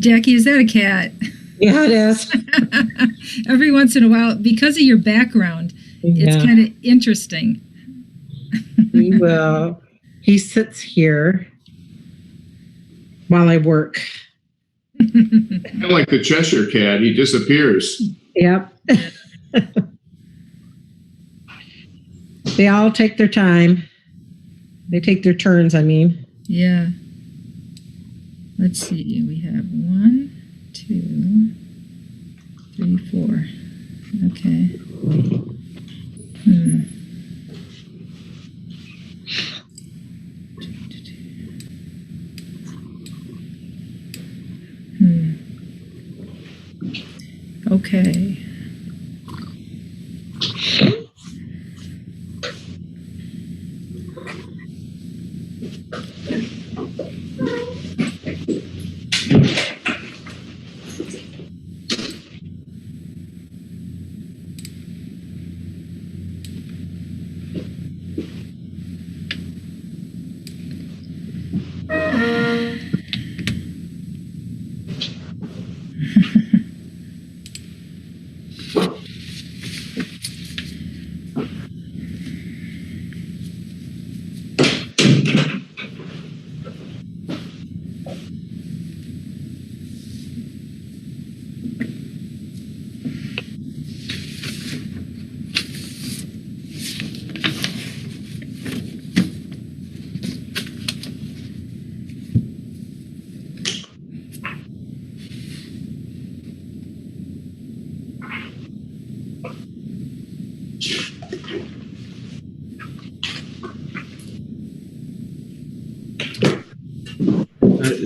Jackie, is that a cat? Yeah, it is. Every once in a while, because of your background, it's kind of interesting. He sits here while I work. Kind of like the Cheshire cat, he disappears. Yep. They all take their time. They take their turns, I mean. Yeah. Let's see. We have 1, 2, 3, 4. Okay. Okay.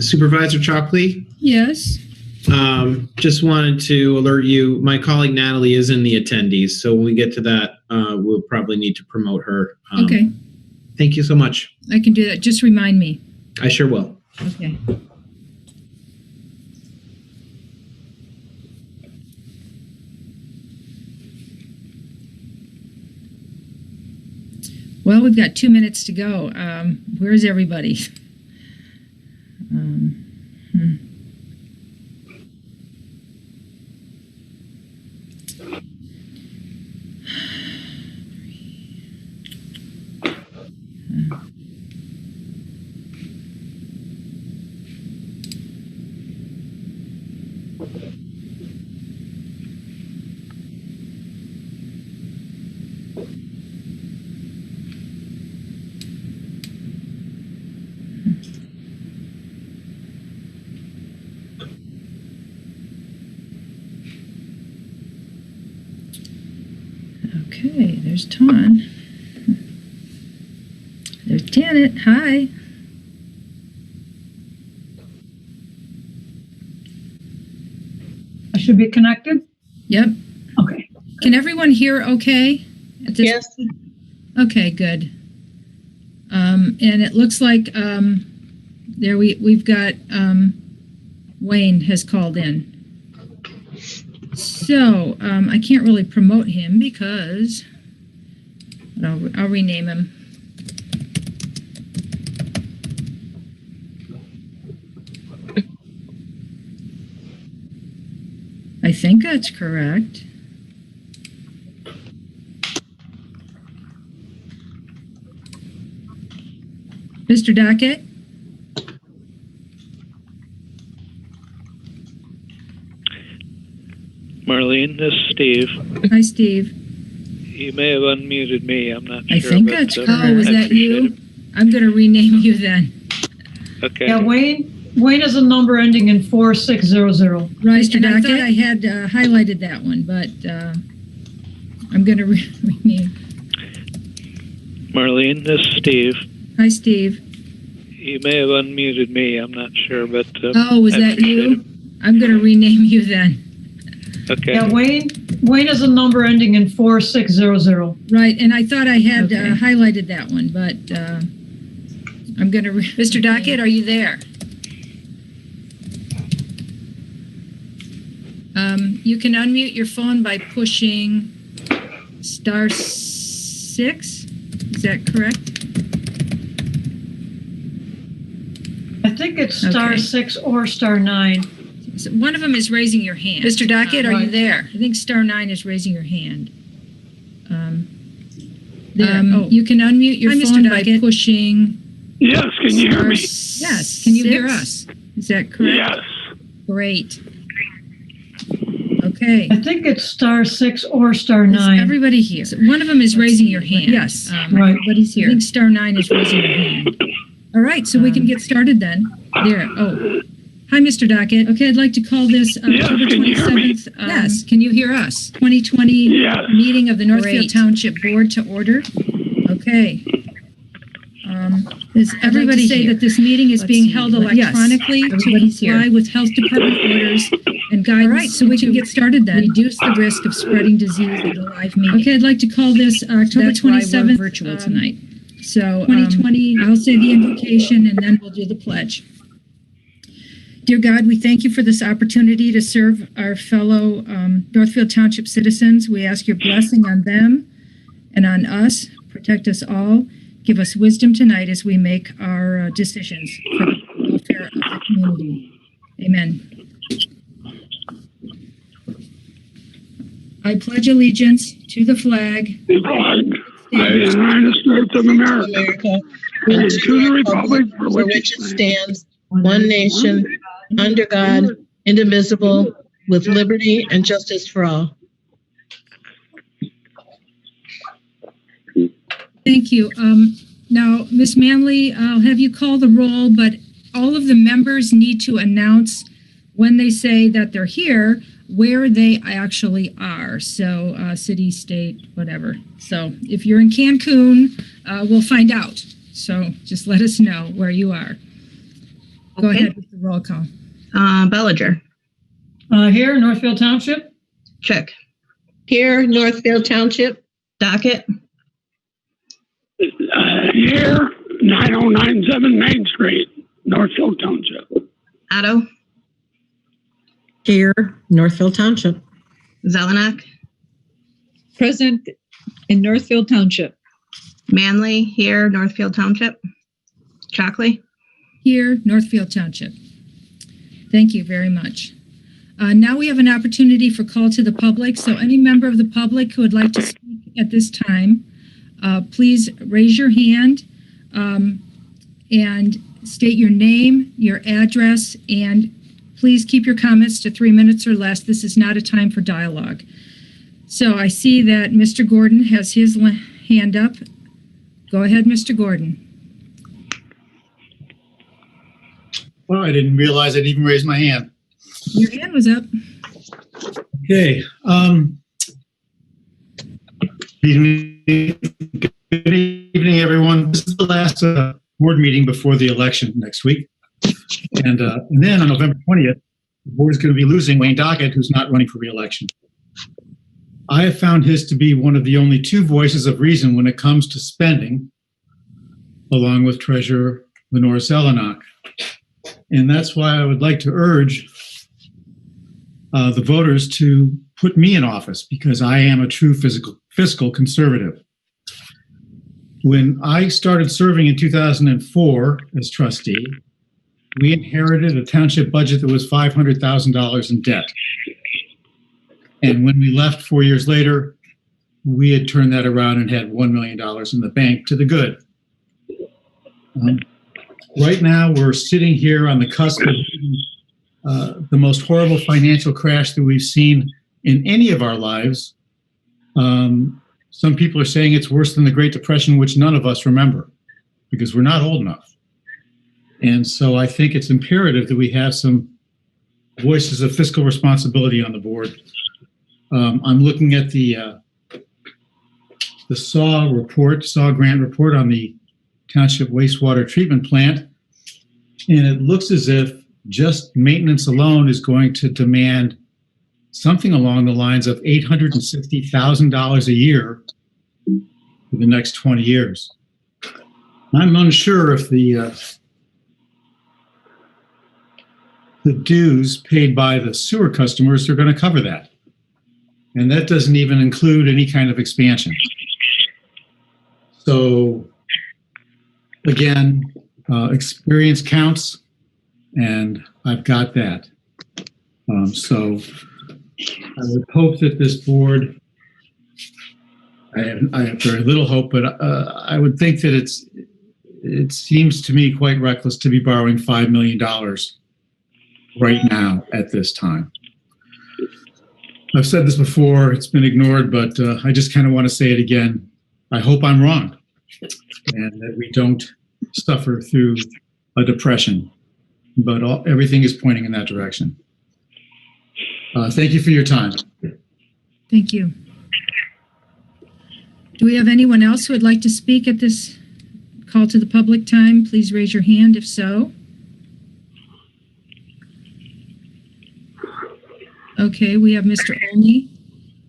Supervisor Chalkley? Yes. Just wanted to alert you, my colleague Natalie is in the attendees, so when we get to that, we'll probably need to promote her. Okay. Thank you so much. I can do that. Just remind me. I sure will. Okay. Well, we've got 2 minutes to go. Where's everybody? Okay, there's Ton. There's Janet. Hi. I should be connected? Yep. Okay. Can everyone hear okay? Yes. Okay, good. And it looks like there we've got Wayne has called in. So I can't really promote him because I'll rename him. I think that's correct. Mr. Dockett? Marlene, this is Steve. Hi, Steve. You may have unmuted me. I'm not sure. I think that's correct. Oh, was that you? I'm going to rename you then. Okay. Yeah, Wayne is a number ending in 4600. Right, Mr. Dockett? I thought I had highlighted that one, but I'm going to rename. Marlene, this is Steve. Hi, Steve. You may have unmuted me. I'm not sure, but oh, was that you? I'm going to rename you then. Okay. Yeah, Wayne is a number ending in 4600. Right, and I thought I had highlighted that one, but I'm going to... Mr. Dockett, are you there? You can unmute your phone by pushing *6. Is that correct? I think it's *6 or *9. So one of them is raising your hand. Mr. Dockett, are you Right. there? I think star 9 is raising your hand. You can unmute your Hi, Mr. phone by Dockett. pushing. Yes, can you hear me? Yes. Can you hear us? Is that correct? Yes. Great. Okay. I think it's star 6 or star Is 9. everybody here? So one of them is raising your hand. Yes. Right. Everybody's here. I think star 9 is raising your hand. All right, so we can get started then. There. Oh. Hi, Mr. Dockett. Okay, I'd like to call this October can you hear me? 27th. Yes. Can you hear us? 2020 Yes. meeting of the Northfield Great. Township Board to order. Okay. Is everybody say that this meeting is Let's being see. held Yes. electronically to Everybody's here. comply with health department orders and guidance. All right, so we can get started then. Reduce the risk of spreading disease at a live meeting. Okay, I'd like to call this October That's why we're 27th virtual tonight. So 2020, I'll say the invocation and then we'll do the pledge. Dear God, we thank you for this opportunity to serve our fellow Northfield Township citizens. We ask your blessing on them and on us. Protect us all. Give us wisdom tonight as we make our decisions for the welfare of the community. Amen. I pledge allegiance to the flag The flag of the United States of America and to the republic for which it stands, one nation, under God, indivisible, with liberty and justice for all. Thank you. Now, Ms. Manley, I'll have you call the roll, but all of the members need to announce when they say that they're here, where they actually are. So city, state, whatever. So if you're in Cancun, we'll find out. So just let us know where you are. Go Okay. ahead with the roll call. Belliger. Here, Northfield Township. Check. Here, Northfield Township. Docket. Here, 9097 Main Street, Northfield Township. Otto. Here, Northfield Township. Zelenock. Present in Northfield Township. Manley. Here, Northfield Township. Chockley. Here, Northfield Township. Thank you very much. Now we have an opportunity for call to the public. So any member of the public who would like to speak at this time, please raise your hand and state your name, your address, and please keep your comments to 3 minutes or less. This is not a time for dialogue. So I see that Mr. Gordon has his hand up. Go ahead, Mr. Gordon. Well, I didn't realize I'd even raise my hand. Your hand was up. Okay. Good evening, everyone. This is the last board meeting before the election next week. And then on November 20th, the board is going to be losing Wayne Dockett, who's not running for re-election. I have found his to be one of the only two voices of reason when it comes to spending, along with Treasurer Lenore Zelenock. And that's why I would like to urge the voters to put me in office, because I am a true fiscal conservative. When I started serving in 2004 as trustee, we inherited a township budget that was $500,000 in debt. And when we left 4 years later, we had turned that around and had $1 million in the bank to the good. Right now, we're sitting here on the cusp of the most horrible financial crash that we've seen in any of our lives. Some people are saying it's worse than the Great Depression, which none of us remember, because we're not old enough. And so I think it's imperative that we have some voices of fiscal responsibility on the board. I'm looking at the SAW grant report on the Township Wastewater Treatment Plant, and it looks as if just maintenance alone is going to demand something along the lines of $860,000 a year for the next 20 years. I'm unsure if the dues paid by the sewer customers are going to cover that. And that doesn't even include any kind of expansion. So again, experience counts, and I've got that. So I would hope that this board, I have very little hope, but I would think that it seems to me quite reckless to be borrowing $5 million right now at this time. I've said this before, it's been ignored, but I just kind of want to say it again. I hope I'm wrong and that we don't suffer through a depression, but everything is pointing in that direction. Thank you for your time. Thank you. Do we have anyone else who would like to speak at this call to the public time? Please raise your hand if so. Okay, we have Mr. Olney.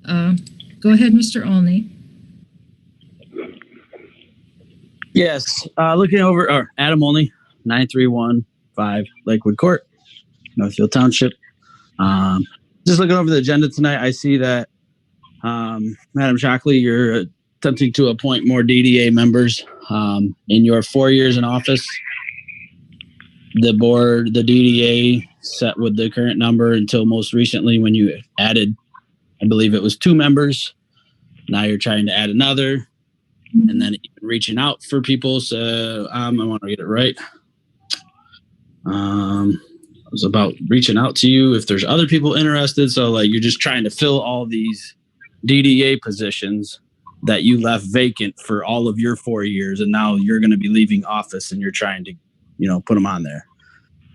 Go ahead, Mr. Olney. Yes, looking over, or Adam Olney, 9315 Lakewood Court, Northfield Township. Just looking over the agenda tonight, I see that, Madam Shockley, you're attempting to appoint more DDA members. In your 4 years in office, the board, the DDA set with the current number until most recently when you added, I believe it was 2 members. Now you're trying to add another, and then reaching out for people. So I want to get it right. It was about reaching out to you if there's other people interested. So like you're just trying to fill all these DDA positions that you left vacant for all of your 4 years, and now you're going to be leaving office and you're trying to, put them on there.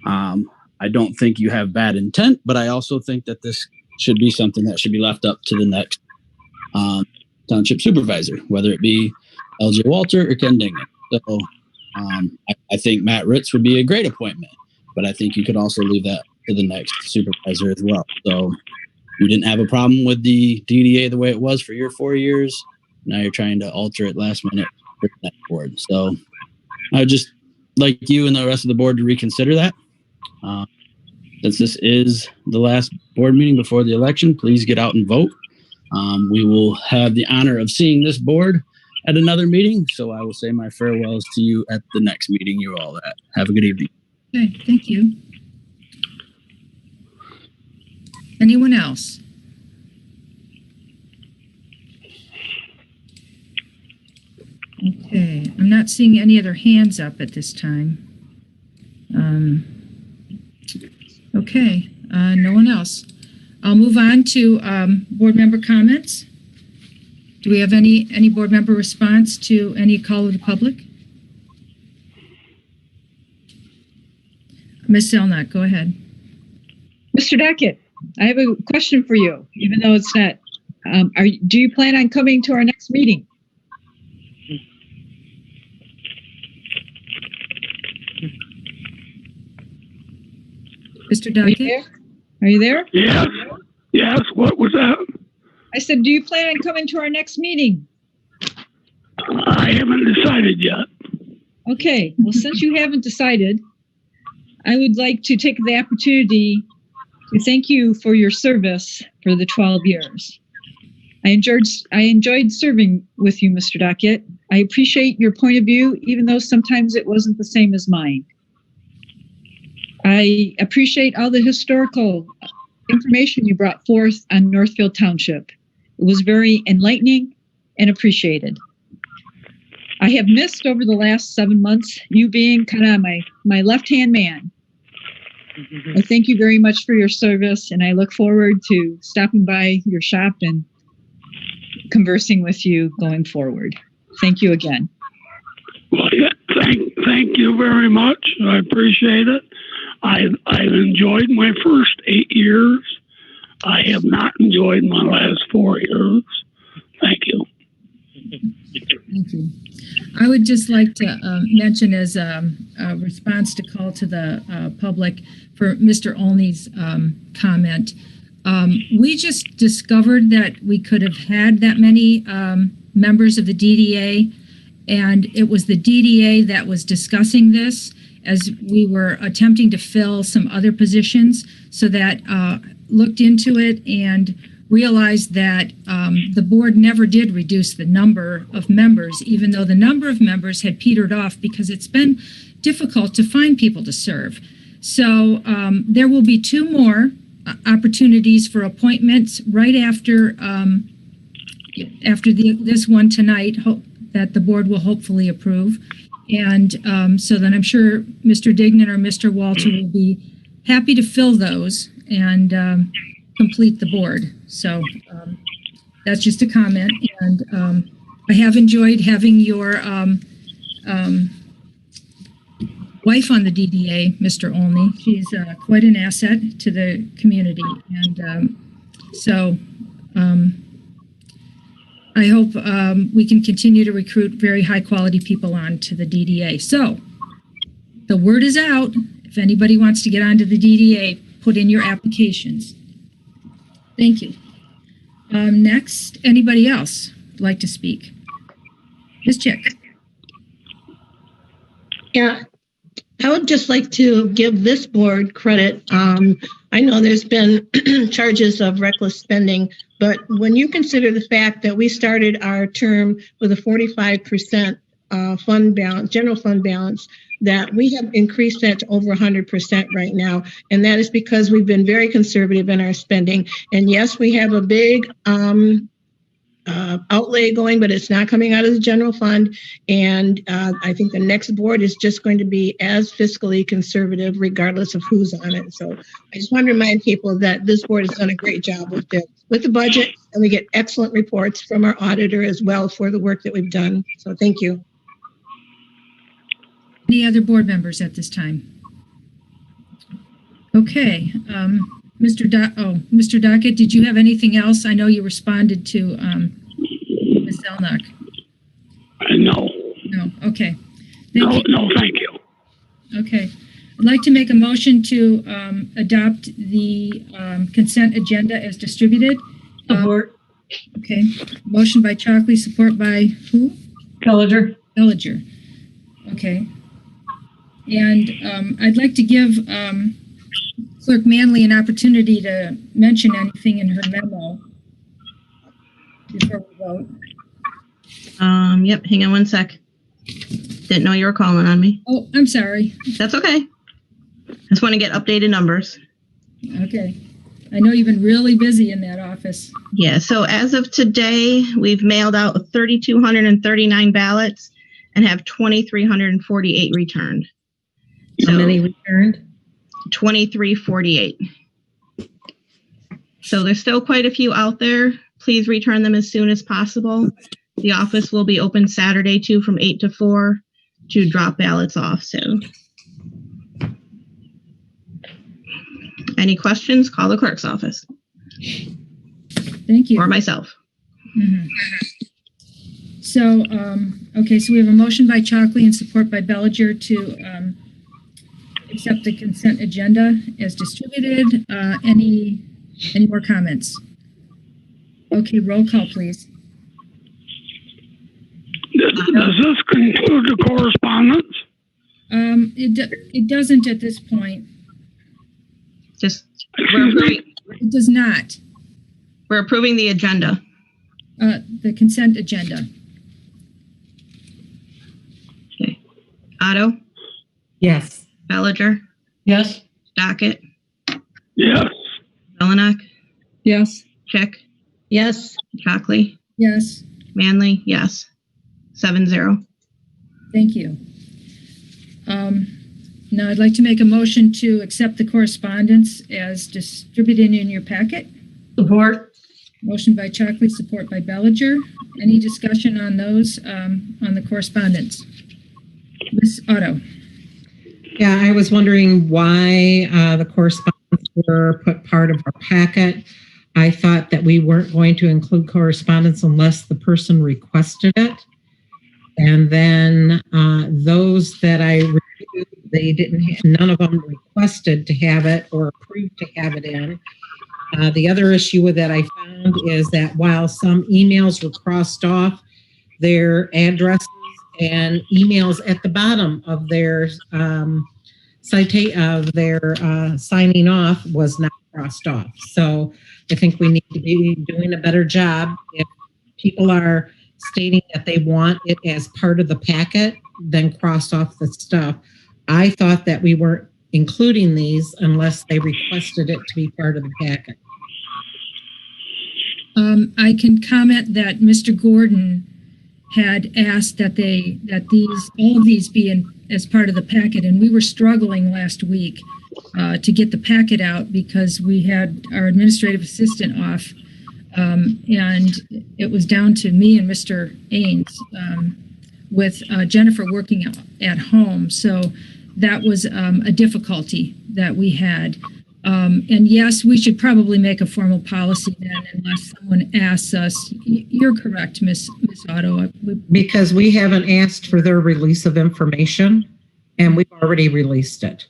I don't think you have bad intent, but I also think that this should be something that should be left up to the next township supervisor, whether it be LJ Walter or Ken Dingan. So I think Matt Ritz would be a great appointment, but I think you could also leave that to the next supervisor as well. So you didn't have a problem with the DDA the way it was for your 4 years. Now you're trying to alter it last minute for the next board. So I would just like you and the rest of the board to reconsider that. Since this is the last board meeting before the election, please get out and vote. We will have the honor of seeing this board at another meeting. So I will say my farewells to you at the next meeting you're all at. Have a good evening. Okay, thank you. Anyone else? Okay, I'm not seeing any other hands up at this time. Okay, no one else. I'll move on to board member comments. Do we have any board member response to any call of the public? Ms. Zelenock, go ahead. Mr. Dockett, I have a question for you, even though it's not. Do you plan on coming to our next meeting? Mr. Dockett? Are you there? Yes. Yes. What was that? I said, do you plan on coming to our next meeting? I haven't decided yet. Okay. Well, since you haven't decided, I would like to take the opportunity to thank you for your service for the 12 years. I enjoyed serving with you, Mr. Dockett. I appreciate your point of view, even though sometimes it wasn't the same as mine. I appreciate all the historical information you brought forth on Northfield Township. It was very enlightening and appreciated. I have missed over the last 7 months you being kind of my left-hand man. I thank you very much for your service, and I look forward to stopping by your shop and conversing with you going forward. Thank you again. Well, yeah, thank you very much. I appreciate it. I've enjoyed my first 8 years. I have not enjoyed my last 4 years. Thank you. Thank you. I would just like to mention as a response to call to the public for Mr. Olney's comment. We just discovered that we could have had that many members of the DDA, and it was the DDA that was discussing this as we were attempting to fill some other positions, so that looked into it and realized that the board never did reduce the number of members, even though the number of members had petered off because it's been difficult to find people to serve. So there will be 2 more opportunities for appointments right after this one tonight that the board will hopefully approve. And so then I'm sure Mr. Dignan or Mr. Walter will be happy to fill those and complete the board. So that's just a comment. And I have enjoyed having your wife on the DDA, Mr. Olney. She's quite an asset to the community. And so I hope we can continue to recruit very high quality people onto the DDA. So the word is out. If anybody wants to get onto the DDA, put in your applications. Thank you. Next, anybody else like to speak? Ms. Chick. Yeah, I would just like to give this board credit. I know there's been charges of reckless spending, but when you consider the fact that we started our term with a 45% fund balance, general fund balance, that we have increased that to over 100% right now. And that is because we've been very conservative in our spending. And yes, we have a big outlay going, but it's not coming out of the general fund. And I think the next board is just going to be as fiscally conservative regardless of who's on it. So I just want to remind people that this board has done a great job with the budget, and we get excellent reports from our auditor as well for the work that we've done. So thank you. Any other board members at this time? Okay, Mr. Dockett, did you have anything else? I know you responded to Ms. Zelenock. No. No, okay. No, thank you. Okay. I'd like to make a motion to adopt the consent agenda as distributed. Support. Okay. Motion by Chalkley, support by who? Belliger. Belliger. Okay. And I'd like to give Clerk Manley an opportunity to mention anything in her memo before we vote. Yep, hang on one sec. Didn't know you were calling on me. Oh, I'm sorry. That's okay. Just want to get updated numbers. Okay. I know you've been really busy in that office. Yeah, so as of today, we've mailed out 3,239 ballots and have 2,348 returned. How many returned? 2,348. So there's still quite a few out there. Please return them as soon as possible. The office will be open Saturday too from 8 to 4 to drop ballots off soon. Any questions? Call the clerk's office. Thank you. Or myself. Mm-hmm. So, okay, so we have a motion by Chalkley and support by Belliger to accept the consent agenda as distributed. Any more comments? Okay, roll call, please. Does this conclude the correspondence? It doesn't at this point. It does not. We're approving the agenda. The consent agenda. Okay. Otto? Yes. Belliger? Yes. Dockett? Yes. Zelenock? Yes. Chick? Yes. Chalkley? Yes. Manley? Yes. 7-0. Thank you. Now I'd like to make a motion to accept the correspondence as distributed in your packet. Support. Motion by Chalkley, support by Belliger. Any discussion on those, on the correspondence? Ms. Otto. Yeah, I was wondering why the correspondence were put part of our packet. I thought that we weren't going to include correspondence unless the person requested it. And then those that I reviewed, they didn't have, none of them requested to have it or approved to have it in. The other issue that I found is that while some emails were crossed off, their addresses and emails at the bottom of their signing off was not crossed off. So I think we need to be doing a better job. If people are stating that they want it as part of the packet, then cross off the stuff. I thought that we weren't including these unless they requested it to be part of the packet. I can comment that Mr. Gordon had asked that all of these be in as part of the packet, and we were struggling last week to get the packet out because we had our administrative assistant off, and it was down to me and Mr. Aynes with Jennifer working at home. So that was a difficulty that we had. And yes, we should probably make a formal policy then, unless someone asks us. You're correct, Miss Otto. Because we haven't asked for their release of information, and we've already released it.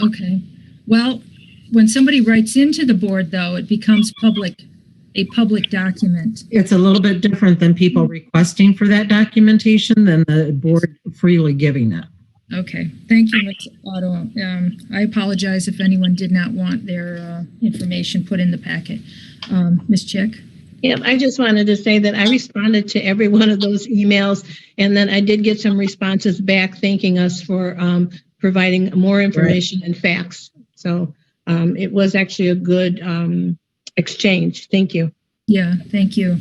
Okay. Well, when somebody writes into the board, though, it becomes a public document. It's a little bit different than people requesting for that documentation than the board freely giving it. Okay. Thank you, Ms. Otto. I apologize if anyone did not want their information put in the packet. Ms. Chick? Yeah, I just wanted to say that I responded to every one of those emails, and then I did get some responses back thanking us for providing more information and facts. So it was actually a good exchange. Thank you. Yeah, thank you.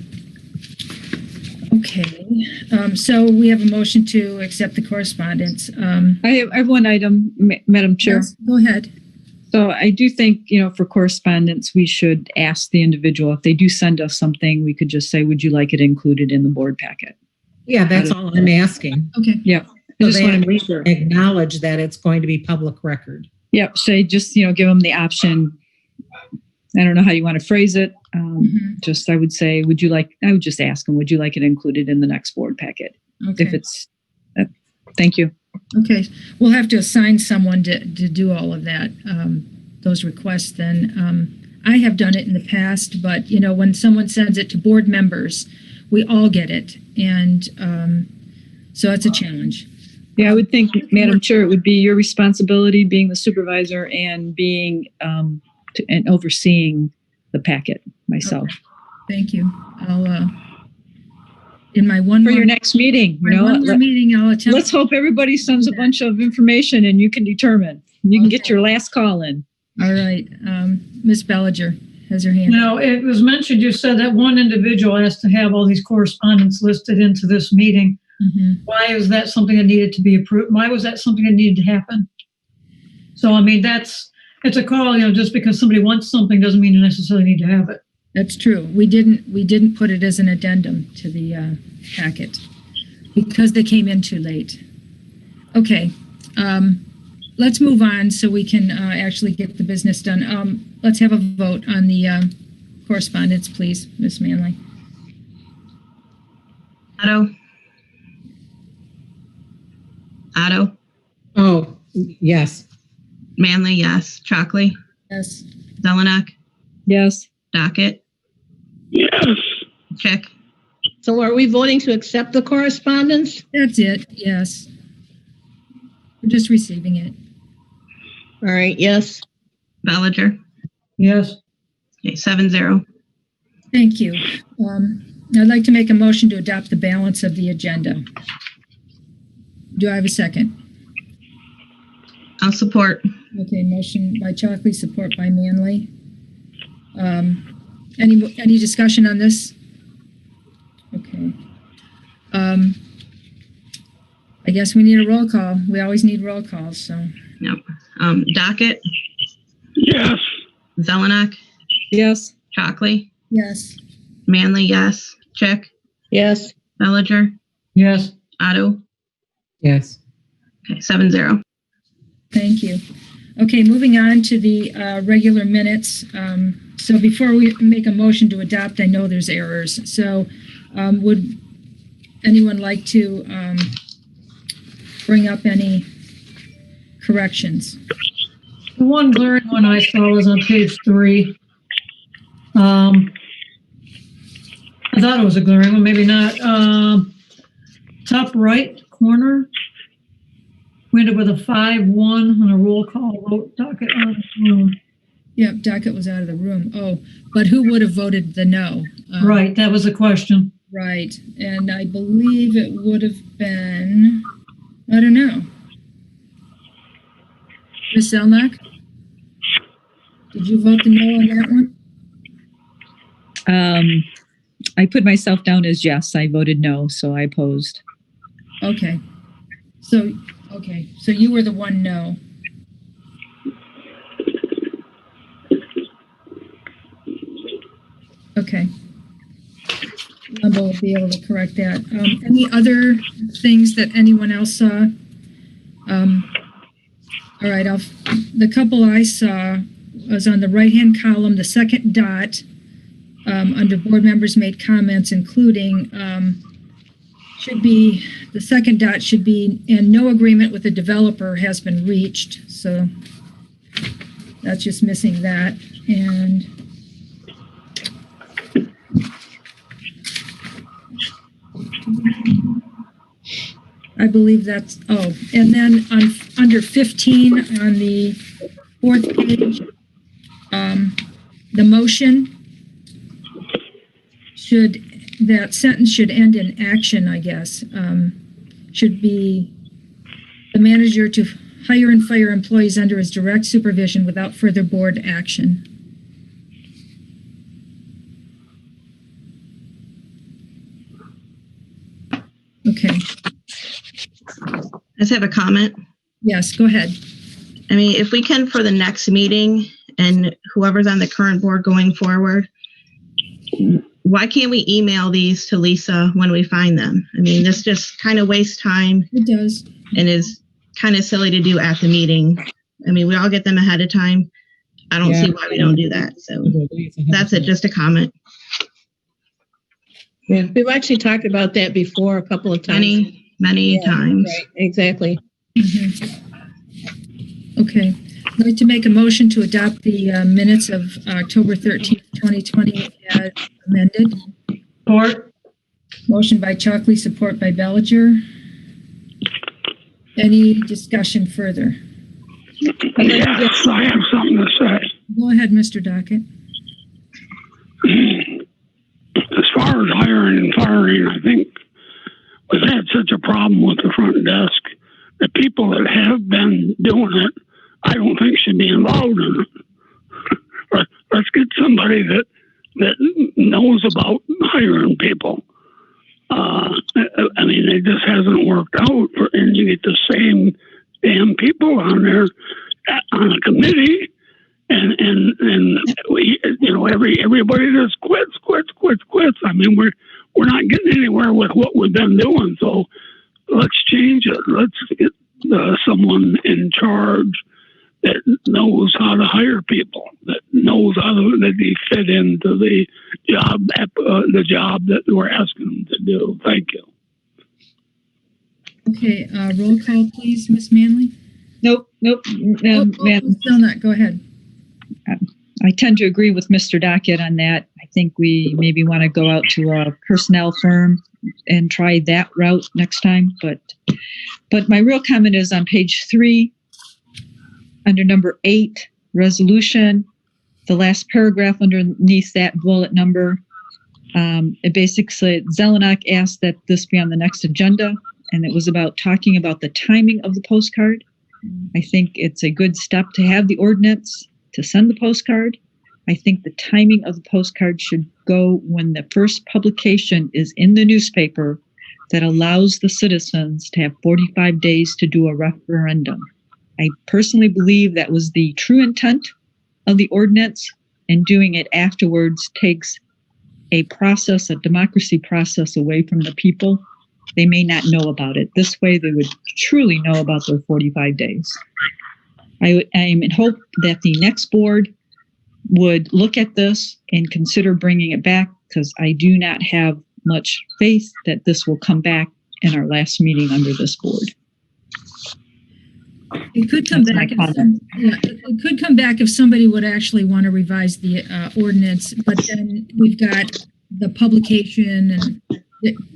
Okay, so we have a motion to accept the correspondence. I have one item, Madam Chair. Yes, go ahead. So I do think, for correspondence, we should ask the individual, if they do send us something, we could just say, would you like it included in the board packet? Yeah, that's all I'm asking. Okay. Yeah. I So just they want to at make least sure. acknowledge that it's going to be public record. Yeah. Say just, give them the option. I don't know how you want to phrase it. Just, I would say, I would just ask them, would you like it included in the next board packet? Okay. If it's, thank you. Okay, we'll have to assign someone to do all of that, those requests then. I have done it in the past, but, when someone sends it to board members, we all get it. And so it's a challenge. Yeah, I would think, Madam Chair, it would be your responsibility being the supervisor and being, and overseeing the packet myself. Okay. Thank you. I'll, in my one For more, your next meeting, meeting, I'll attempt. let's hope everybody sends a bunch of information and you can determine. You can get your last call in. All right. Ms. Belliger has her hand. Now, it was mentioned, you said that one individual has to have all these correspondence listed into this meeting. Mm-hmm. Why is that something that needed to be approved? Why was that something that needed to happen? So, I mean, it's a call, just because somebody wants something doesn't mean you necessarily need to have it. That's true. We didn't put it as an addendum to the packet because they came in too late. Okay. Let's move on so we can actually get the business done. Let's have a vote on the correspondence, please, Ms. Manley. Otto, Oh, yes. Manley, yes. Chalkley, Yes. Zelenock, Yes. Docket, Yes. Chick. So are we voting to accept the correspondence? That's it. Yes. We're just receiving it. All right, yes. Belliger. Yes. Okay, 7-0. Thank you. I'd like to make a motion to adopt the balance of the agenda. Do I have a second? I'll support. Okay, motion by Chalkley, support by Manley. Any discussion on this? Okay. I guess we need a roll call. We always need roll calls, so. No. Docket, Yes. Zelenock, Yes. Chalkley, Yes. Manley, yes. Chick, Yes. Belliger, Yes. Otto. Yes. Okay, 7-0. Thank you. Okay, moving on to the regular minutes. So before we make a motion to adopt, I know there's errors. So would anyone like to bring up any corrections? The one glaring one I saw was on page 3. I thought it was a glaring one, maybe not. Top right corner. We ended with a 5-1 on a roll call vote. Docket on the room. Yep, Docket was out of the room. Oh, but who would have voted the no? Right, that was the question. Right, and I believe it would have been, I don't know. Ms. Zelenock? Did you vote the no on that one? I put myself down as yes. I voted no, so I opposed. Okay. So you were the one no. Okay. Lumbo will be able to correct that. Any other things that anyone else saw? All right, the couple I saw was on the right-hand column, the second dot, under board members made comments, including, the second dot should be, and no agreement with the developer has been reached. So that's just missing that. And I believe that's, and then under 15 on the fourth page, the motion that sentence should end in action, I guess. Should be the manager to hire and fire employees under his direct supervision without further board action. Okay. I just have a comment. Yes, go ahead. I mean, if we can for the next meeting and whoever's on the current board going forward, why can't we email these to Lisa when we find them? I mean, this just kind of wastes time. It does. And is kind of silly to do at the meeting. I mean, we all get them ahead of time. I don't see why we don't do that. So that's it, just a comment. Yeah, we've actually talked about that before a couple of times. Many times. Right, exactly. Mm-hmm. Okay. I'd like to make a motion to adopt the minutes of October 13th, 2020 as amended. Support. Motion by Chalkley, support by Belliger. Any discussion further? Yes, I have something to say. Go ahead, Mr. Dockett. As far as hiring and firing, I think we've had such a problem with the front desk. The people that have been doing it, I don't think should be involved in it. Let's get somebody that knows about hiring people. I mean, it just hasn't worked out, and you get the same damn people on there on a committee, and we, everybody just quits. I mean, we're not getting anywhere with what we've been doing. So let's change it. Let's get someone in charge that knows how to hire people, that knows how that they fit into the job that we're asking them to do. Thank you. Okay, roll call, please, Ms. Manley. Nope. Still not. Go ahead. I tend to agree with Mr. Dockett on that. I think we maybe want to go out to a personnel firm and try that route next time. But my real comment is on page 3, under number 8, resolution, the last paragraph underneath that bullet number. It basically said Zelenock asked that this be on the next agenda, and it was about talking about the timing of the postcard. I think it's a good step to have the ordinance to send the postcard. I think the timing of the postcard should go when the first publication is in the newspaper that allows the citizens to have 45 days to do a referendum. I personally believe that was the true intent of the ordinance, and doing it afterwards takes a process, a democracy process away from the people. They may not know about it. This way they would truly know about their 45 days. I am in hope that the next board would look at this and consider bringing it back, because I do not have much faith that this will come back in our last meeting under this board. It could come back. It could come back if somebody would actually want to revise the ordinance, but then we've got the publication, and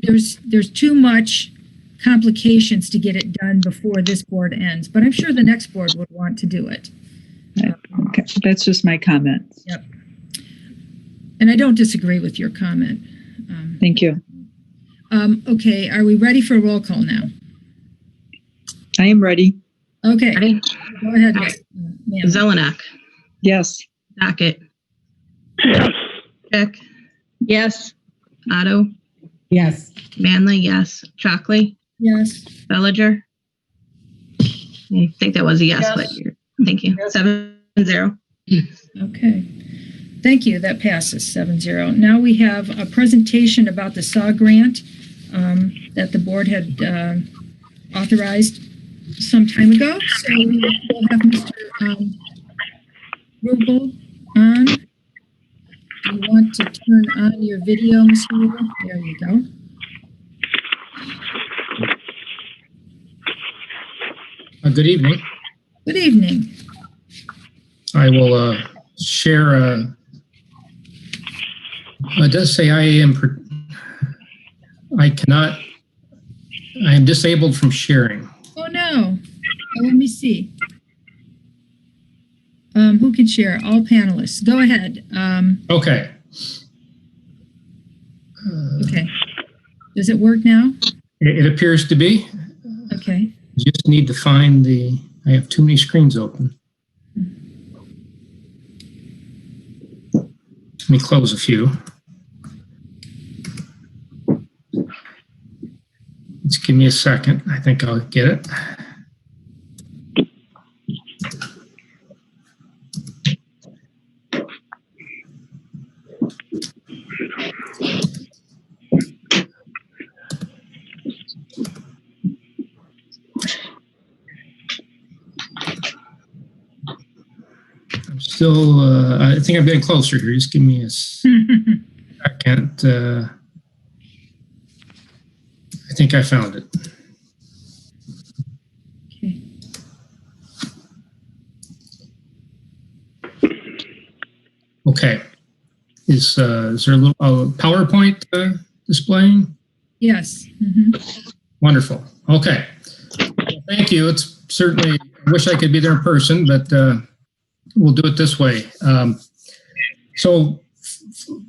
there's too much complications to get it done before this board ends. But I'm sure the next board would want to do it. Okay, that's just my comment. Yep. And I don't disagree with your comment. Thank you. Okay, are we ready for a roll call now? I am ready. Okay, Ready? go ahead, Ms. Ma'am. Zelenock, Yes. Docket, Yes. Chick, Yes. Otto, Yes. Manley, yes. Chalkley, Yes. Belliger. I think that was a yes, Yes. but thank you. 7-0. Okay. Thank you. That passes 7-0. Now we have a presentation about the SAW grant that the board had authorized some time ago. So we'll have Mr. Rubel on. Do you want to turn on your video, Mr. Rubel? There you go. Good evening. Good evening. I will share. It does say I am disabled from sharing. Oh, no. Oh, let me see. Who can share? All panelists. Go ahead. Okay. Okay. Does it work now? It appears to be. Okay. Just need to find I have too many screens open. Let me close a few. Just give me a second. I think I'll get it. I'm still, I think I'm getting closer here. Just give me a second. I think I found it. Okay. Is there a little PowerPoint displaying? Yes. Wonderful. Okay. Well, thank you. It's certainly, I wish I could be there in person, but we'll do it this way. So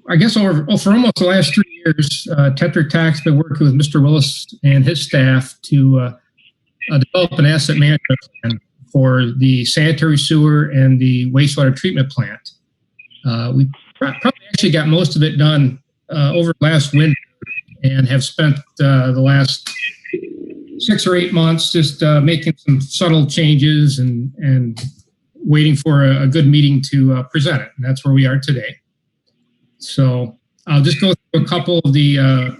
I guess for almost the last 3 years, TetraTech's been working with Mr. Willis and his staff to develop an asset management plan for the sanitary sewer and the wastewater treatment plant. We probably actually got most of it done over last winter and have spent the last 6 or 8 months just making some subtle changes and waiting for a good meeting to present it. And that's where we are today. So I'll just go through a couple of the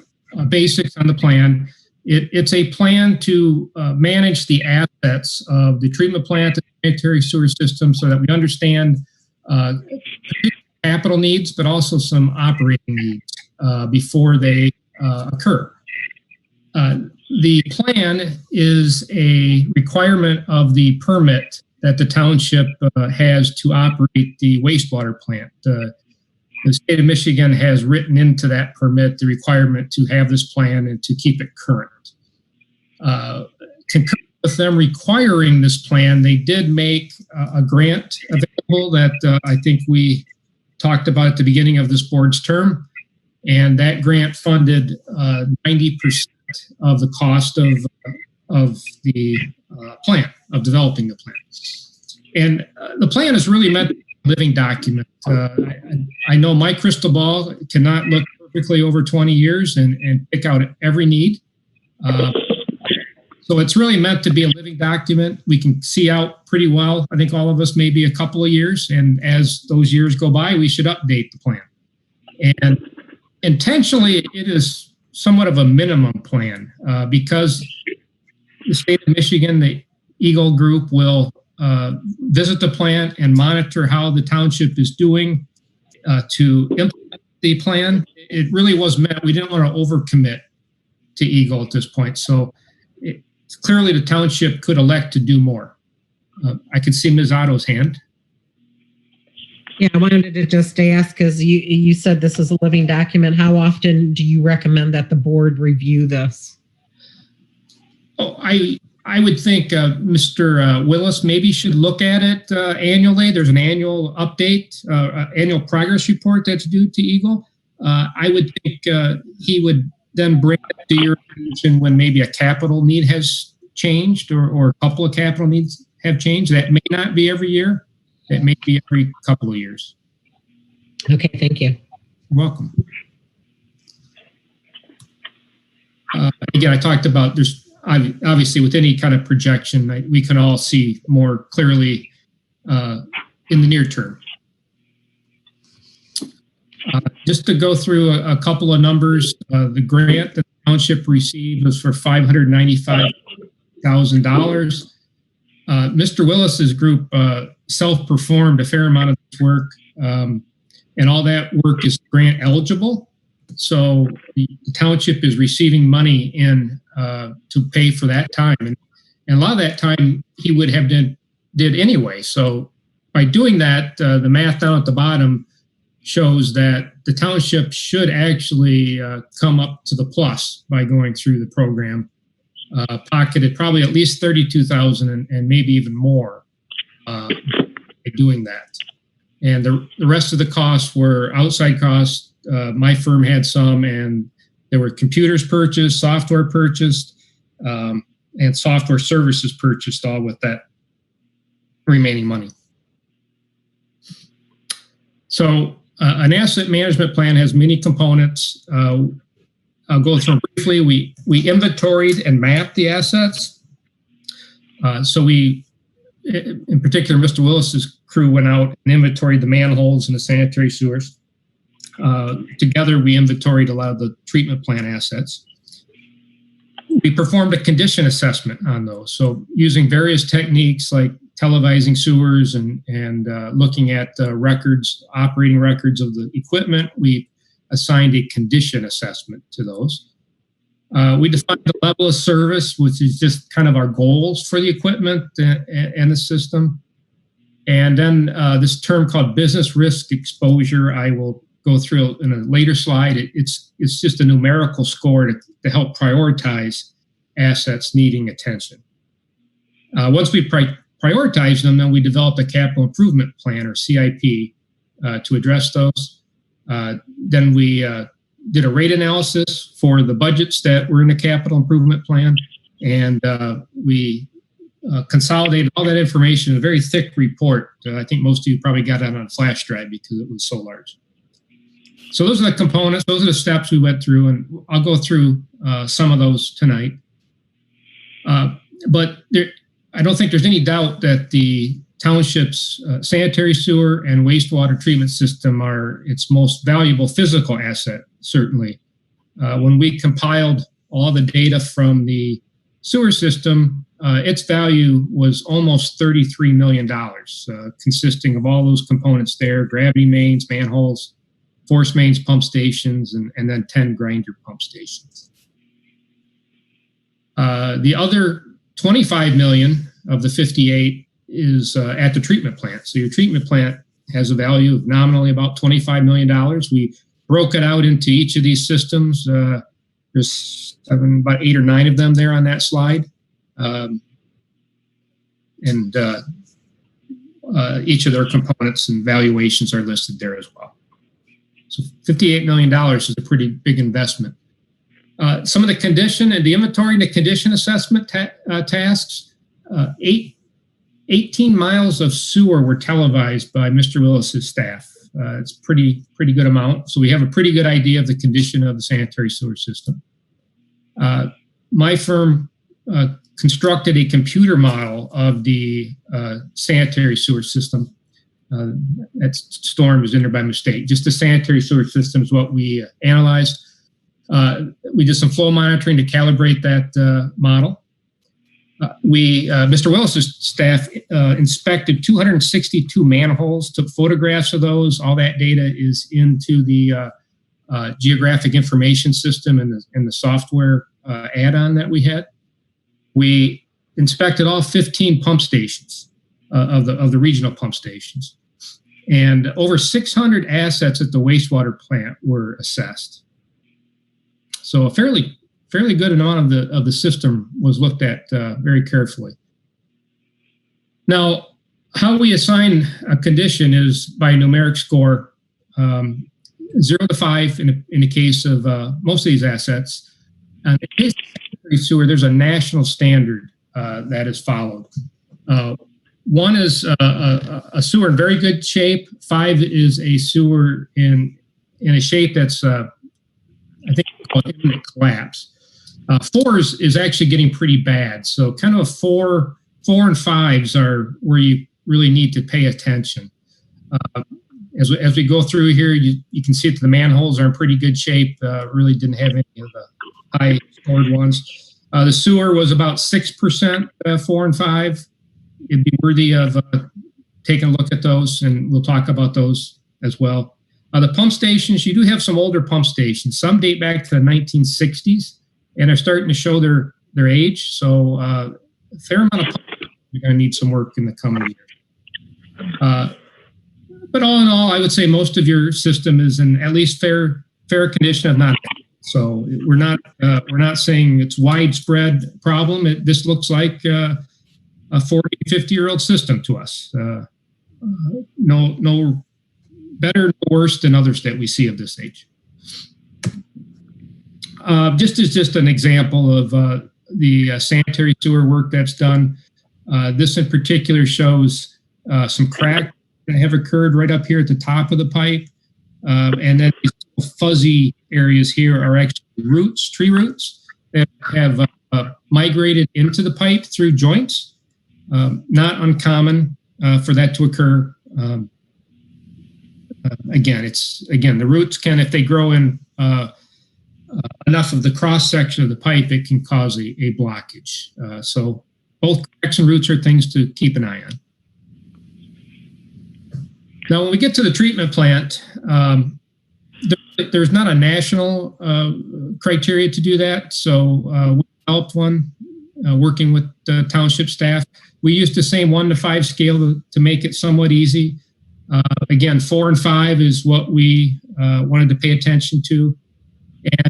basics on the plan. It's a plan to manage the assets of the treatment plant and sanitary sewer system so that we understand capital needs, but also some operating needs before they occur. The plan is a requirement of the permit that the township has to operate the wastewater plant. The state of Michigan has written into that permit the requirement to have this plan and to keep it current. Concurrent with them requiring this plan, they did make a grant available that I think we talked about at the beginning of this board's term. And that grant funded 90% of the cost of the plant, of developing the plan. And the plan is really meant to be a living document. I know my crystal ball cannot look perfectly over 20 years and pick out every need. So it's really meant to be a living document. We can see out pretty well. I think all of us maybe a couple of years. And as those years go by, we should update the plan. And intentionally, it is somewhat of a minimum plan because the state of Michigan, the Eagle Group will visit the plant and monitor how the township is doing to implement the plan. It really was meant, we didn't want to overcommit to Eagle at this point. So clearly the township could elect to do more. I can see Ms. Otto's hand. Yeah, I wanted to just ask, because you said this is a living document. How often do you recommend that the board review this? Oh, I would think Mr. Willis maybe should look at it annually. There's an annual update, annual progress report that's due to Eagle. I would think he would then bring it to your attention when maybe a capital need has changed or a couple of capital needs have changed. That may not be every year. That may be every couple of years. Okay, thank you. You're welcome. Again, I talked about there's obviously with any kind of projection, we can all see more clearly in the near term. Just to go through a couple of numbers, the grant that the township received was for $595,000. Mr. Willis's group self-performed a fair amount of this work, and all that work is grant eligible. So the township is receiving money in to pay for that time, and a lot of that time he would have did anyway. So by doing that, the math down at the bottom shows that the township should actually come up to the plus by going through the program. Pocketed probably at least $32,000 and maybe even more by doing that. And the rest of the costs were outside costs. My firm had some, and there were computers purchased, software purchased, and software services purchased, all with that remaining money. So an asset management plan has many components. I'll go through them briefly. We inventoried and mapped the assets. So we, in particular, Mr. Willis's crew went out and inventoried the manholes and the sanitary sewers. Together, we inventoried a lot of the treatment plant assets. We performed a condition assessment on those. So using various techniques like televising sewers and looking at records, operating records of the equipment, we assigned a condition assessment to those. We defined the level of service, which is just kind of our goals for the equipment and the system. And then this term called business risk exposure, I will go through in a later slide. It's just a numerical score to help prioritize assets needing attention. Once we prioritize them, then we developed a capital improvement plan, or CIP, to address those. Then we did a rate analysis for the budgets that were in the capital improvement plan, and we consolidated all that information in a very thick report. I think most of you probably got that on a flash drive because it was so large. So those are the components, those are the steps we went through, and I'll go through some of those tonight. But I don't think there's any doubt that the township's sanitary sewer and wastewater treatment system are its most valuable physical asset, certainly. When we compiled all the data from the sewer system, its value was almost $33 million, consisting of all those components there: gravity mains, manholes, force mains, pump stations, and then 10 grinder pump stations. The other 25 million of the 58 is at the treatment plant. So your treatment plant has a value of nominally about $25 million. We broke it out into each of these systems. There's about 8 or 9 of them there on that slide. Each of their components and valuations are listed there as well. So $58 million is a pretty big investment. Some of the condition and the inventory and the condition assessment tasks, 18 miles of sewer were televised by Mr. Willis's staff. It's pretty good amount. So we have a pretty good idea of the condition of the sanitary sewer system. My firm constructed a computer model of the sanitary sewer system. That storm was in there by mistake. Just the sanitary sewer system is what we analyzed. We did some flow monitoring to calibrate that model. Mr. Willis's staff inspected 262 manholes, took photographs of those. All that data is into the geographic information system and the software add-on that we had. We inspected all 15 pump stations of the regional pump stations, and over 600 assets at the wastewater plant were assessed. So a fairly good amount of the system was looked at very carefully. Now, how we assign a condition is by numeric score, 0 to 5 in the case of most of these assets. In the case of sewer, there's a national standard that is followed. 1 is a sewer in very good shape. 5 is a sewer in a shape that's, I think, called imminent collapse. 4 is actually getting pretty bad. So kind of 4 and 5s are where you really need to pay attention. As we go through here, you can see that the manholes are in pretty good shape. Really didn't have any of the high scored ones. The sewer was about 6%, 4 and 5. It'd be worthy of taking a look at those, and we'll talk about those as well. The pump stations, you do have some older pump stations. Some date back to the 1960s, and are starting to show their age. So a fair amount of pumps are going to need some work in the coming years. But all in all, I would say most of your system is in at least fair condition, if not. So we're not saying it's widespread problem. This looks like a 40, 50-year-old system to us. No better, no worse than others that we see of this age. Just an example of the sanitary sewer work that's done. This in particular shows some cracks that have occurred right up here at the top of the pipe. And then these fuzzy areas here are actually roots, tree roots, that have migrated into the pipe through joints. Not uncommon for that to occur. Again, the roots can, if they grow in enough of the cross section of the pipe, it can cause a blockage. So both cracks and roots are things to keep an eye on. Now, when we get to the treatment plant, there's not a national criteria to do that. So we developed one working with the township staff. We used the same 1 to 5 scale to make it somewhat easy. Again, 4 and 5 is what we wanted to pay attention to.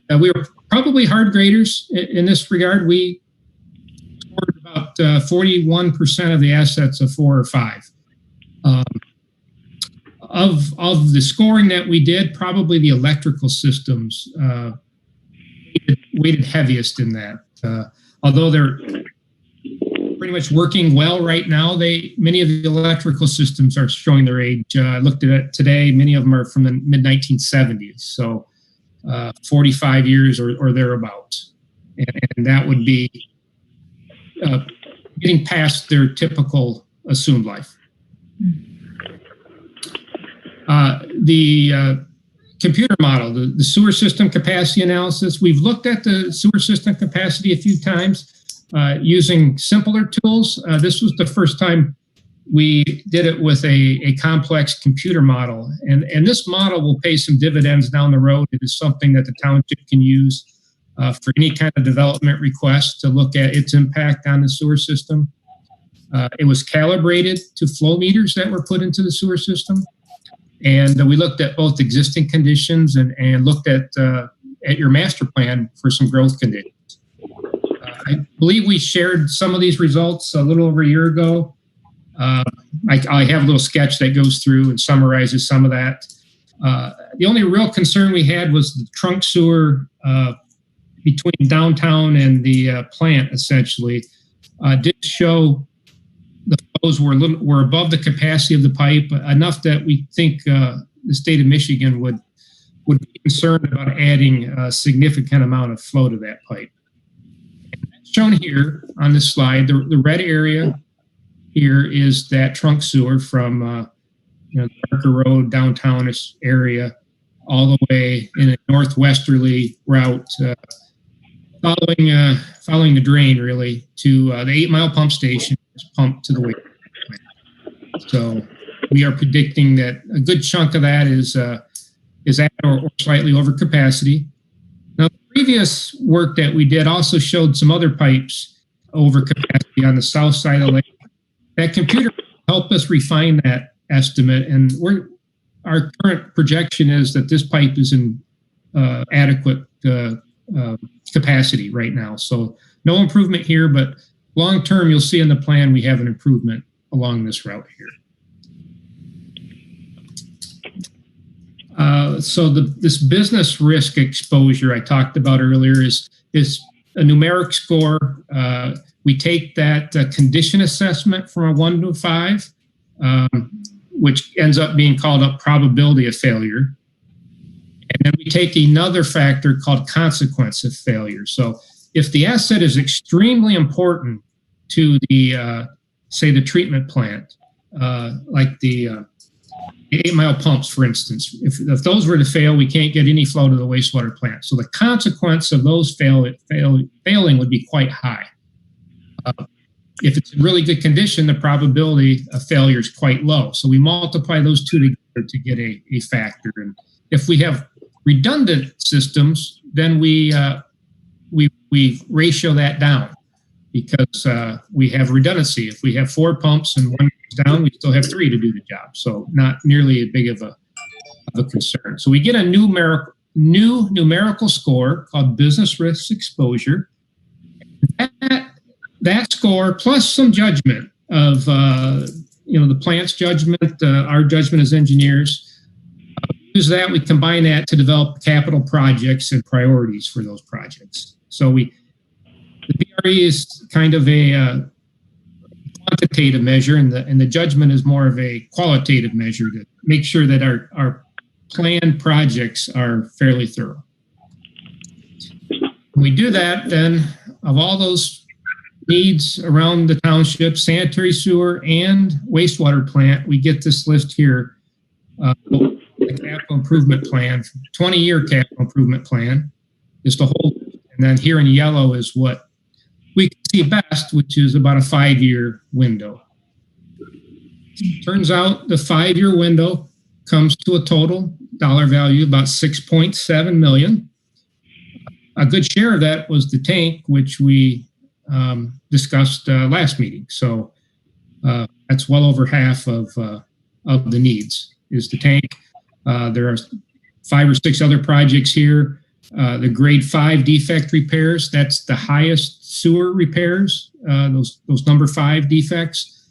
And we were probably hard graders in this regard. We scored about 41% of the assets of 4 or 5. Of the scoring that we did, probably the electrical systems weighted heaviest in that. Although they're pretty much working well right now, many of the electrical systems are showing their age. I looked at it today. Many of them are from the mid-1970s, so 45 years or thereabouts. And that would be getting past their typical assumed life. The computer model, the sewer system capacity analysis, we've looked at the sewer system capacity a few times using simpler tools. This was the first time we did it with a complex computer model. And this model will pay some dividends down the road. It is something that the township can use for any kind of development request to look at its impact on the sewer system. It was calibrated to flow meters that were put into the sewer system. And we looked at both existing conditions and looked at your master plan for some growth conditions. I believe we shared some of these results a little over a year ago. I have a little sketch that goes through and summarizes some of that. The only real concern we had was the trunk sewer between downtown and the plant, essentially, did show the flows were above the capacity of the pipe, enough that we think the state of Michigan would be concerned about adding a significant amount of flow to that pipe. Shown here on this slide, the red area here is that trunk sewer from the Parker Road downtownish area all the way in a northwesterly route, following the drain really to the 8 Mile pump station, pumped to the waste plant. So we are predicting that a good chunk of that is at or slightly over capacity. Now, the previous work that we did also showed some other pipes over capacity on the south side of the lake. That computer helped us refine that estimate, and our current projection is that this pipe is in adequate capacity right now. So no improvement here, but long term, you'll see in the plan we have an improvement along this route here. So this business risk exposure I talked about earlier is a numeric score we take that condition assessment from a 1 to a 5, which ends up being called a probability of failure. And then we take another factor called consequence of failure. So if the asset is extremely important to the, say, the treatment plant, like the 8-mile pumps, for instance, if those were to fail, we can't get any flow to the wastewater plant. So the consequence of those failing would be quite high. If it's in really good condition, the probability of failure is quite low. So we multiply those two together to get a factor. And if we have redundant systems, then we ratio that down because we have redundancy. If we have 4 pumps and one goes down, we still have 3 to do the job. So not nearly as big of a concern. So we get a new numerical score called business risk exposure. That score plus some judgment of the plant's judgment, our judgment as engineers. Use that, we combine that to develop capital projects and priorities for those projects. So the BRE is kind of a quantitative measure, and the judgment is more of a qualitative measure to make sure that our planned projects are fairly thorough. When we do that, then of all those needs around the township, sanitary sewer and wastewater plant, we get this list here. The capital improvement plan, 20-year capital improvement plan is the whole, and then here in yellow is what we can see best, which is about a 5-year window. Turns out the 5-year window comes to a total dollar value about $6.7 million. A good share of that was the tank, which we discussed last meeting. So that's well over half of the needs is the tank. There are 5 or 6 other projects here. The grade 5 defect repairs, that's the highest sewer repairs, those number 5 defects,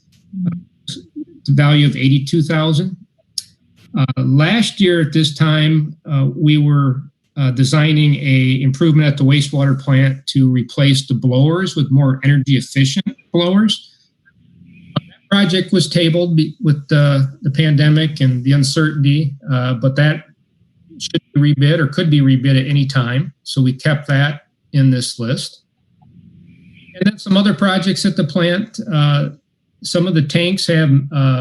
the value of $82,000. Last year at this time, we were designing a improvement at the wastewater plant to replace the blowers with more energy efficient blowers. That project was tabled with the pandemic and the uncertainty, but that should be rebid or could be rebid at any time. So we kept that in this list. And then some other projects at the plant. Some of the tanks have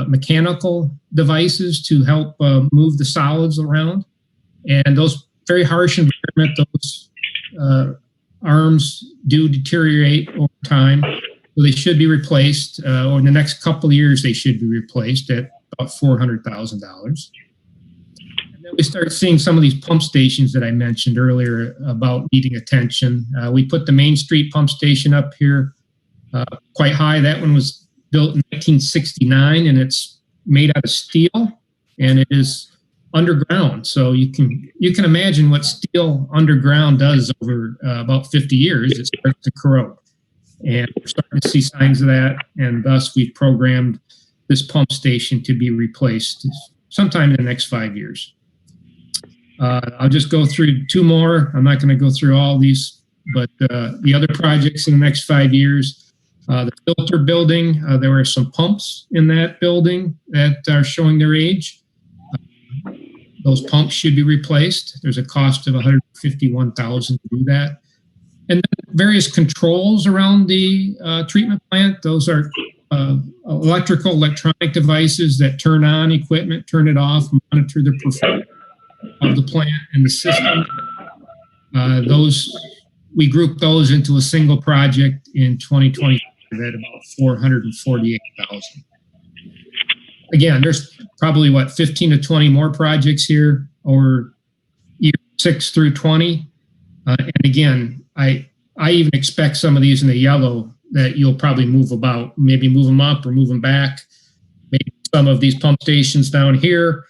mechanical devices to help move the solids around. And those very harsh environment, those arms do deteriorate over time. So they should be replaced, or in the next couple of years, they should be replaced at about $400,000. And then we start seeing some of these pump stations that I mentioned earlier about needing attention. We put the Main Street pump station up here quite high. That one was built in 1969, and it's made out of steel, and it is underground. So you can imagine what steel underground does over about 50 years. It starts to corrode. And we're starting to see signs of that, and thus we've programmed this pump station to be replaced sometime in the next 5 years. I'll just go through 2 more. I'm not going to go through all these, but the other projects in the next 5 years, the filter building, there are some pumps in that building that are showing their age. Those pumps should be replaced. There's a cost of $151,000 to do that. And then various controls around the treatment plant. Those are electronic devices that turn on equipment, turn it off, monitor the performance of the plant and the system. We grouped those into a single project in 2020 at about $448,000. Again, there's probably 15 to 20 more projects here over year 6 through 20. And again, I even expect some of these in the yellow that you'll probably move about, maybe move them up or move them back. Maybe some of these pump stations down here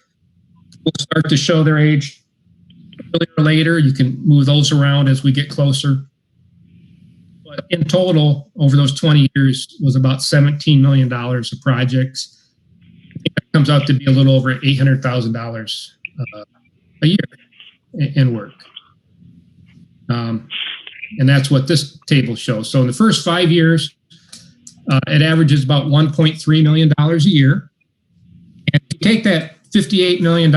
will start to show their age earlier or later. You can move those around as we get closer. But in total, over those 20 years was about $17 million of projects. I think that comes out to be a little over $800,000 a year in work. And that's what this table shows. So in the first 5 years, It averages about $1.3 million a year. And if you take that $58 million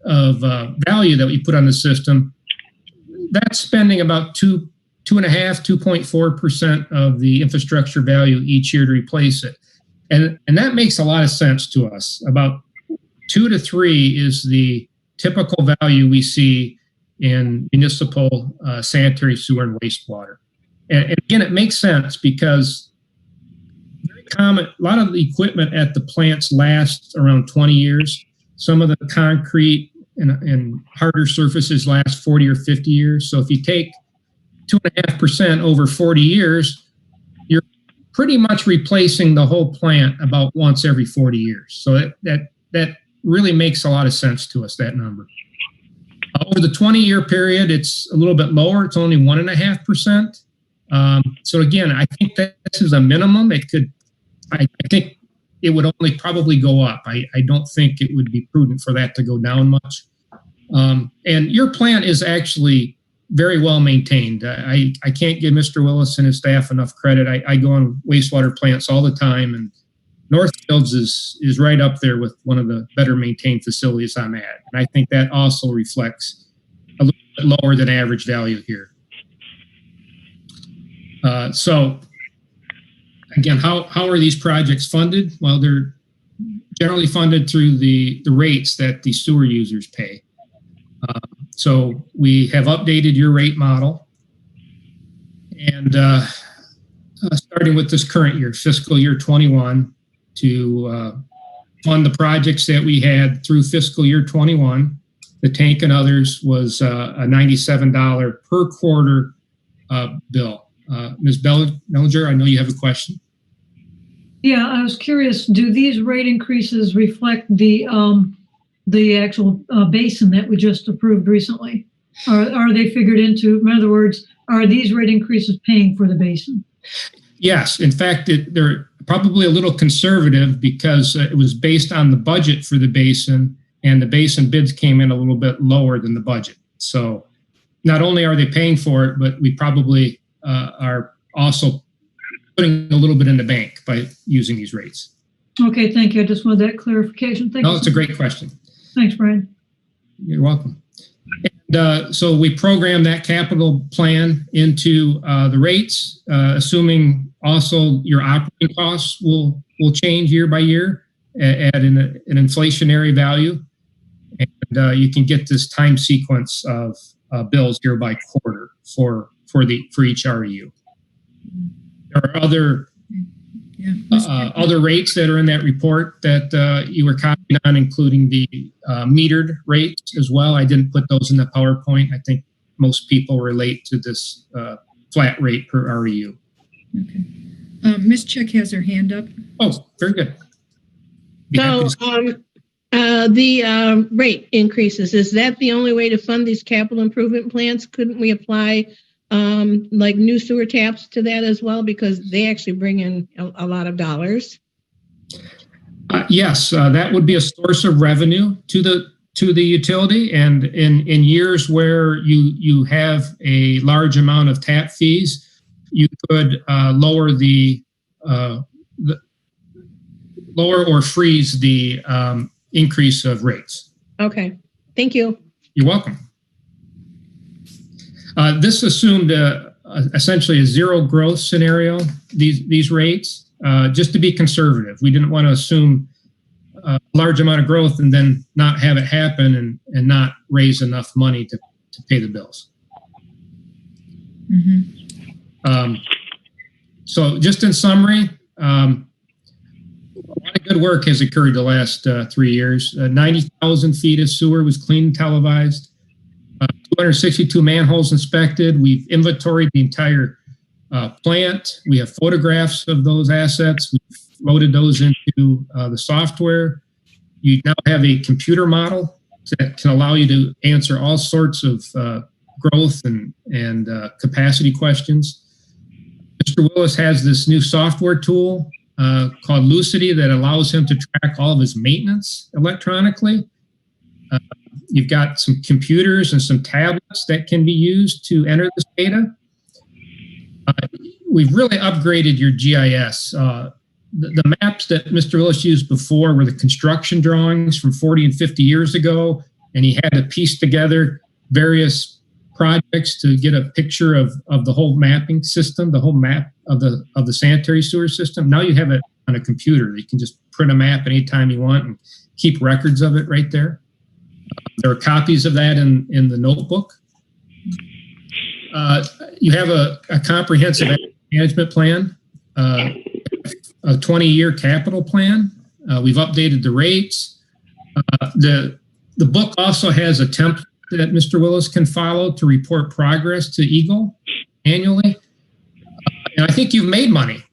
of value that we put on the system, that's spending about 2.4% of the infrastructure value each year to replace it. And that makes a lot of sense to us. About 2 to 3 is the typical value we see in municipal sanitary sewer and wastewater. And again, it makes sense because very common, a lot of the equipment at the plants lasts around 20 years. Some of the concrete and harder surfaces last 40 or 50 years. So if you take 2.5% over 40 years, you're pretty much replacing the whole plant about once every 40 years. So that really makes a lot of sense to us, that number. Over the 20-year period, it's a little bit lower. It's only 1.5%. So again, I think that this is a minimum. I think it would only probably go up. I don't think it would be prudent for that to go down much. And your plant is actually very well maintained. I can't give Mr. Willis and his staff enough credit. I go on wastewater plants all the time, and Northfield's is right up there with one of the better maintained facilities I'm at. And I think that also reflects a little bit lower than average value here. So again, how are these projects funded? Well, they're generally funded through the rates that the sewer users pay. So we have updated your rate model, and starting with this current year, fiscal year 21, to fund the projects that we had through fiscal year 21. The tank and others was a $97 per quarter bill. Ms. Belliger, I know you have a question. Yeah, I was curious, do these rate increases reflect the actual basin that we just approved recently? Are they figured into, in other words, are these rate increases paying for the basin? Yes. In fact, they're probably a little conservative because it was based on the budget for the basin, and the basin bids came in a little bit lower than the budget. So not only are they paying for it, but we probably are also putting a little bit in the bank by using these rates. Okay, thank you. I just wanted that clarification. Thank you. No, it's a great question. Thanks, Brian. You're welcome. And so we program that capital plan into the rates, assuming also your operating costs will change year by year at an inflationary value. And you can get this time sequence of bills year by quarter for each REU. There are other rates that are in that report that you were copied on, including the metered rates as well. I didn't put those in the PowerPoint. I think most people relate to this flat rate per REU. Okay. Ms. Chick has her hand up. Oh, very good. So the rate increases, is that the only way to fund these capital improvement plans? Couldn't we apply like new sewer taps to that as well, because they actually bring in a lot of dollars? Yes, that would be a source of revenue to the utility, and in years where you have a large amount of tap fees, you could lower or freeze the increase of rates. Okay, thank you. You're welcome. This assumed essentially a zero growth scenario, these rates, just to be conservative. We didn't want to assume a large amount of growth and then not have it happen and not raise enough money to pay the bills. Mm-hmm. So just in summary, a lot of good work has occurred the last 3 years. 90,000 feet of sewer was cleaned and televised. 262 manholes inspected. We've inventoried the entire plant. We have photographs of those assets. We've loaded those into the software. You now have a computer model that can allow you to answer all sorts of growth and capacity questions. Mr. Willis has this new software tool called Lucity that allows him to track all of his maintenance electronically. You've got some computers and some tablets that can be used to enter this data. we've really upgraded your GIS. The maps that Mr. Willis used before were the construction drawings from 40 and 50 years ago, and he had to piece together various projects to get a picture of the whole mapping system, the whole map of the sanitary sewer system. Now you have it on a computer. You can just print a map anytime you want and keep records of it right there. There are copies of that in the notebook. You have a comprehensive management plan, a 20-year capital plan. We've updated the rates. The book also has a template that Mr. Willis can follow to report progress to Eagle annually. And I think you've made money.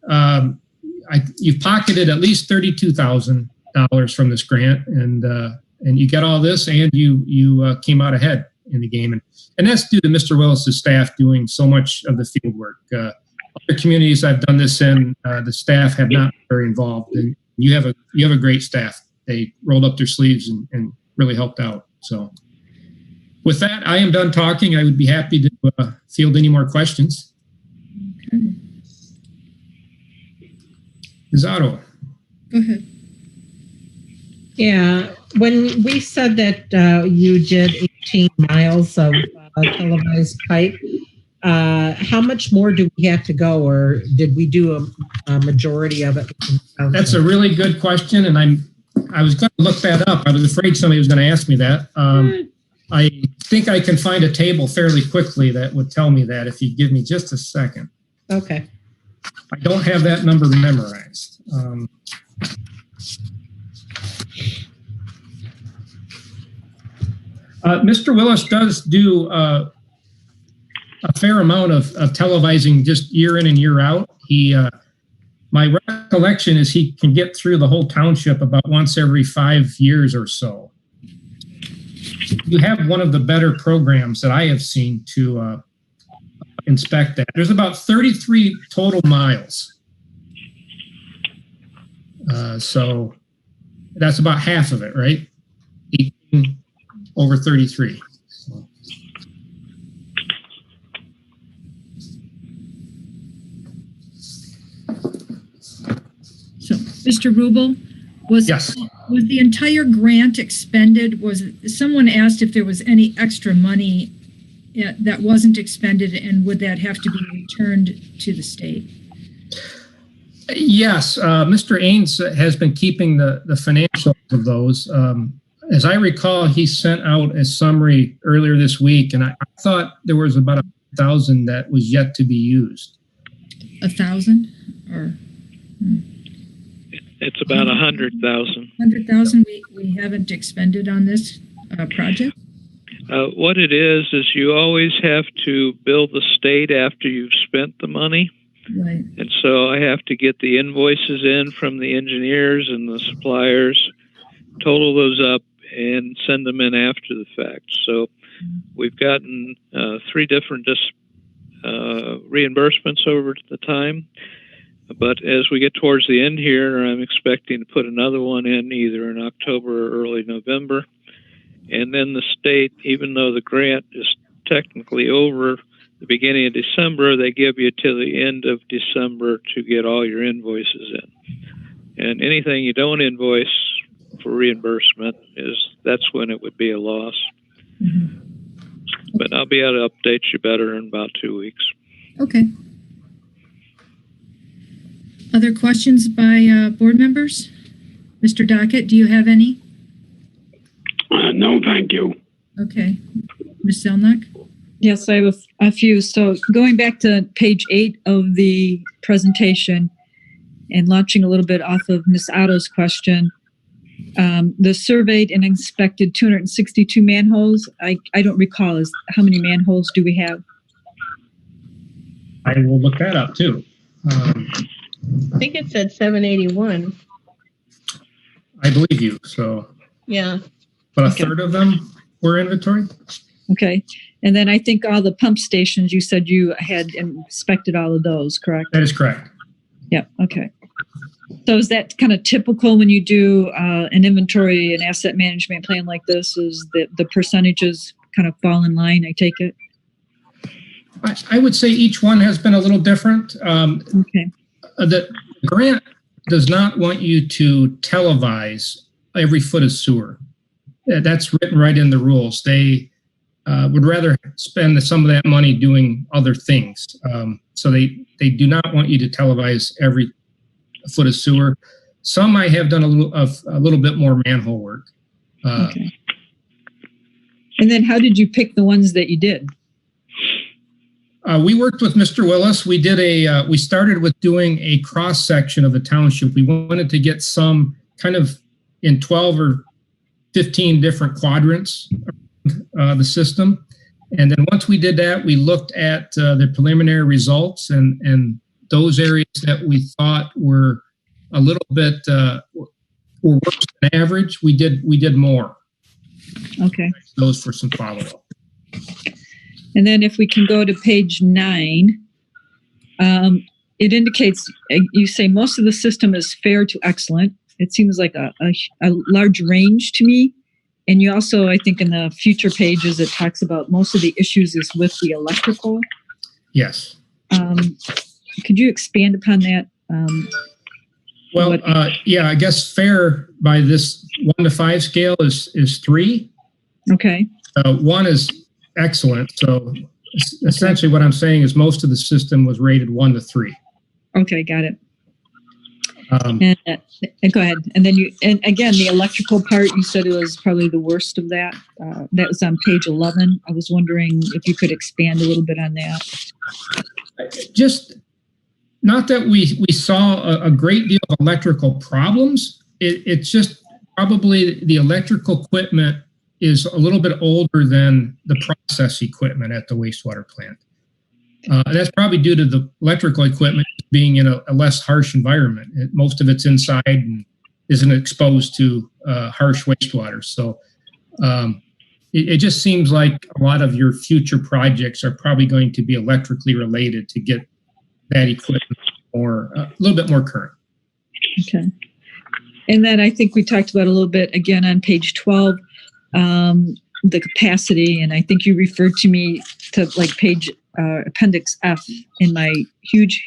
You've pocketed at least $32,000 from this grant, and you got all this, and you came out ahead in the game. And that's due to Mr. Willis's staff doing so much of the field work. Other communities I've done this in, the staff have not been very involved, and you have a great staff. They rolled up their sleeves and really helped out. So with that, I am done talking. I would be happy to field any more questions. Okay. Zotto. Go ahead. Yeah, when we said that you did 18 miles of televised pipe, how much more do we have to go, or did we do a majority of it? That's a really good question, and I was going to look that up. I was afraid somebody was going to ask me that. I think I can find a table fairly quickly that would tell me that if you give me just a second. Okay. I don't have that number memorized. Mr. Willis does do a fair amount of televising just year in and year out. My recollection is he can get through the whole township about once every 5 years or so. You have one of the better programs that I have seen to inspect that. There's about 33 total miles. So that's about half of it, right? 18 over 33. So, Mr. Rubel, was the entire grant expended? Someone asked if there was any extra money that wasn't expended, and would that have to be returned to the state? Yes, Mr. Aynes has been keeping the financials of those. As I recall, he sent out a summary earlier this week, and I thought there was about 1,000 that was yet to be used. 1,000, or? It's about 100,000. 100,000 we haven't expended on this project? What it is you always have to bill the state after you've spent the money. Right. And so I have to get the invoices in from the engineers and the suppliers, total those up, and send them in after the fact. So we've gotten 3 different reimbursements over the time. But as we get towards the end here, I'm expecting to put another one in either in October or early November. And then the state, even though the grant is technically over the beginning of December, they give you till the end of December to get all your invoices in. And anything you don't invoice for reimbursement, that's when it would be a loss. Mm-hmm. But I'll be able to update you better in about 2 weeks. Okay. Other questions by board members? Mr. Dockett, do you have any? No, thank you. Okay. Ms. Zelenock? Yes, I have a few. So going back to page 8 of the presentation and launching a little bit off of Ms. Otto's question, the surveyed and inspected 262 manholes, I don't recall, how many manholes do we have? I will look that up too. I think it said 781. I believe you, so. Yeah. But a third of them were inventory? Okay. And then I think all the pump stations, you said you had inspected all of those, correct? That is correct. Yeah, okay. So is that kind of typical when you do an inventory and asset management plan like this, is that the percentages kind of fall in line, I take it? I would say each one has been a little different. Okay. The grant does not want you to televise every foot of sewer. That's written right in the rules. They would rather spend some of that money doing other things. So they do not want you to televise every foot of sewer. Some I have done a little bit more manhole work. Okay. And then how did you pick the ones that you did? We worked with Mr. Willis. We did we started with doing a cross section of the township. We wanted to get some kind of in 12 or 15 different quadrants of the system. And then once we did that, we looked at the preliminary results and those areas that we thought were a little bit were worse than average. We did more. Okay. Those for some follow-up. And then if we can go to page 9, it indicates, you say most of the system is fair to excellent. It seems like a large range to me. And you also, I think in the future pages, it talks about most of the issues is with the electrical. Yes. Could you expand upon that? Yeah, I guess fair by this 1 to 5 scale is 3. Okay. 1 is excellent. So essentially what I'm saying is most of the system was rated 1 to 3. Okay, got it. And go ahead. And then and again, the electrical part, you said it was probably the worst of that. That was on page 11. I was wondering if you could expand a little bit on that. Just not that we saw a great deal of electrical problems. It's just probably the electrical equipment is a little bit older than the process equipment at the wastewater plant. And that's probably due to the electrical equipment being in a less harsh environment. Most of it's inside and isn't exposed to harsh wastewater. So it just seems like a lot of your future projects are probably going to be electrically related to get that equipment a little bit more current. Okay. And then I think we talked about a little bit again on page 12, the capacity, and I think you referred to me to like page appendix F in my huge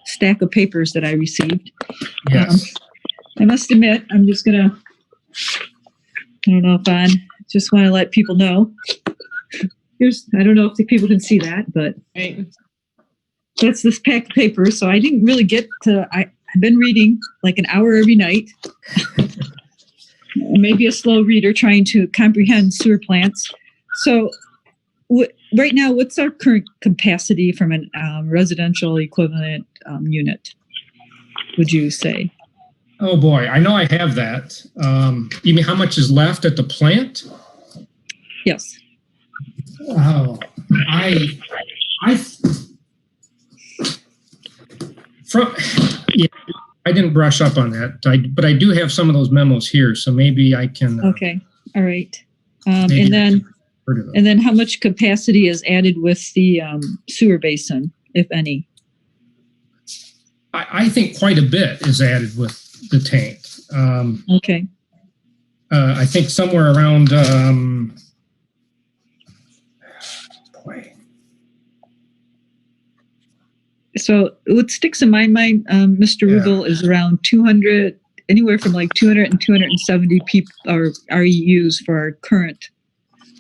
stack of papers that I received. Yes. I must admit, I'm just gonna, I don't know if I just want to let people know. I don't know if the people can see that, but that's this pack of papers. So I didn't really get to, I've been reading like an hour every night. Maybe a slow reader trying to comprehend sewer plants. So right now, what's our current capacity from a residential equivalent unit, would you say? Oh boy, I know I have that. You mean how much is left at the plant? Yes. Oh, I didn't brush up on that, but I do have some of those memos here, so maybe I can. Okay, all right. And then how much capacity is added with the sewer basin, if any? I think quite a bit is added with the tank. Okay. I think somewhere around, boy. So what sticks in my mind, Mr. Rubel, is around 200, anywhere from like 200 and 270 people or REUs for our current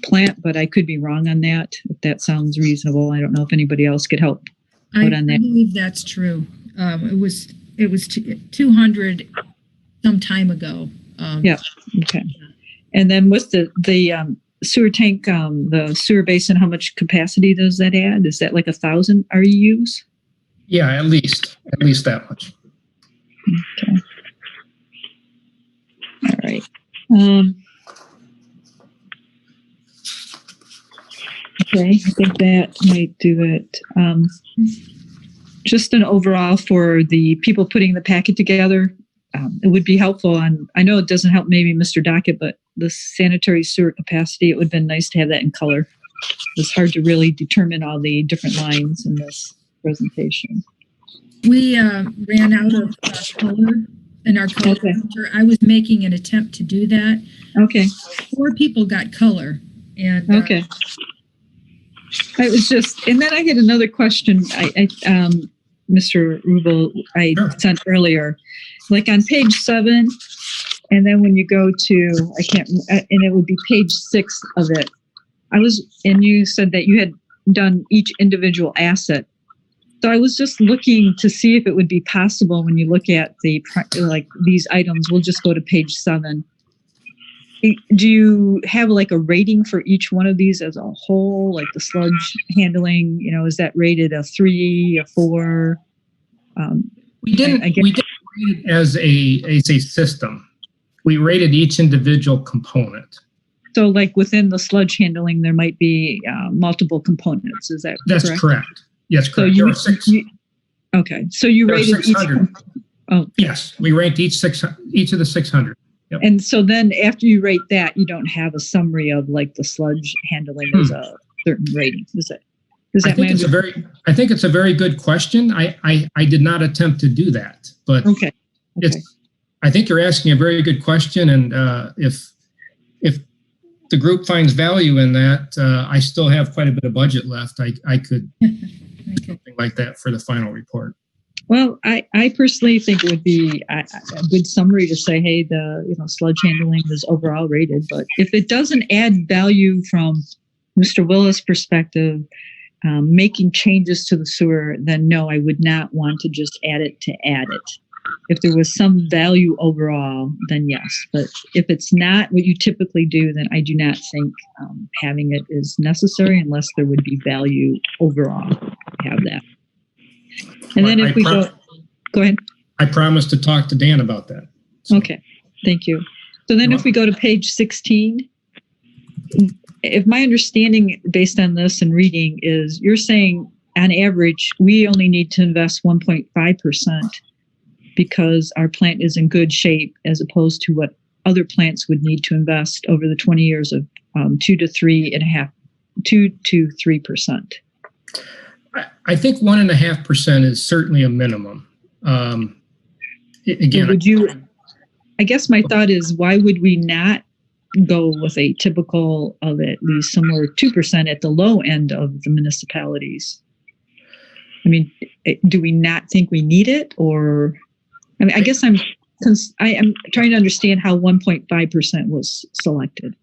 plant, but I could be wrong on that. If that sounds reasonable, I don't know if anybody else could help out on that. I believe that's true. It was 200 some time ago. Yeah. Okay. And then what's the sewer tank, the sewer basin? How much capacity does that add? Is that like 1,000 REUs? Yeah, at least that much. Okay. All right. Okay, I think that might do it. Just an overall for the people putting the packet together, it would be helpful. I know it doesn't help maybe Mr. Dockett, but the sanitary sewer capacity, it would have been nice to have that in color. It's hard to really determine all the different lines in this presentation. We ran out of color in our color printer. I was making an attempt to do that. Okay. 4 people got color. And okay. I was just, and then I had another question. Mr. Rubel, I sent earlier, like on page 7, and then when you go to, and it would be page 6 of it. And you said that you had done each individual asset. So I was just looking to see if it would be possible when you look at these items. We'll just go to page 7. Do you have like a rating for each one of these as a whole, like the sludge handling? Is that rated a 3, a 4? We didn't rate it as a system. We rated each individual component. So, like within the sludge handling, there might be multiple components. Is that correct? That's correct. Yes, correct. So so you rated each. Yes, we ranked each of the 600. Yep. And so then after you rate that, you don't have a summary of like the sludge handling as a certain rating. I think it's a very good question. I did not attempt to do that, but I think you're asking a very good question. And if the group finds value in that, I still have quite a bit of budget left. I could do something like that for the final report. Well, I personally think it would be a good summary to say, hey, the sludge handling is overall rated. But if it doesn't add value from Mr. Willis' perspective, making changes to the sewer, then no, I would not want to just add it to add it. If there was some value overall, then yes. But if it's not what you typically do, then I do not think having it is necessary unless there would be value overall to have that. And then if we go ahead. I promised to talk to Dan about that. So. Okay, thank you. So then if we go to page 16, if my understanding based on this and reading is you're saying on average, we only need to invest 1.5% because our plant is in good shape as opposed to what other plants would need to invest over the 20 years of 2 to 3%. I think 1.5% is certainly a minimum. Again, I guess my thought is, why would we not go with a typical of at least somewhere 2% at the low end of the municipalities? I mean, do we not think we need it, or? I mean, I guess I am trying to understand how 1.5% was selected.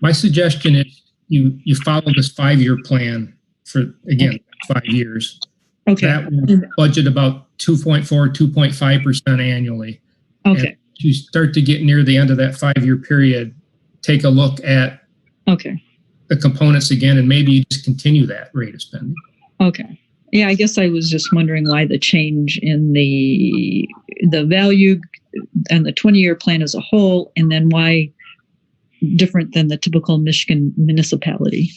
My suggestion is you follow this 5-year plan for, again, 5 years. Okay. That will budget about 2.5% annually. Okay. And you start to get near the end of that 5-year period, take a look at the components again, and maybe you just continue that rate of spending. Okay. Yeah, I guess I was just wondering why the change in the value and the 20-year plan as a whole, and then why different than the typical Michigan municipality.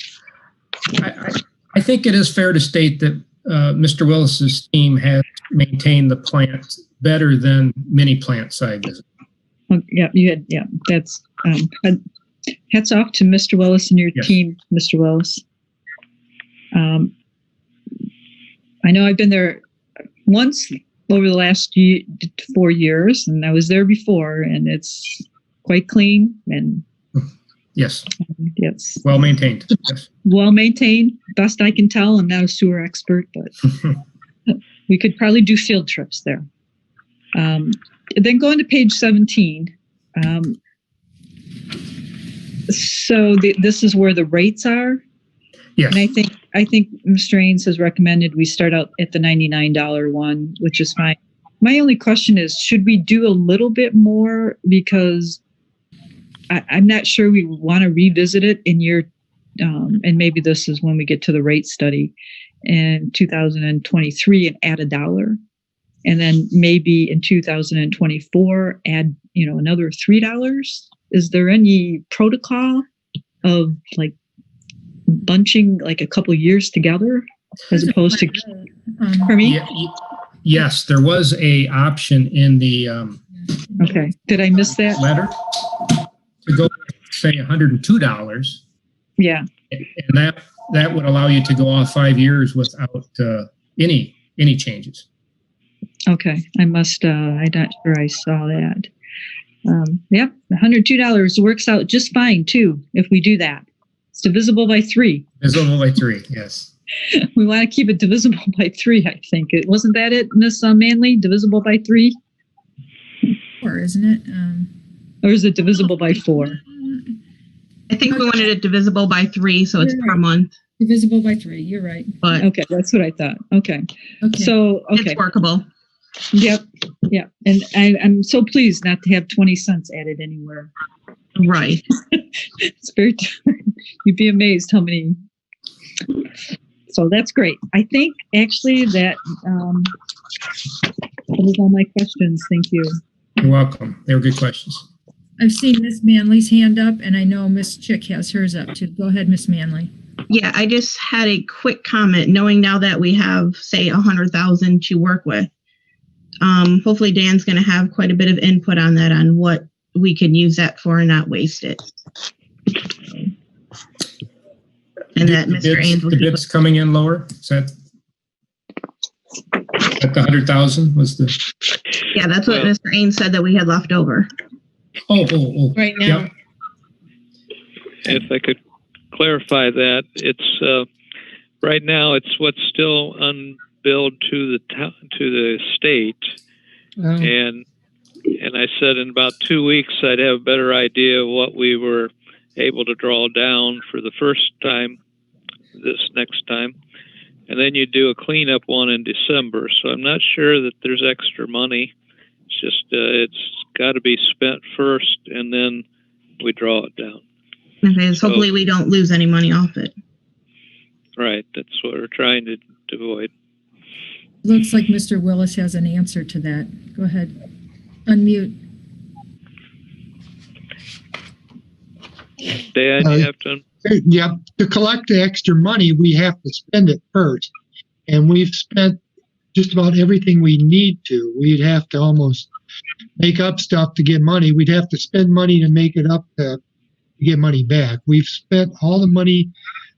I think it is fair to state that Mr. Willis's team has maintained the plant better than many plant side visits. That's hats off to Mr. Willis and your team, Mr. Willis. I know I've been there once over the last 4 years, and I was there before, and it's quite clean and yes, well maintained. Yes, well maintained. Best I can tell. I'm not a sewer expert, but we could probably do field trips there. Then going to page 17. So this is where the rates are. Yes. And I think Mr. Aynes has recommended we start out at the $99 one, which is fine. My only question is, should we do a little bit more? Because I'm not sure we want to revisit it in year, and maybe this is when we get to the rate study in 2023 and add $1. And then maybe in 2024, add, another $3. Is there any protocol of like bunching like a couple years together as opposed to for me? Yes, there was a option in the okay. Did I miss that letter to go say $102? Yeah, and that would allow you to go off 5 years without any changes. Okay, I'm not sure I saw that. $102 works out just fine too if we do that. It's divisible by 3. Divisible by 3, yes. We want to keep it divisible by 3, I think. Wasn't that it, Miss Manley? Divisible by 3? 4, isn't it? Or is it divisible by 4? I think we wanted it divisible by 3, so it's per month. Divisible by 3, you're right. But Okay, that's what I thought. Okay. Okay. So, okay. it's workable. Yep. Yeah. And I'm so pleased not to have 20 cents added anywhere. Right. It's very, you'd be amazed how many. So that's great. I think actually that was all my questions. Thank you. You're welcome. They were good questions. I've seen Miss Manley's hand up, and I know Miss Chick has hers up too. Go ahead, Miss Manley. Yeah, I just had a quick comment, knowing now that we have, say, 100,000 to work with. Hopefully Dan's going to have quite a bit of input on that, on what we can use that for and not waste it. And that Mr. Aynes will the keep bids coming in lower? Is that at the 100,000 was the? Yeah, that's what Mr. Aynes said that we had left over. Oh. Right now. Yep. If I could clarify that, it's right now it's what's still unbilled to the state, and I said in about 2 weeks I'd have a better idea of what we were able to draw down for the first time, this next time, and then you do a cleanup one in December. So I'm not sure that there's extra money. It's just it's got to be spent first, and then we draw it down. Okay, so hopefully we don't lose any money off it. Right, that's what we're trying to avoid. Looks like Mr. Willis has an answer to that. Go ahead. Unmute. Dan, you have to. Yeah, to collect the extra money, we have to spend it first. And we've spent just about everything we need to. We'd have to almost make up stuff to get money. We'd have to spend money to make it up to get money back. We've spent all the money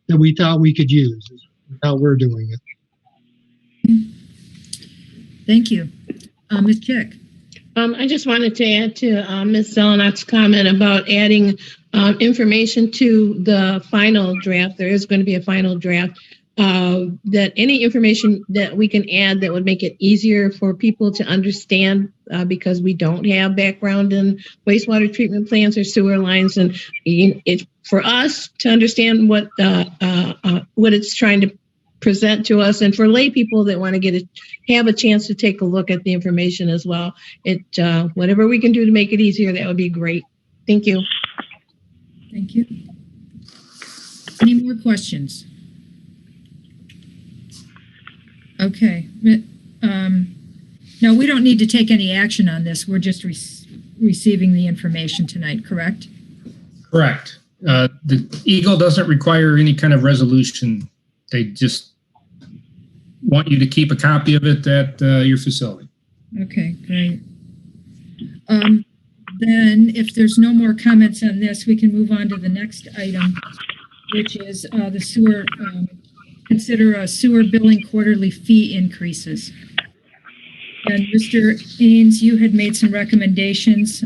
that we thought we could use. That's how we're doing it. Thank you. Ms. Chick. I just wanted to add to Ms. Zelenock's comment about adding information to the final draft. There is going to be a final draft. That any information that we can add that would make it easier for people to understand, because we don't have background in wastewater treatment plants or sewer lines, and it's for us to understand what it's trying to present to us, and for lay people that want to have a chance to take a look at the information as well. Whatever we can do to make it easier, that would be great. Thank you. Thank you. Any more questions? Okay. No, we don't need to take any action on this. We're just receiving the information tonight, correct? Correct. The Eagle doesn't require any kind of resolution. They just want you to keep a copy of it at your facility. Okay, great. Then if there's no more comments on this, we can move on to the next item, which is the sewer, consider sewer billing quarterly fee increases. And Mr. Aynes, you had made some recommendations.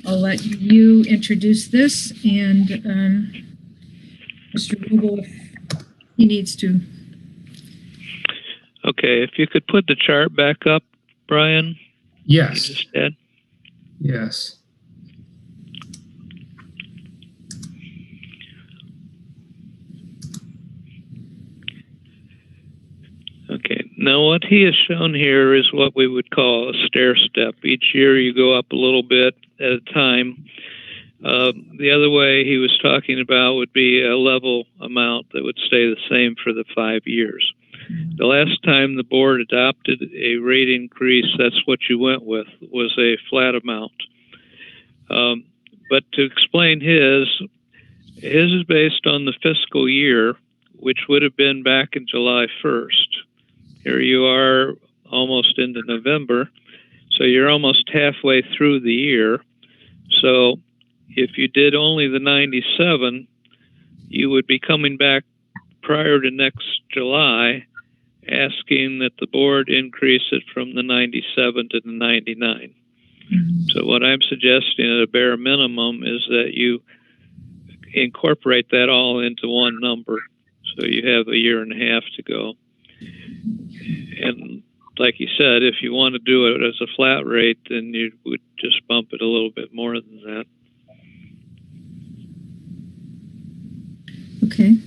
I'll let you introduce this, and Mr. Google, if he needs to. Okay, if you could put the chart back up, Brian. Yes. Instead. Yes. Okay, now what he has shown here is what we would call a stair step. Each year you go up a little bit at a time. The other way he was talking about would be a level amount that would stay the same for the 5 years. The last time the board adopted a rate increase, that's what you went with, was a flat amount. But to explain his is based on the fiscal year, which would have been back in July 1st. Here you are almost into November, so you're almost halfway through the year. So if you did only the 97, you would be coming back prior to next July asking that the board increase it from the 97 to the 99. So what I'm suggesting at a bare minimum is that you incorporate that all into one number. So you have a year and a half to go. And like you said, if you want to do it as a flat rate, then you would just bump it a little bit more than that. Okay.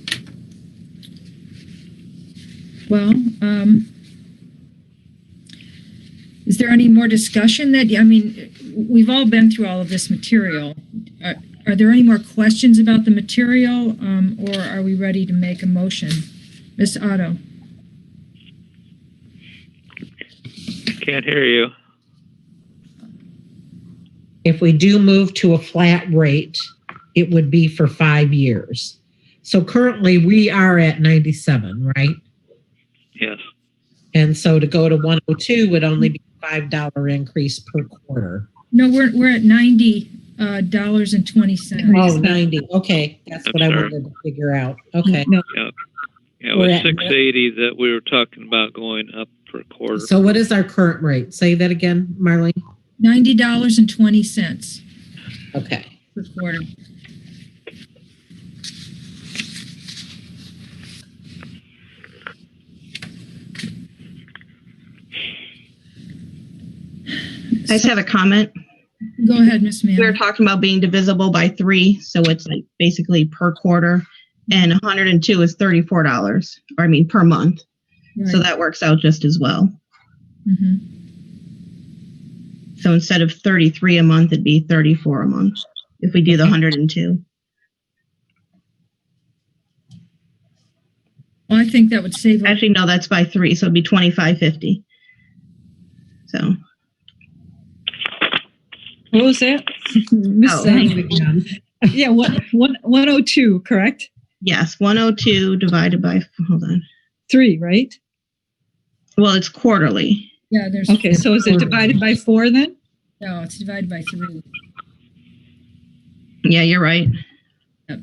Well, is there any more discussion that, I mean, we've all been through all of this material. Are there any more questions about the material, or are we ready to make a motion? Ms. Otto? Can't hear you. If we do move to a flat rate, it would be for 5 years. So currently we are at 97, right? Yes. And so to go to 102 would only be a $5 increase per quarter. No, we're at $90.20. Oh, 90. Okay. That's what I wanted to figure out. Okay. No. Yeah, it was 680 that we were talking about going up per quarter. So what is our current rate? Say that again, Marlene. $90.20. Okay. Per quarter. I just have a comment. Go ahead, Ms. Mann. We were talking about being divisible by 3, so it's like basically per quarter, and 102 is $34, or I mean per month. Right. So that works out just as well. Mm-hmm. So instead of 33 a month, it'd be 34 a month if we do the 102. Well, I think that would save. Actually, no, that's by 3, so it'd be $25.50. So. What was that? Yeah, 102, correct? Yes, 102 divided by, hold on. 3, right? Well, it's quarterly. Yeah, there's. Okay, so is it divided by 4 then? No, it's divided by 3. Yeah, you're right. Yep.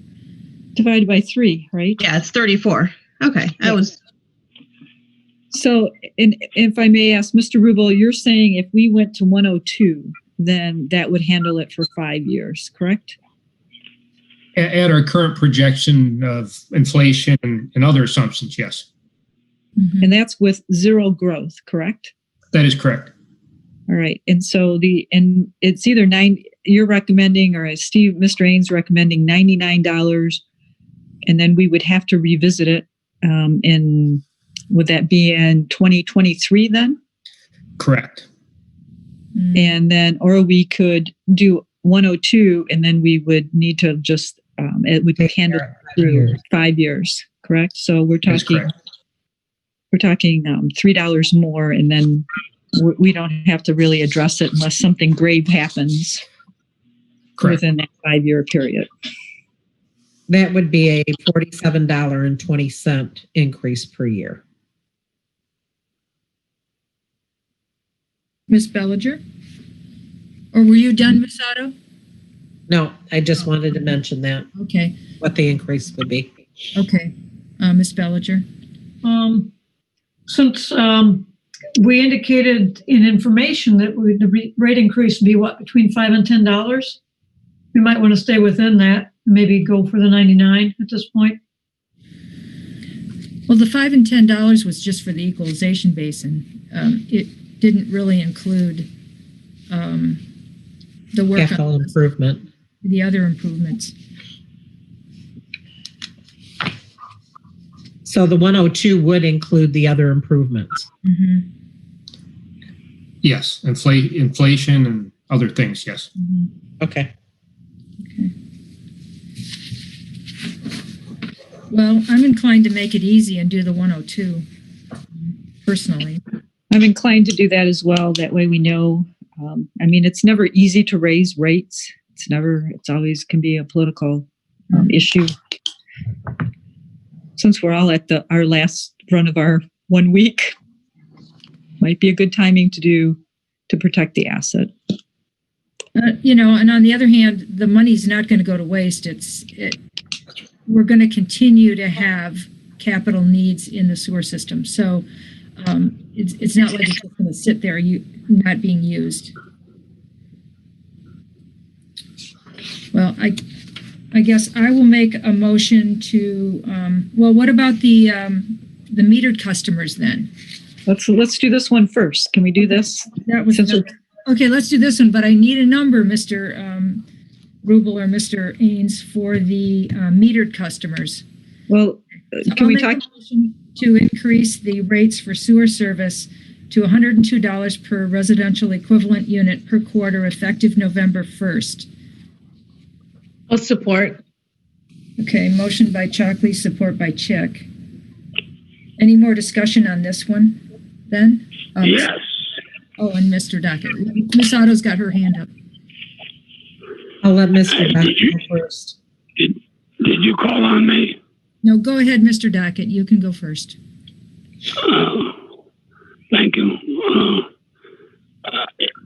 Divided by 3, right? Yeah, it's 34. Okay, I was. So, and if I may ask, Mr. Rubel, you're saying if we went to 102, then that would handle it for 5 years, correct? At our current projection of inflation and other assumptions, yes. Mm-hmm. And that's with 0 growth, correct? That is correct. All right. And so and it's either you're recommending, or as Mr. Aynes recommending $99, and then we would have to revisit it would that be in 2023 then? Correct. And then, or we could do 102, and then we would need to just, it would handle through 5 years, correct? So we're talking $3 more, and then we don't have to really address it unless something grave happens within that 5-year period. That would be a $47.20 increase per year. Ms. Belliger? Or were you done, Ms. Otto? No, I just wanted to mention that. Okay. What the increase would be. Okay. Ms. Belliger? Since we indicated in information that the rate increase would be between $5 and $10, we might want to stay within that, maybe go for the 99 at this point. Well, the $5 and $10 was just for the equalization basin. It didn't really include the work capital improvement. The other improvements. So the 102 would include the other improvements. Mm-hmm. Yes, inflation and other things, yes. Mm-hmm. Okay. Well, I'm inclined to make it easy and do the 102, personally. I'm inclined to do that as well. That way we know. I mean, it's never easy to raise rates. It's always can be a political issue. Since we're all at our last run of our 1 week, might be a good timing to protect the asset. And on the other hand, the money's not going to go to waste. We're going to continue to have capital needs in the sewer system. So it's not like it's just going to sit there not being used. Well, I guess I will make a motion to, well, what about the metered customers then? Let's do this one first. Can we do this? That was, Since okay, let's do this one, but I need a number, Mr. Rubel or Mr. Aynes, for the metered customers. Well, So can I'll we make a talk? motion to increase the rates for sewer service to $102 per residential equivalent unit per quarter effective November 1st. I'll support. Okay, motion by Chalkley, support by Chick. Any more discussion on this one then? Yes. Oh, and Mr. Dockett. Ms. Otto's got her hand up. I'll let Mr. Dockett go first. Did you call on me? No, go ahead, Mr. Dockett. You can go first. Thank you.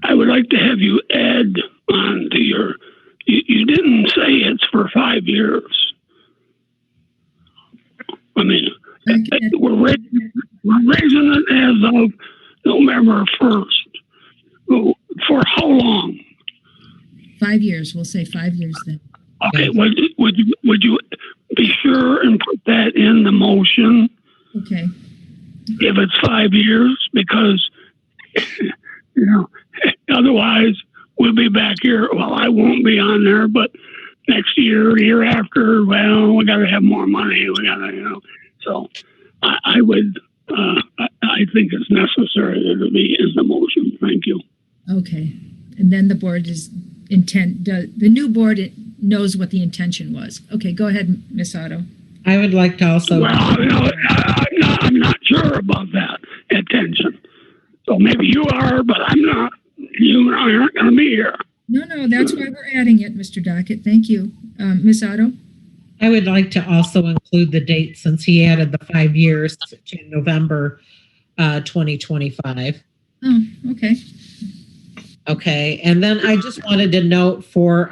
I would like to have you add on to your. You didn't say it's for 5 years. I mean, we're raising it as of November 1st. For how long? 5 years. We'll say 5 years then. Okay. Would you be sure and put that in the motion? Okay. If it's 5 years, because otherwise we'll be back here. Well, I won't be on there, but next year, year after, well, we got to have more money. We got to, So I would. I think it's necessary that it be in the motion. Thank you. Okay, and then the board is the new board knows what the intention was. Okay, go ahead, Ms. Otto. I would like to also. Well, I'm not sure about that intention. So maybe you are, but I'm not. You aren't going to be here. No, that's why we're adding it, Mr. Dockett. Thank you. Ms. Otto? I would like to also include the date since he added the 5 years to November 2025. Oh, okay. Okay, and then I just wanted to note for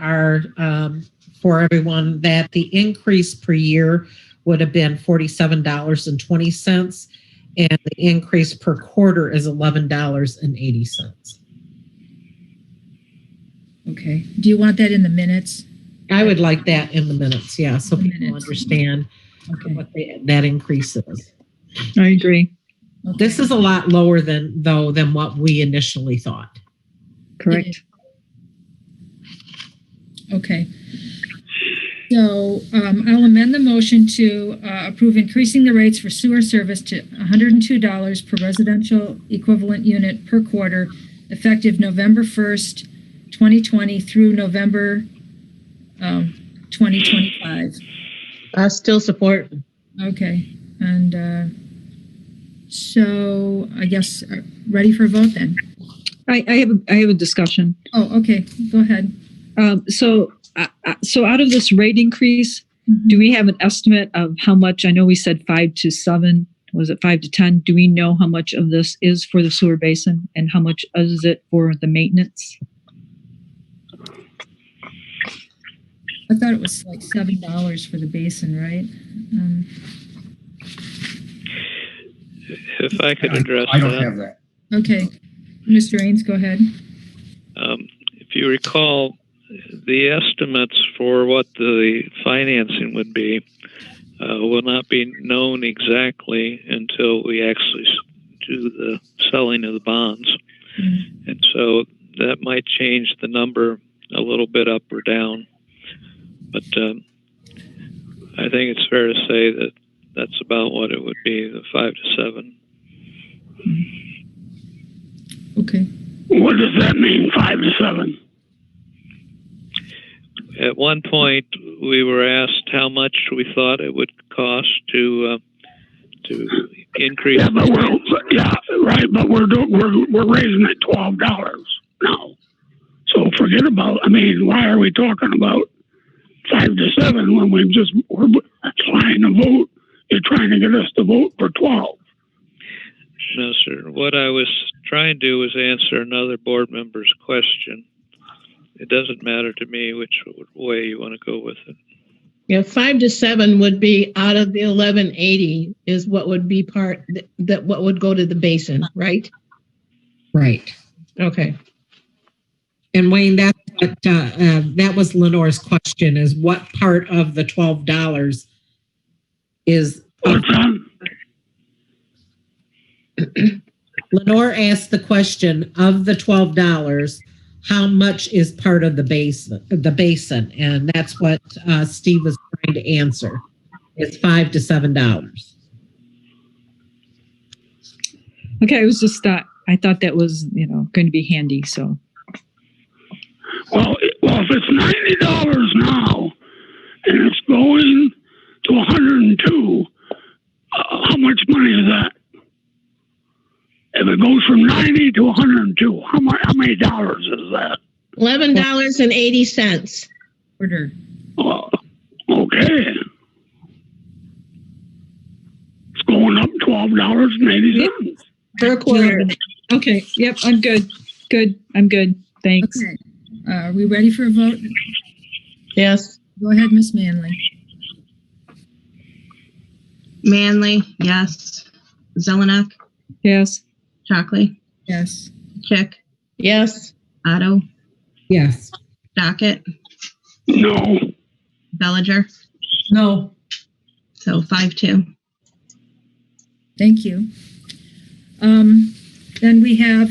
for everyone that the increase per year would have been $47.20, and the increase per quarter is $11.80. Okay. Do you want that in the minutes? I would like that in the minutes, yeah, so The people minutes. understand what that increase is. I agree. Okay. This is a lot lower than what we initially thought. Correct. Okay. So I'll amend the motion to approve increasing the rates for sewer service to $102 per residential equivalent unit per quarter, effective November 1st, 2020 through November 2025. Still support. Okay. And so I guess ready for a vote then? I have a discussion. Oh, okay. Go ahead. So out of this rate increase, do we have an estimate of how much? I know we said 5 to 7. Was it 5 to 10? Do we know how much of this is for the sewer basin and how much is it for the maintenance? I thought it was like $7 for the basin, right? If I could address I don't have that. Okay. Mr. Aynes, go ahead. If you recall, the estimates for what the financing would be will not be known exactly until we actually do the selling of the bonds. Mm-hmm. And so that might change the number a little bit up or down. But I think it's fair to say that that's about what it would be, the 5 to 7. Okay. What does that mean, 5 to 7? At one point, we were asked how much we thought it would cost to increase. Yeah, but we're raising it $12 now. So forget about. I mean, why are we talking about 5 to 7 when we're trying to vote? You're trying to get us to vote for 12. No, sir. What I was trying to do was answer another board member's question. It doesn't matter to me which way you want to go with it. Yeah, 5 to 7 would be out of the 1180 is what would be what would go to the basin, right? Right. Okay. And Wayne, that's But that was Lenore's question: is what part of the $12 is? Lenore asked the question of the $12. How much is part of the basin? And that's what Steve was trying to answer. It's $5 to $7. Okay, it was just I thought that was going to be handy. So, well, if it's $90 now and it's going to 102, how much money is that? If it goes from 90 to 102, how many dollars is that? $11.80. Order. Okay. It's going up $12.80 per quarter. Okay. Yep. I'm good. I'm good. Thanks. Okay. Are we ready for a vote? Yes. Go ahead, Miss Manley. Manley, yes. Zelenock, Yes. Shockley, Yes. Chick, Yes. Otto, Yes. Dockett, No. Belliger. No. So 5-2. Thank you. Then we have,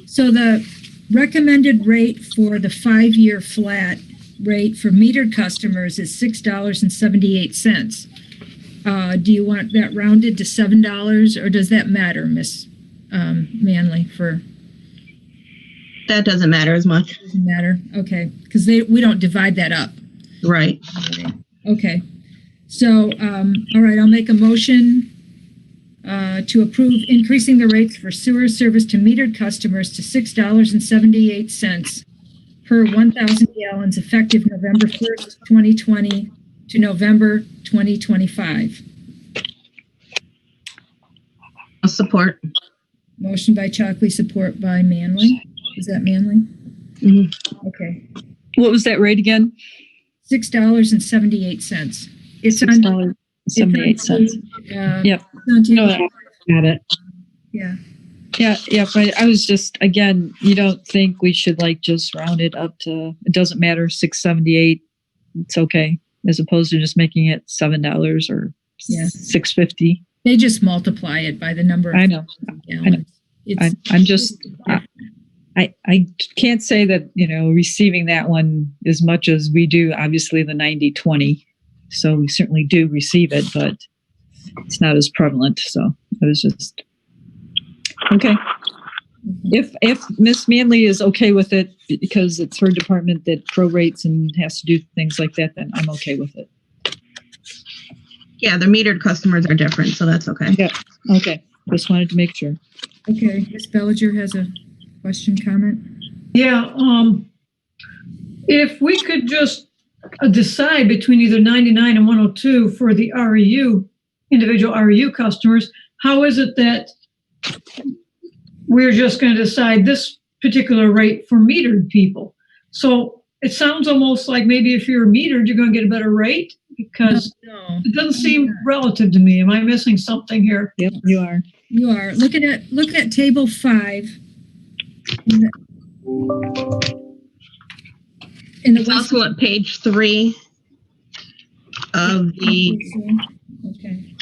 so the recommended rate for the 5-year flat rate for metered customers is $6.78. Do you want that rounded to $7, or does that matter, Miss Manley? That doesn't matter as much. Doesn't matter. Okay, because we don't divide that up. Right. Okay. So, all right, I'll make a motion to approve increasing the rates for sewer service to metered customers to $6.78 per 1,000 gallons effective November 1st, 2020 to November 2025. I'll support. Motion by Chalkley, support by Manley. Is that Manley? Mm-hmm. Okay. What was that rate again? $6.78. It's on $6.78. Yep. No, got it. Yeah. Yeah. But I was just, again, you don't think we should just round it up to, it doesn't matter, $6.78. It's okay. As opposed to just making it $7 or $6.50. They just multiply it by the number of gallons. I'm just, I can't say that, receiving that one as much as we do, obviously, the 90-20. So we certainly do receive it, but it's not as prevalent. So I was just, okay. If Miss Manley is okay with it because it's her department that prorates and has to do things like that, then I'm okay with it. Yeah, the metered customers are different, so that's okay. Yeah. Okay. Just wanted to make sure. Okay. Ms. Belliger has a question, comment. Yeah. If we could just decide between either 99 and 102 for the REU, individual REU customers, how is it that we're just going to decide this particular rate for metered people? So it sounds almost like maybe if you're metered, you're going to get a better rate, because it doesn't seem relative to me. Am I missing something here? Yep, you are. You are. Look at table 5. It's also at page 3 of the. Okay.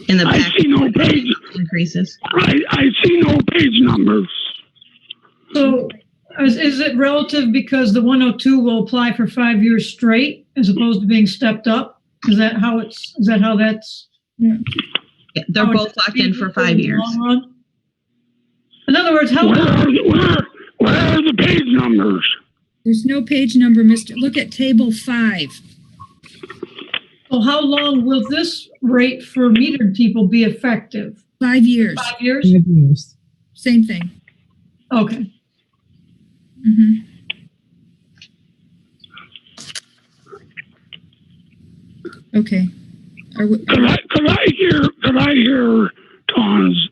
In the I see no page increases. I see no page numbers. So is it relative because the 102 will apply for 5 years straight as opposed to being stepped up? Is that how that's? Yeah. Yeah, they're both locked in for 5 years. In other words, how where are the page numbers? There's no page number, Mr. Look at table 5. So how long will this rate for metered people be effective? 5 years. 5 years? 5 years. Same thing. Okay. Mm-hmm. Okay. Could I hear Tom's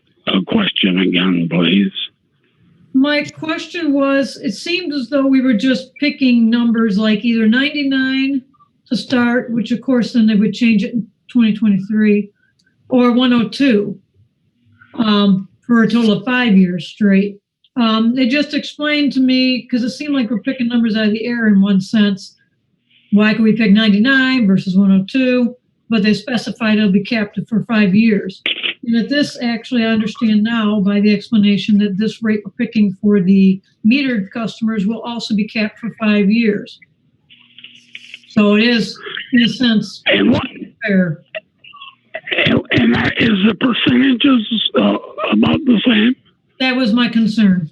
question again, please? My question was, it seemed as though we were just picking numbers like either 99 to start, which of course then they would change it in 2023, or 102 for a total of 5 years straight. They just explained to me, because it seemed like we're picking numbers out of the air in one sense. Why could we pick 99 versus 102? But they specified it'll be capped for 5 years. And that this actually, I understand now by the explanation that this rate we're picking for the metered customers will also be capped for 5 years. So it is, in a sense, fair. And that is the percentages about the same? That was my concern.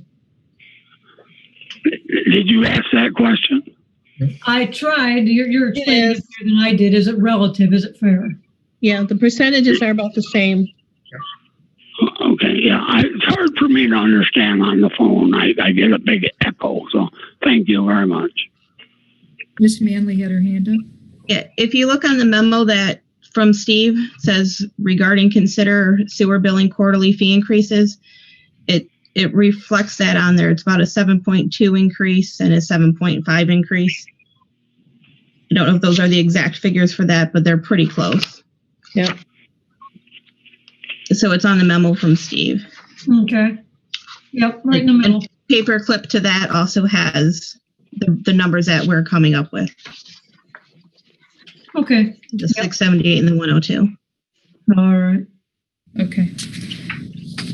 Did you ask that question? I tried. You're explaining it better than I did. Is it relative? Is it fair? Yeah, the percentages are about the same. Okay, yeah. It's hard for me to understand on the phone. I get a big echo, so thank you very much. Ms. Manley had her hand up. Yeah, if you look on the memo that from Steve says regarding consider sewer billing quarterly fee increases, it reflects that on there. It's about a 7.2 increase and a 7.5 increase. I don't know if those are the exact figures for that, but they're pretty close. Yep. So it's on the memo from Steve. Okay. Yep, right in the middle. Paper clip to that also has the numbers that we're coming up with. Okay. The 678 and the 102. All right. Okay.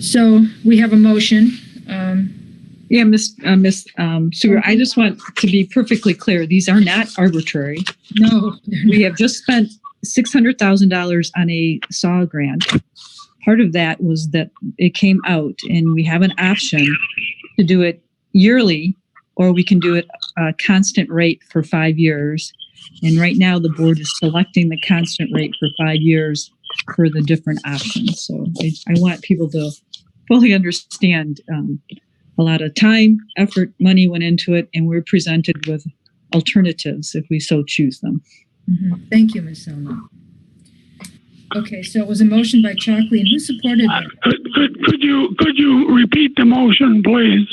So we have a motion. Yeah, Miss Sewer, I just want to be perfectly clear. These are not arbitrary. No. We have just spent $600,000 on a SAW grant. Part of that was that it came out, and we have an option to do it yearly, or we can do it a constant rate for 5 years. And right now, the board is selecting the constant rate for 5 years for the different options. So I want people to fully understand a lot of time, effort, money went into it, and we're presented with alternatives if we so choose them. Mm-hmm. Thank you, Ms. Zelenock. Okay, so it was a motion by Chalkley, and who supported it? Could you repeat the motion, please?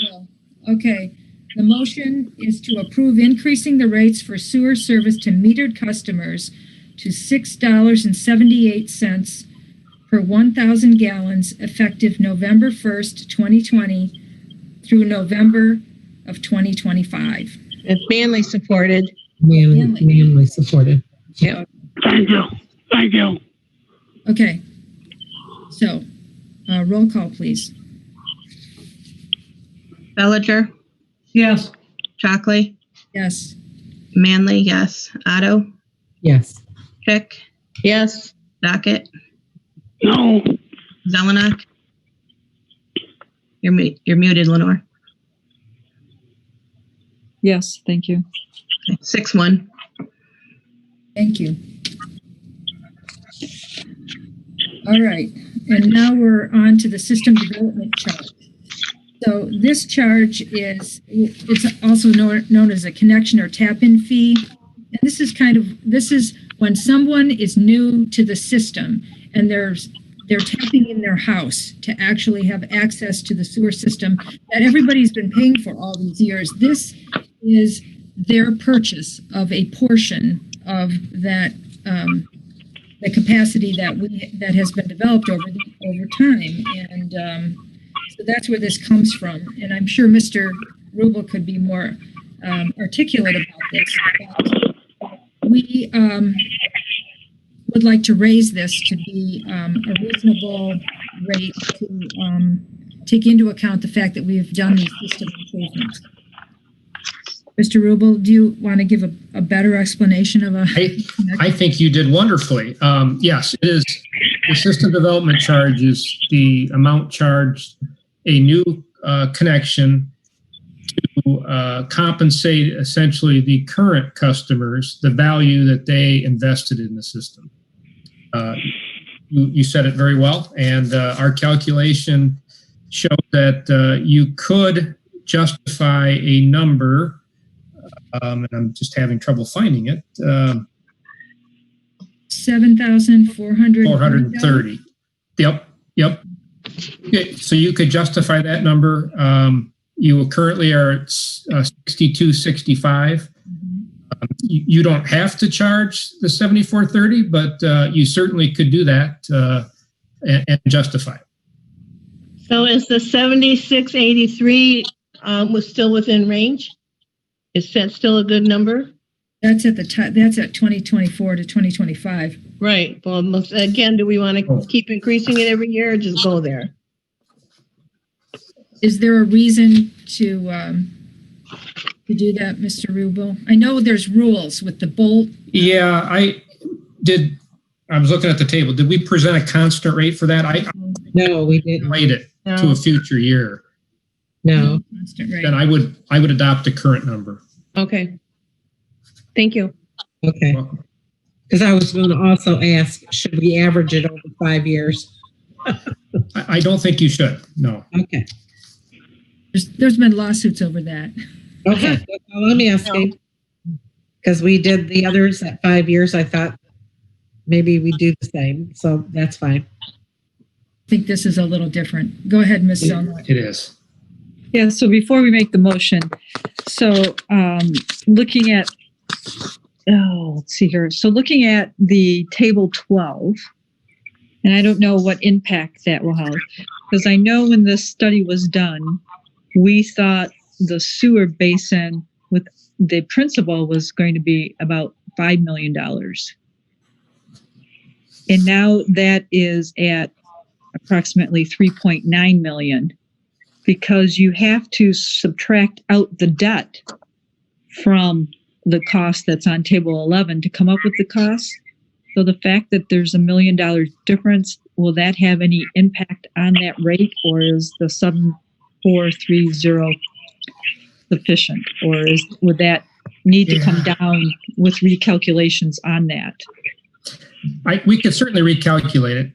Okay, the motion is to approve increasing the rates for sewer service to metered customers to $6.78 per 1,000 gallons effective November 1st, 2020 through November of 2025. It's Manley supported. Manley supported. Yeah. Thank you. Thank you. Okay, so roll call, please. Belliger? Yes. Chalkley? Yes. Manley, yes. Otto? Yes. Chick? Yes. Dockett? No. Zelenock? You're muted, Lenore. Yes, thank you. 6-1. Thank you. All right, and now we're on to the system development charge. So this charge it's also known as a connection or tap-in fee. And this is when someone is new to the system and they're tapping in their house to actually have access to the sewer system that everybody's been paying for all these years. This is their purchase of a portion of that the capacity that has been developed over time, and so that's where this comes from. And I'm sure Mr. Rubel could be more articulate about this. We would like to raise this to be a reasonable rate to take into account the fact that we have done these system improvements. Mr. Rubel, do you want to give a better explanation of I think you did wonderfully. Yes, it is. The system development charge is the amount charged a new connection to compensate essentially the current customers the value that they invested in the system. You said it very well, and our calculation showed that you could justify a number. And I'm just having trouble finding it. 7,430. Yep. Okay, so you could justify that number. You currently are at 62.65. You don't have to charge the 74.30, but you certainly could do that and justify it. So is the 7683 was still within range? Is that still a good number? That's at the time. That's at 2024 to 2025. Right. Well, again, do we want to keep increasing it every year or just go there? Is there a reason to do that, Mr. Rubel? I know there's rules with the bolt. Yeah, I was looking at the table. Did we present a constant rate for that? No, we didn't. Rate it to a future year. No. Constant rate. Then I would adopt the current number. Okay. Thank you. Okay. Because I was going to also ask, should we average it over 5 years? I don't think you should. No. Okay. There's been lawsuits over that. Okay. Well, let me ask you. Because we did the others at 5 years, I thought maybe we do the same. So that's fine. I think this is a little different. Go ahead, Ms. Zelenock. It is. Yeah, so before we make the motion, so looking at, let's see here. So looking at the table 12, and I don't know what impact that will have, because I know when this study was done, we thought the sewer basin with the principal was going to be about $5 million. And now that is at approximately 3.9 million, because you have to subtract out the debt from the cost that's on table 11 to come up with the cost. So the fact that there's $1 million difference, will that have any impact on that rate, or is the 7430 sufficient, or would that need to come down with recalculations on that? We could certainly recalculate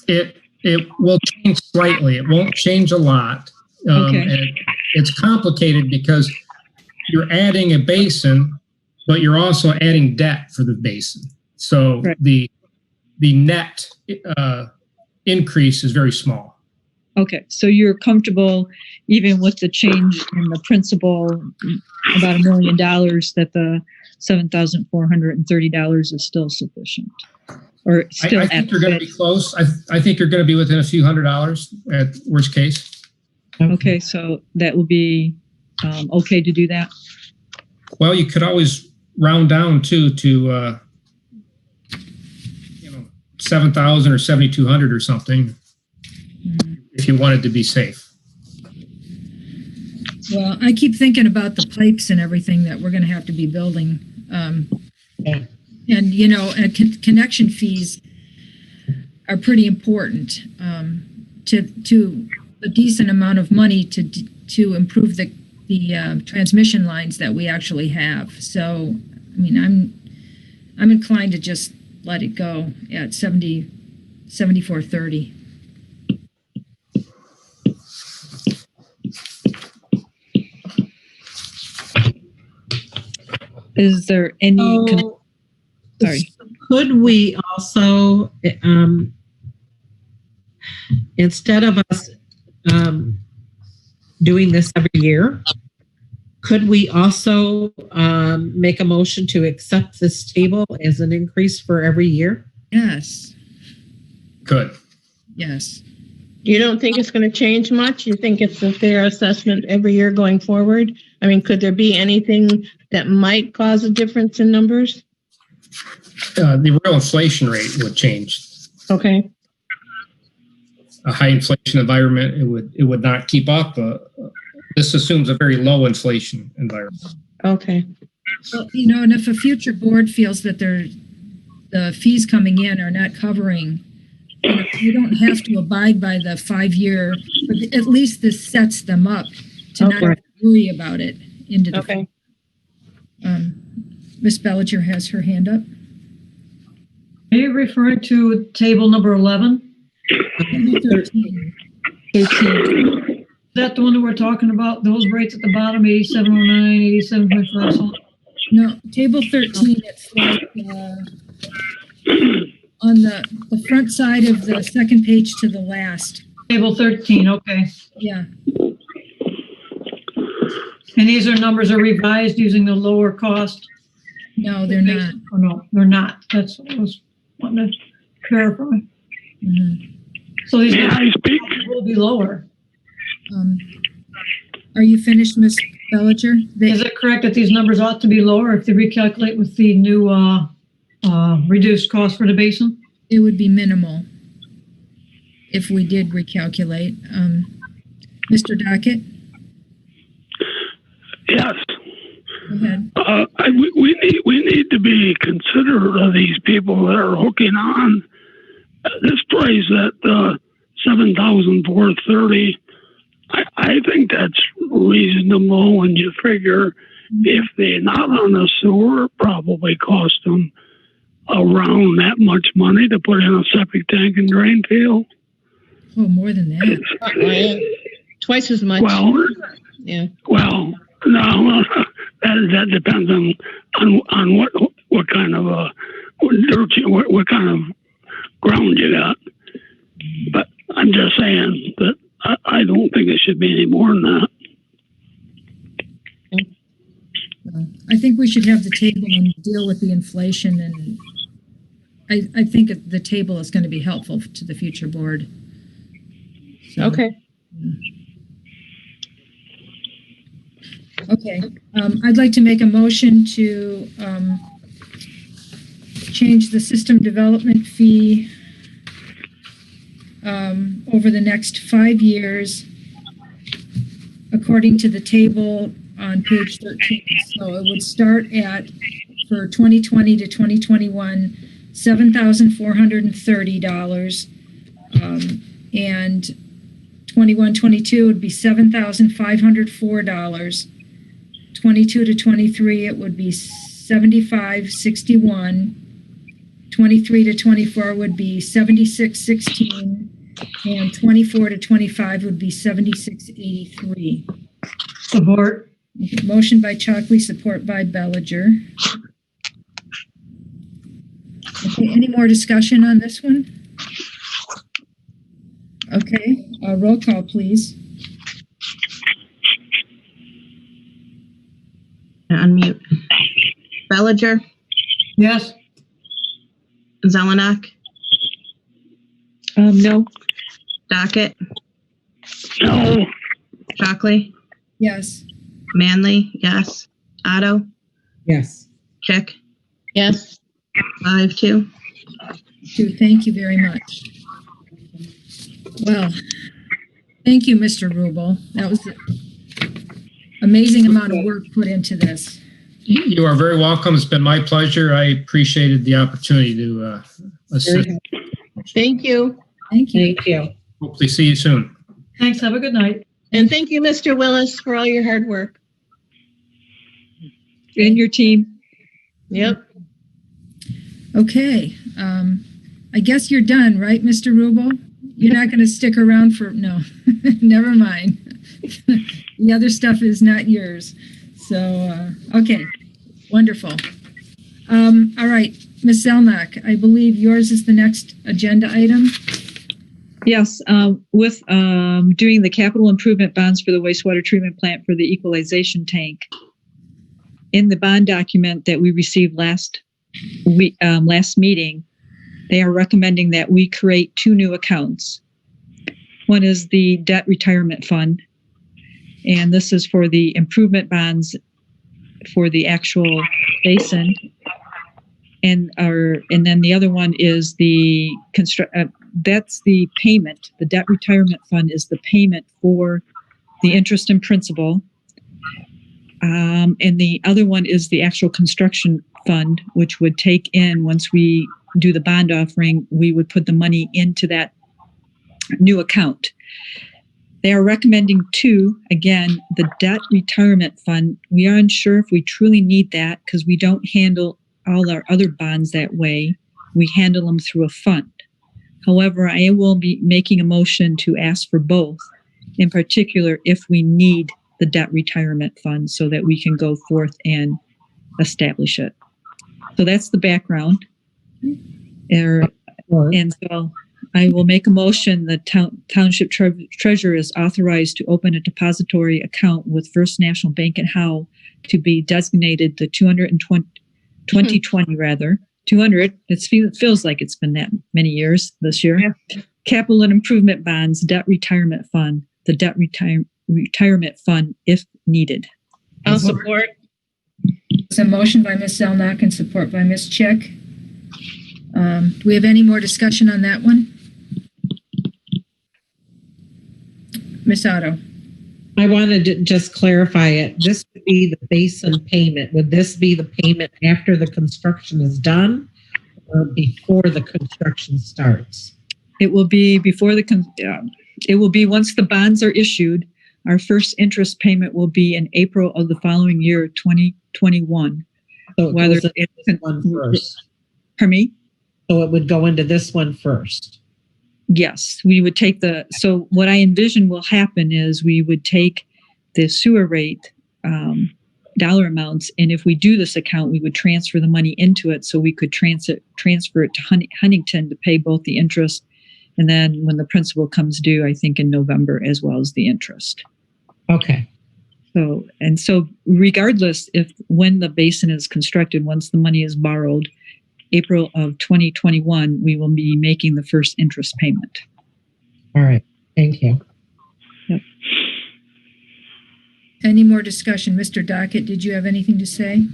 it. It will change slightly. It won't change a lot. Okay. And it's complicated because you're adding a basin, but you're also adding debt for the basin. So right. the net increase is very small. Okay, so you're comfortable even with the change in the principal, about $1 million, that the $7,430 is still sufficient? Or still I think you're going to be close. I think you're going to be within a few $100s at worst case. Okay, so that would be okay to do that? Well, you could always round down to 7,000 or 7,200 or something, if you wanted to be safe. Well, I keep thinking about the pipes and everything that we're going to have to be building. And, connection fees are pretty important to a decent amount of money to improve the transmission lines that we actually have. So, I mean, I'm inclined to just let it go at 7430. Is there any? Sorry. Could we also, instead of us doing this every year, could we also make a motion to accept this table as an increase for every year? Yes. Good. Yes. You don't think it's going to change much? You think it's a fair assessment every year going forward? I mean, could there be anything that might cause a difference in numbers? The real inflation rate would change. Okay. A high inflation environment, it would not keep up. This assumes a very low inflation environment. Okay. Well, and if a future board feels that the fees coming in are not covering, you don't have to abide by the 5-year, but at least this sets them up to not worry about it into the okay. Ms. Belliger has her hand up. Are you referring to table number 11? 13. Is that the one that we're talking about? Those rates at the bottom, 8709, 87.5? No, table 13, it's like on the front side of the second page to the last. Table 13, okay. Yeah. And these numbers are revised using the lower cost? No, they're not. Oh, no, they're not. That's what I was wanting to clarify. Mm-hmm. So these May numbers I speak? will be lower. Are you finished, Ms. Belliger? Is it correct that these numbers ought to be lower if they recalculate with the new reduced cost for the basin? It would be minimal if we did recalculate. Mr. Dockett? Yes. Go ahead. We need to be considerate of these people that are hooking on. This price at $7,430. I think that's reasonable when you figure if they're not on the sewer, it probably cost them around that much money to put in a septic tank and drain field. Oh, more than that. Twice as much. Well, Yeah. well, no, that depends on what kind of what kind of ground you got. But I'm just saying that I don't think it should be any more than that. I think we should have the table and deal with the inflation, and I think the table is going to be helpful to the future board. So, Okay. Okay. I'd like to make a motion to change the system development fee over the next 5 years according to the table on page 13. So it would start at, for 2020 to 2021, $7,430, and 21-22 would be $7,504. 22 to 23 it would be $75.61. 23 to 24 would be $76.16, and 24 to 25 would be $76.83. Support. Motion by Chalkley, support by Belliger. Okay, any more discussion on this one? Okay, roll call, please. Unmute. Belliger, Yes. Zelenock, No. Dockett, No, Shockley, Yes. Manley, yes. Otto, Yes. Chick, Yes. 5-2. Thank you very much. Well, thank you, Mr. Rubel. That was an amazing amount of work put into this. You are very welcome. It's been my pleasure. I appreciated the opportunity to assist. Thank you. Thank you. Thank you. Hopefully see you soon. Thanks. Have a good night. And thank you, Mr. Willis, for all your hard work. And your team. Yep. Okay, I guess you're done, right, Mr. Rubel? You're not going to stick around for, no, never mind. The other stuff is not yours. So, okay, wonderful. All right, Ms. Zelenock, I believe yours is the next agenda item. Yes, with doing the capital improvement bonds for the wastewater treatment plant for the equalization tank. In the bond document that we received last meeting, they are recommending that we create 2 new accounts. One is the debt retirement fund, and this is for the improvement bonds for the actual basin. And then the other one is the that's the payment. The debt retirement fund is the payment for the interest and principal. And the other one is the actual construction fund, which would take in, once we do the bond offering, we would put the money into that new account. They are recommending 2, again, the debt retirement fund. We are unsure if we truly need that because we don't handle all our other bonds that way. We handle them through a fund. However, I will be making a motion to ask for both, in particular if we need the debt retirement fund so that we can go forth and establish it. So that's the background. And so I will make a motion. The township treasurer is authorized to open a depository account with First National Bank and Howe to be designated the 2020 200. It feels like it's been that many years this year. Yeah. Capital and improvement bonds, debt retirement fund, the debt retirement fund if needed. I'll support. It's a motion by Ms. Zelenock and support by Ms. Chick. Do we have any more discussion on that one? Ms. Otto? I wanted to just clarify it. This would be the basin payment. Would this be the payment after the construction is done or before the construction starts? It will be before it will be once the bonds are issued. Our first interest payment will be in April of the following year, 2021. So whether it's this one first. Pardon me? So it would go into this one first. Yes, we would take so what I envision will happen is we would take the sewer rate dollar amounts, and if we do this account, we would transfer the money into it so we could transfer it to Huntington to pay both the interest, and then when the principal comes due, I think in November, as well as the interest. Okay. So regardless if when the basin is constructed, once the money is borrowed, April of 2021, we will be making the first interest payment. All right. Thank you. Yep. Any more discussion? Mr. Dockett, did you have anything to say?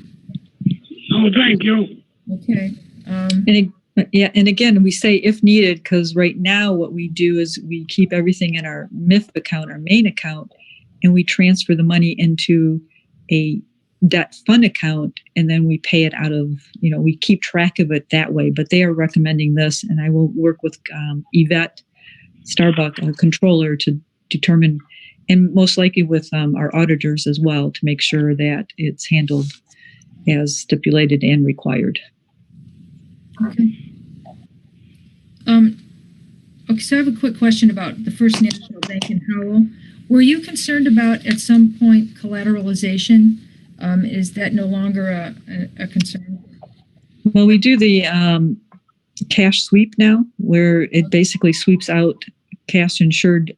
No, thank you. Okay. And again, we say if needed, because right now what we do is we keep everything in our MIF account, our main account, and we transfer the money into a debt fund account, and then we pay it out of, we keep track of it that way. But they are recommending this, and I will work with Yvette Starbuck, our controller, to determine, and most likely with our auditors as well, to make sure that it's handled as stipulated and required. Okay. Okay, so I have a quick question about the First National Bank in Howell. Were you concerned about, at some point, collateralization? Is that no longer a concern? Well, we do the cash sweep now, where it basically sweeps out cash insured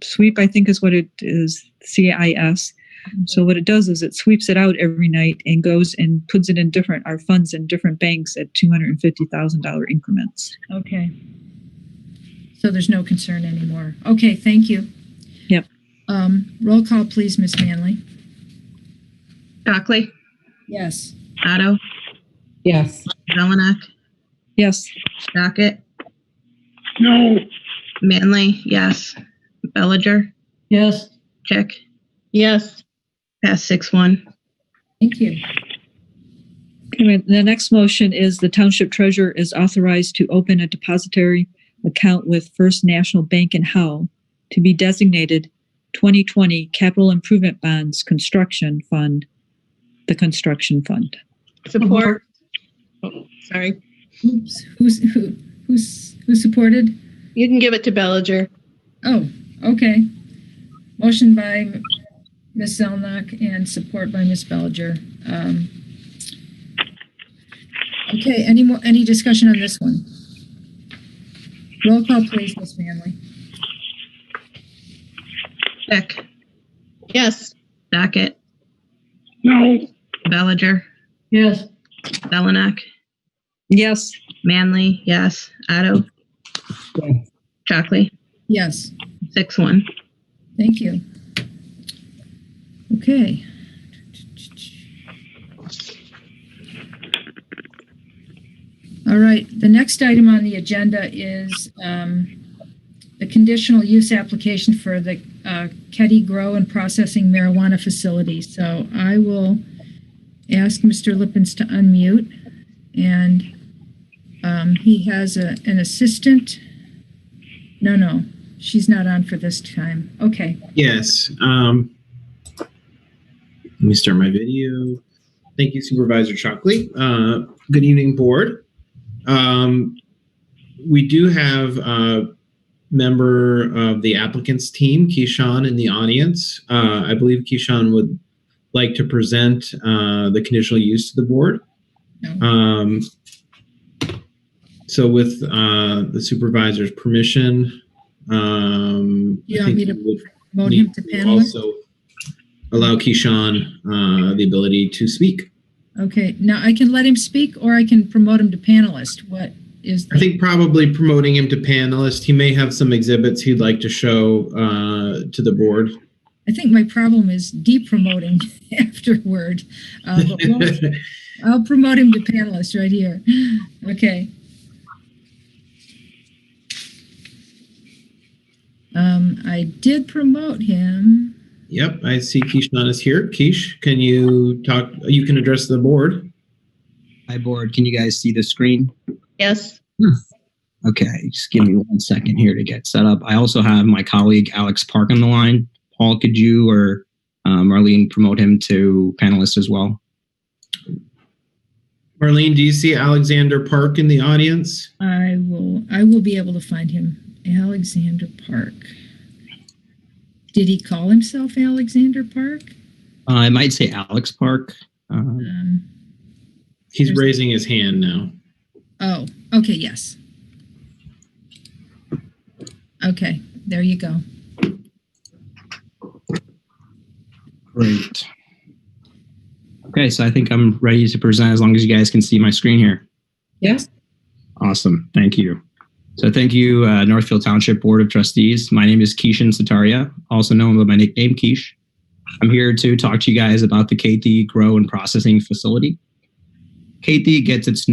sweep, I think is what it is, CIS. So what it does is it sweeps it out every night and goes and puts it in our funds in different banks at $250,000 increments. Okay. So there's no concern anymore. Okay, thank you. Yep. Roll call, please, Ms. Manley. Shockley? Yes. Otto? Yes. Zelenock? Yes. Dockett? No. Manley? Yes. Belliger? Yes. Chick? Yes. Pass 6-1. Thank you. Okay, the next motion is the township treasurer is authorized to open a depository account with First National Bank in Howell to be designated 2020 Capital Improvement Bonds Construction Fund, the construction fund. Support. Oh, sorry. Oops. Who's supported? You can give it to Belliger. Oh, okay. Motion by Ms. Zelenock and support by Ms. Belliger. Okay, any discussion on this one? Roll call, please, Ms. Manley. Chick? Yes. Dockett? No. Belliger? Yes. Zelenock? Yes. Manley? Yes. Otto? Yes. Shockley? Yes. 6-1. Thank you. Okay. All right, the next item on the agenda is the conditional use application for the Kheti grow and processing marijuana facility. So I will ask Mr. Lippens to unmute, and he has an assistant. No, she's not on for this time. Okay. Yes. Let me start my video. Thank you, Supervisor Shockley. Good evening, board. We do have a member of the applicant's team, Keyshawn, in the audience. I believe Keyshawn would like to present the conditional use to the board. No. So with the supervisor's permission, You want me to promote him to panelist? Also allow Keyshawn the ability to speak. Okay, now I can let him speak or I can promote him to panelist. What is I think probably promoting him to panelist. He may have some exhibits he'd like to show to the board. I think my problem is de-promoting afterward. But I'll promote him to panelist right here. Okay. I did promote him. Yep, I see Keyshawn is here. Keish, can you talk? You can address the board. Hi, board. Can you guys see the screen? Yes. Okay, just give me 1 second here to get set up. I also have my colleague Alex Park on the line. Paul, could you or Marlene promote him to panelist as well? Marlene, do you see Alexander Park in the audience? I will be able to find him. Alexander Park. Did he call himself Alexander Park? I might say Alex Park. He's raising his hand now. Oh, okay, yes. Okay, there you go. Great. Okay, so I think I'm ready to present as long as you guys can see my screen here. Yes. Awesome, thank you. So thank you, Northfield Township Board of Trustees. My name is Keishan Sataria, also known by my nickname Keish. I'm here to talk to you guys about the Kheti Grow and Processing Facility. Kheti gets its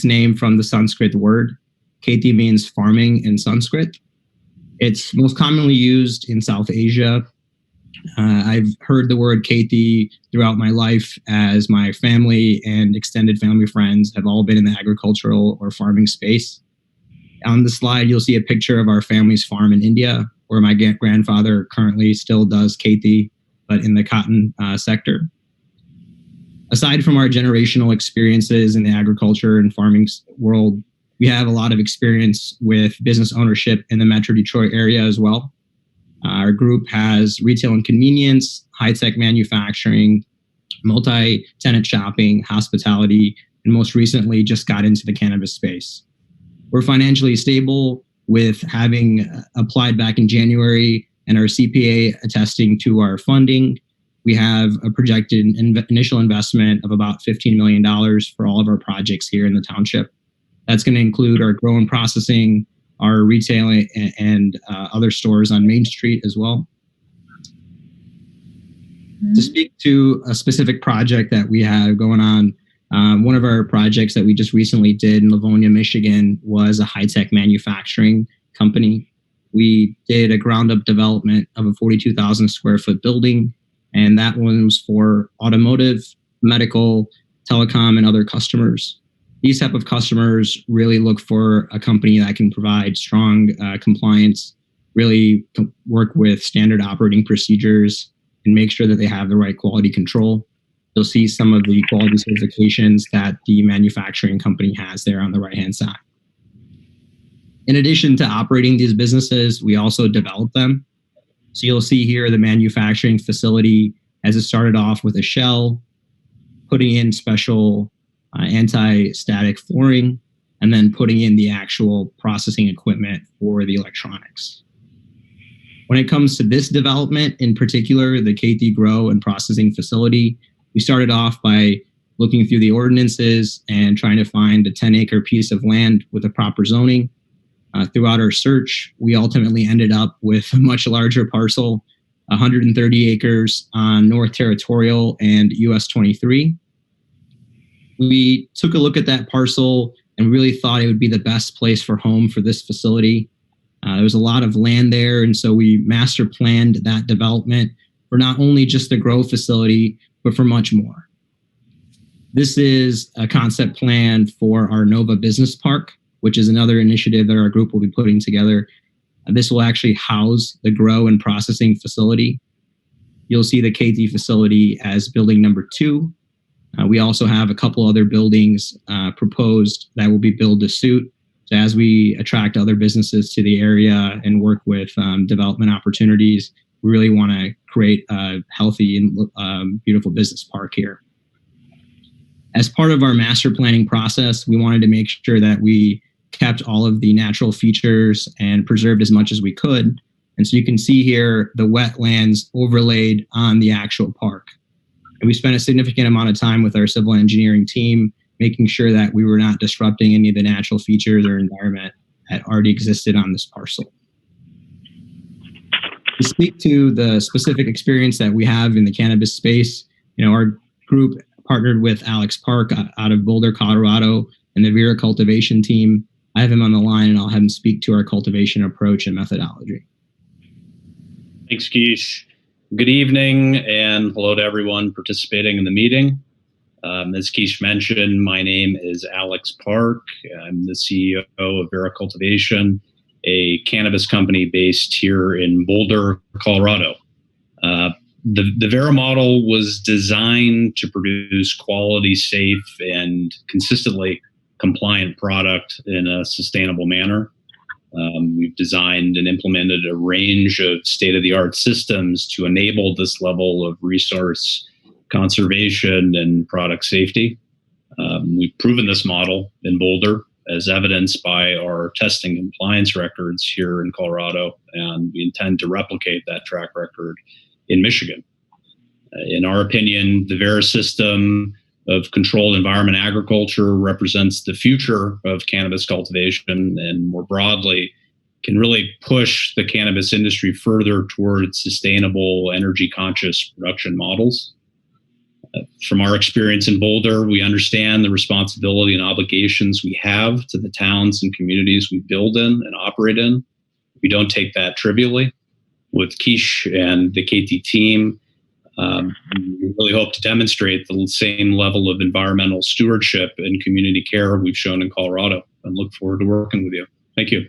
name from the Sanskrit word. Kheti means farming in Sanskrit. It's most commonly used in South Asia. I've heard the word Kheti throughout my life as my family and extended family friends have all been in the agricultural or farming space. On the slide, you'll see a picture of our family's farm in India, where my grandfather currently still does Kheti, but in the cotton sector. Aside from our generational experiences in the agriculture and farming world, we have a lot of experience with business ownership in the Metro Detroit area as well. Our group has retail and convenience, high-tech manufacturing, multi-tenant shopping, hospitality, and most recently just got into the cannabis space. We're financially stable with having applied back in January and our CPA attesting to our funding. We have a projected initial investment of about $15 million for all of our projects here in the township. That's going to include our grow and processing, our retail and other stores on Main Street as well. To speak to a specific project that we have going on, one of our projects that we just recently did in Livonia, Michigan was a high-tech manufacturing company. We did a ground-up development of a 42,000 square foot building, and that one was for automotive, medical, telecom, and other customers. These type of customers really look for a company that can provide strong compliance, really work with standard operating procedures, and make sure that they have the right quality control. You'll see some of the quality certifications that the manufacturing company has there on the right-hand side. In addition to operating these businesses, we also develop them. So you'll see here the manufacturing facility as it started off with a shell, putting in special anti-static flooring, and then putting in the actual processing equipment for the electronics. When it comes to this development, in particular, the Kheti Grow and Processing Facility, we started off by looking through the ordinances and trying to find a 10-acre piece of land with a proper zoning. Throughout our search, we ultimately ended up with a much larger parcel, 130 acres on North Territorial and US 23. We took a look at that parcel and really thought it would be the best place for home for this facility. There was a lot of land there, and so we master planned that development for not only just the grow facility, but for much more. This is a concept plan for our Nova Business Park, which is another initiative that our group will be putting together. This will actually house the grow and processing facility. You'll see the Kheti facility as building number 2. We also have a couple other buildings proposed that will be build to suit. So as we attract other businesses to the area and work with development opportunities, we really want to create a healthy and beautiful business park here. As part of our master planning process, we wanted to make sure that we kept all of the natural features and preserved as much as we could. And so you can see here the wetlands overlaid on the actual park. And we spent a significant amount of time with our civil engineering team, making sure that we were not disrupting any of the natural features or environment that already existed on this parcel. To speak to the specific experience that we have in the cannabis space, our group partnered with Alex Park out of Boulder, Colorado, and the Vera cultivation team. I have him on the line, and I'll have him speak to our cultivation approach and methodology. Thanks, Keish. Good evening, and hello to everyone participating in the meeting. As Keish mentioned, my name is Alex Park. I'm the CEO of Vera Cultivation, a cannabis company based here in Boulder, Colorado. The Vera model was designed to produce quality, safe, and consistently compliant product in a sustainable manner. We've designed and implemented a range of state-of-the-art systems to enable this level of resource conservation and product safety. We've proven this model in Boulder, as evidenced by our testing compliance records here in Colorado, and we intend to replicate that track record in Michigan. In our opinion, the Vera system of controlled environment agriculture represents the future of cannabis cultivation, and more broadly can really push the cannabis industry further towards sustainable, energy conscious production models. From our experience in Boulder, we understand the responsibility and obligations we have to the towns and communities we build in and operate in. We don't take that trivially. With Keish and the Kheti team, we really hope to demonstrate the same level of environmental stewardship and community care we've shown in Colorado, and look forward to working with you. Thank you.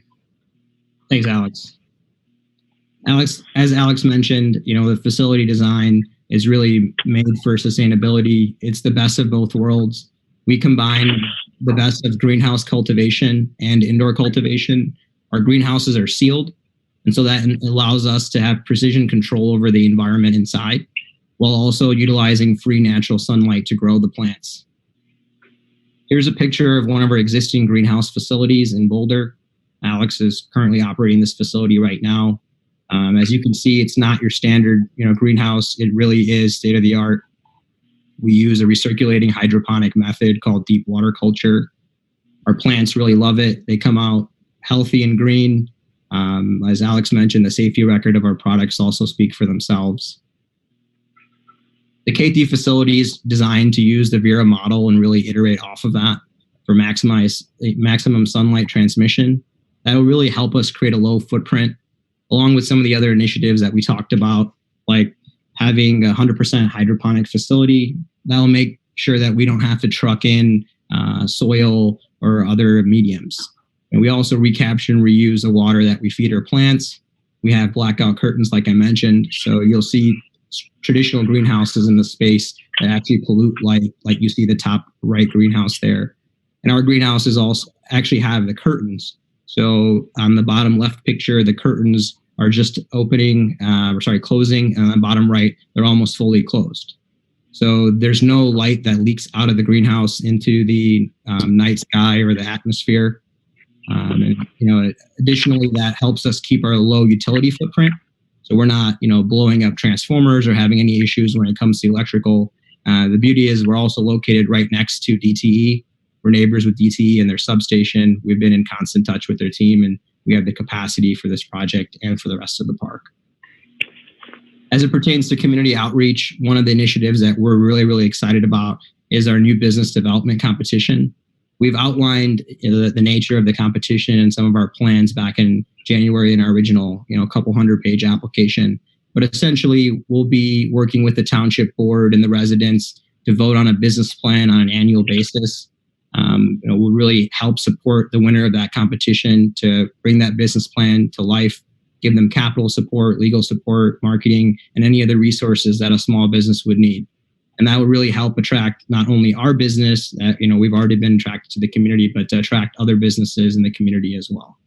Thanks, Alex. As Alex mentioned, the facility design is really made for sustainability. It's the best of both worlds. We combine the best of greenhouse cultivation and indoor cultivation. Our greenhouses are sealed, and so that allows us to have precision control over the environment inside, while also utilizing free natural sunlight to grow the plants. Here's a picture of one of our existing greenhouse facilities in Boulder. Alex is currently operating this facility right now. As you can see, it's not your standard, greenhouse. It really is state of the art. We use a recirculating hydroponic method called deep water culture. Our plants really love it. They come out healthy and green. As Alex mentioned, the safety record of our products also speak for themselves. The Kheti facility is designed to use the Vera model and really iterate off of that for maximum sunlight transmission. That'll really help us create a low footprint, along with some of the other initiatives that we talked about, like having a 100% hydroponic facility. That'll make sure that we don't have to truck in soil or other mediums. And we also recapture and reuse the water that we feed our plants. We have blackout curtains, like I mentioned, so you'll see traditional greenhouses in the space that actually pollute light, like you see the top right greenhouse there. And our greenhouses also actually have the curtains. So on the bottom left picture, the curtains are just closing, and on the bottom right, they're almost fully closed. So there's no light that leaks out of the greenhouse into the night sky or the atmosphere. Additionally, that helps us keep our low utility footprint. So we're not, blowing up transformers or having any issues when it comes to electrical. The beauty is we're also located right next to DTE. We're neighbors with DTE and their substation. We've been in constant touch with their team, and we have the capacity for this project and for the rest of the park. As it pertains to community outreach, one of the initiatives that we're really, really excited about is our new business development competition. We've outlined the nature of the competition and some of our plans back in January in our original, couple 100-page application. But essentially, we'll be working with the township board and the residents to vote on a business plan on an annual basis. Will really help support the winner of that competition to bring that business plan to life, give them capital support, legal support, marketing, and any other resources that a small business would need. And that would really help attract not only our business, we've already been attracted to the community, but to attract other businesses in the community as well.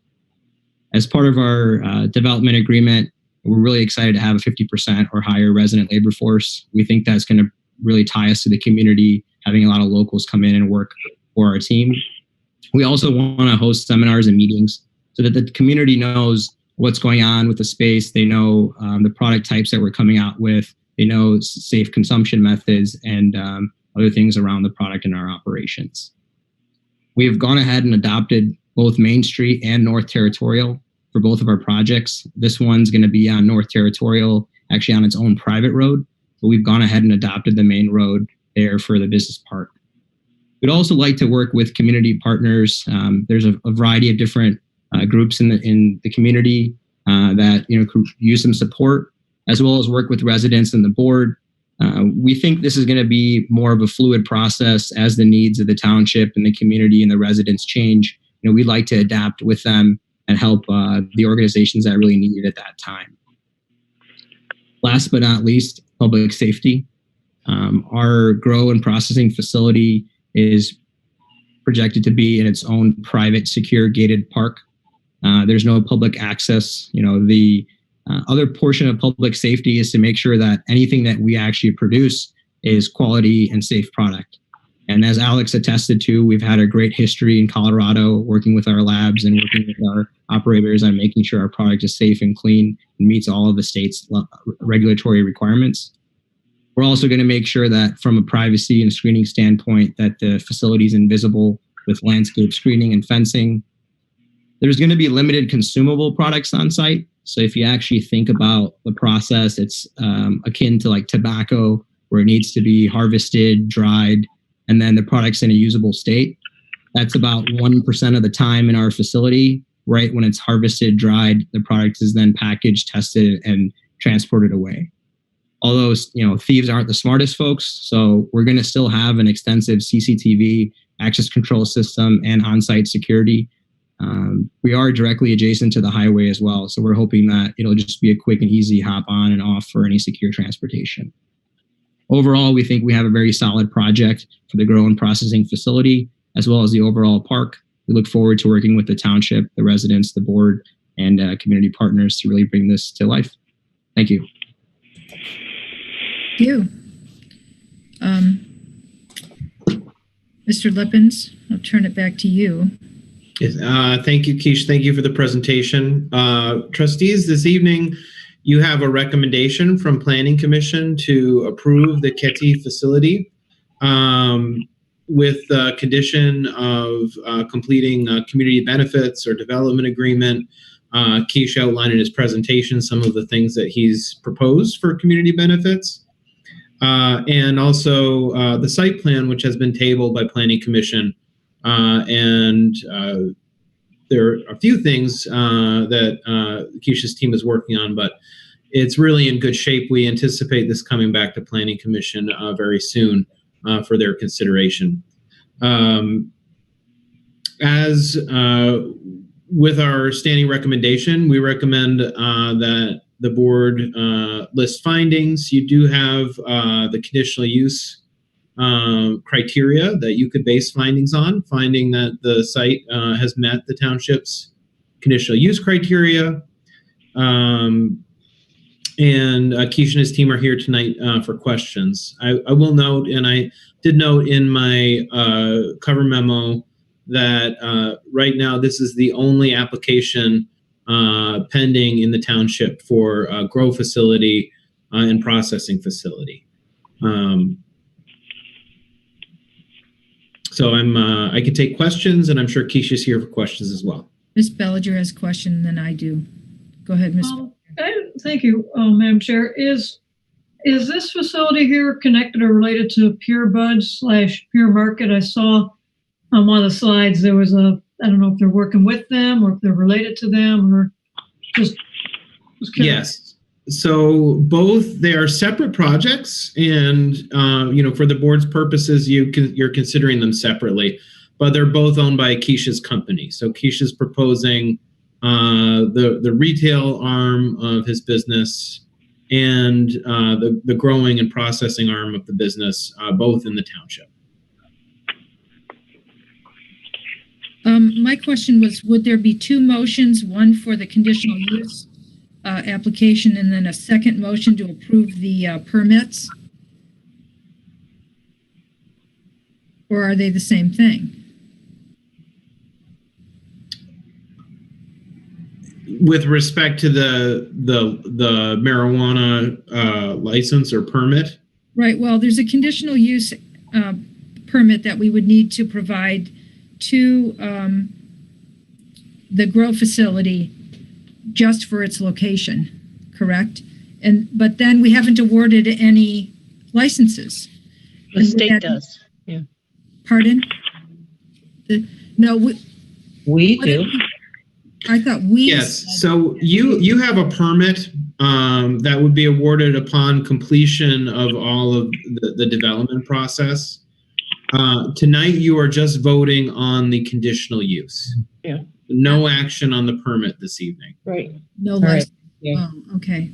As part of our development agreement, we're really excited to have a 50% or higher resident labor force. We think that's going to really tie us to the community, having a lot of locals come in and work for our team. We also want to host seminars and meetings so that the community knows what's going on with the space. They know the product types that we're coming out with. They know safe consumption methods and other things around the product in our operations. We have gone ahead and adopted both Main Street and North Territorial for both of our projects. This one's going to be on North Territorial, actually on its own private road, but we've gone ahead and adopted the main road there for the business park. We'd also like to work with community partners. There's a variety of different groups in the community that could use some support, as well as work with residents and the board. We think this is going to be more of a fluid process as the needs of the township and the community and the residents change. We'd like to adapt with them and help the organizations that really need it at that time. Last but not least, public safety. Our grow and processing facility is projected to be in its own private, secure, gated park. There's no public access. The other portion of public safety is to make sure that anything that we actually produce is quality and safe product. And as Alex attested to, we've had a great history in Colorado working with our labs and working with our operators on making sure our product is safe and clean and meets all of the state's regulatory requirements. We're also going to make sure that from a privacy and screening standpoint that the facility is invisible with landscape screening and fencing. There's going to be limited consumable products on site. So if you actually think about the process, it's akin to like tobacco, where it needs to be harvested, dried, and then the product's in a usable state. That's about 1% of the time in our facility. Right when it's harvested, dried, the product is then packaged, tested, and transported away. Although, thieves aren't the smartest folks, so we're going to still have an extensive CCTV access control system and on-site security. We are directly adjacent to the highway as well, so we're hoping that it'll just be a quick and easy hop on and off for any secure transportation. Overall, we think we have a very solid project for the grow and processing facility, as well as the overall park. We look forward to working with the township, the residents, the board, and community partners to really bring this to life. Thank you. Thank you. Mr. Lippens, I'll turn it back to you. Yes, thank you, Keish. Thank you for the presentation. Trustees, this evening, you have a recommendation from Planning Commission to approve the Kheti facility with the condition of completing community benefits or development agreement. Keish outlined in his presentation some of the things that he's proposed for community benefits. And also the site plan, which has been tabled by Planning Commission. And there are a few things that Keisha's team is working on, but it's really in good shape. We anticipate this coming back to Planning Commission very soon for their consideration. As with our standing recommendation, we recommend that the board list findings. You do have the conditional use criteria that you could base findings on, finding that the site has met the township's conditional use criteria. And Keisha and his team are here tonight for questions. I will note, and I did note in my cover memo that right now this is the only application pending in the township for a grow facility and processing facility. So I can take questions, and I'm sure Keisha's here for questions as well. Ms. Belliger has a question, and then I do. Go ahead, Ms. Thank you, Madam Chair. Is this facility here connected or related to Pure Buds / Pure Market? I saw on one of the slides there was I don't know if they're working with them or if they're related to them or just yes. So both, they are separate projects, and for the board's purposes, you're considering them separately, but they're both owned by Keisha's company. So Keisha's proposing the retail arm of his business and the growing and processing arm of the business, both in the township. My question was, would there be two motions, one for the conditional use application and then a second motion to approve the permits? Or are they the same thing? with respect to the marijuana license or permit? Right. Well, there's a conditional use permit that we would need to provide to the grow facility just for its location, correct? But then we haven't awarded any licenses. The state does. Yeah. Pardon? No, We do. I thought we. Yes. So you have a permit that would be awarded upon completion of all of the development process. Tonight, you are just voting on the conditional use. Yeah. No action on the permit this evening. Right. No right. license. Yeah. Oh, okay.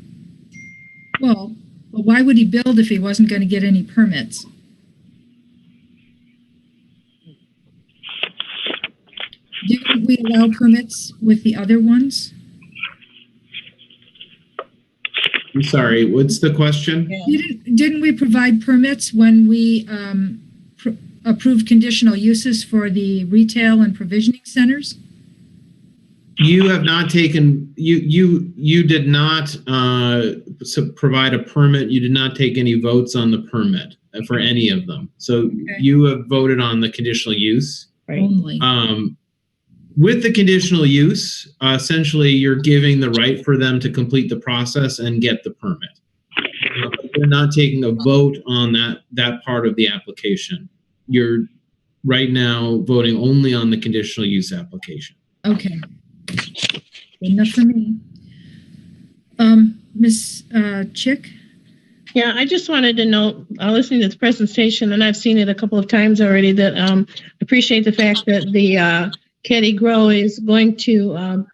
Well, why would he build if he wasn't going to get any permits? Didn't we allow permits with the other ones? I'm sorry, what's the question? Didn't we provide permits when we approved conditional uses for the retail and provisioning centers? You have not taken, you did not provide a permit. You did not take any votes on the permit for any of them. So you have voted on the conditional use. Right. Only. With the conditional use, essentially you're giving the right for them to complete the process and get the permit. You're not taking a vote on that part of the application. You're right now voting only on the conditional use application. Okay. Good enough for me. Ms. Chick? Yeah, I just wanted to note, listening to this presentation, and I've seen it a couple of times already, that appreciate the fact that the Kheti Grow is going to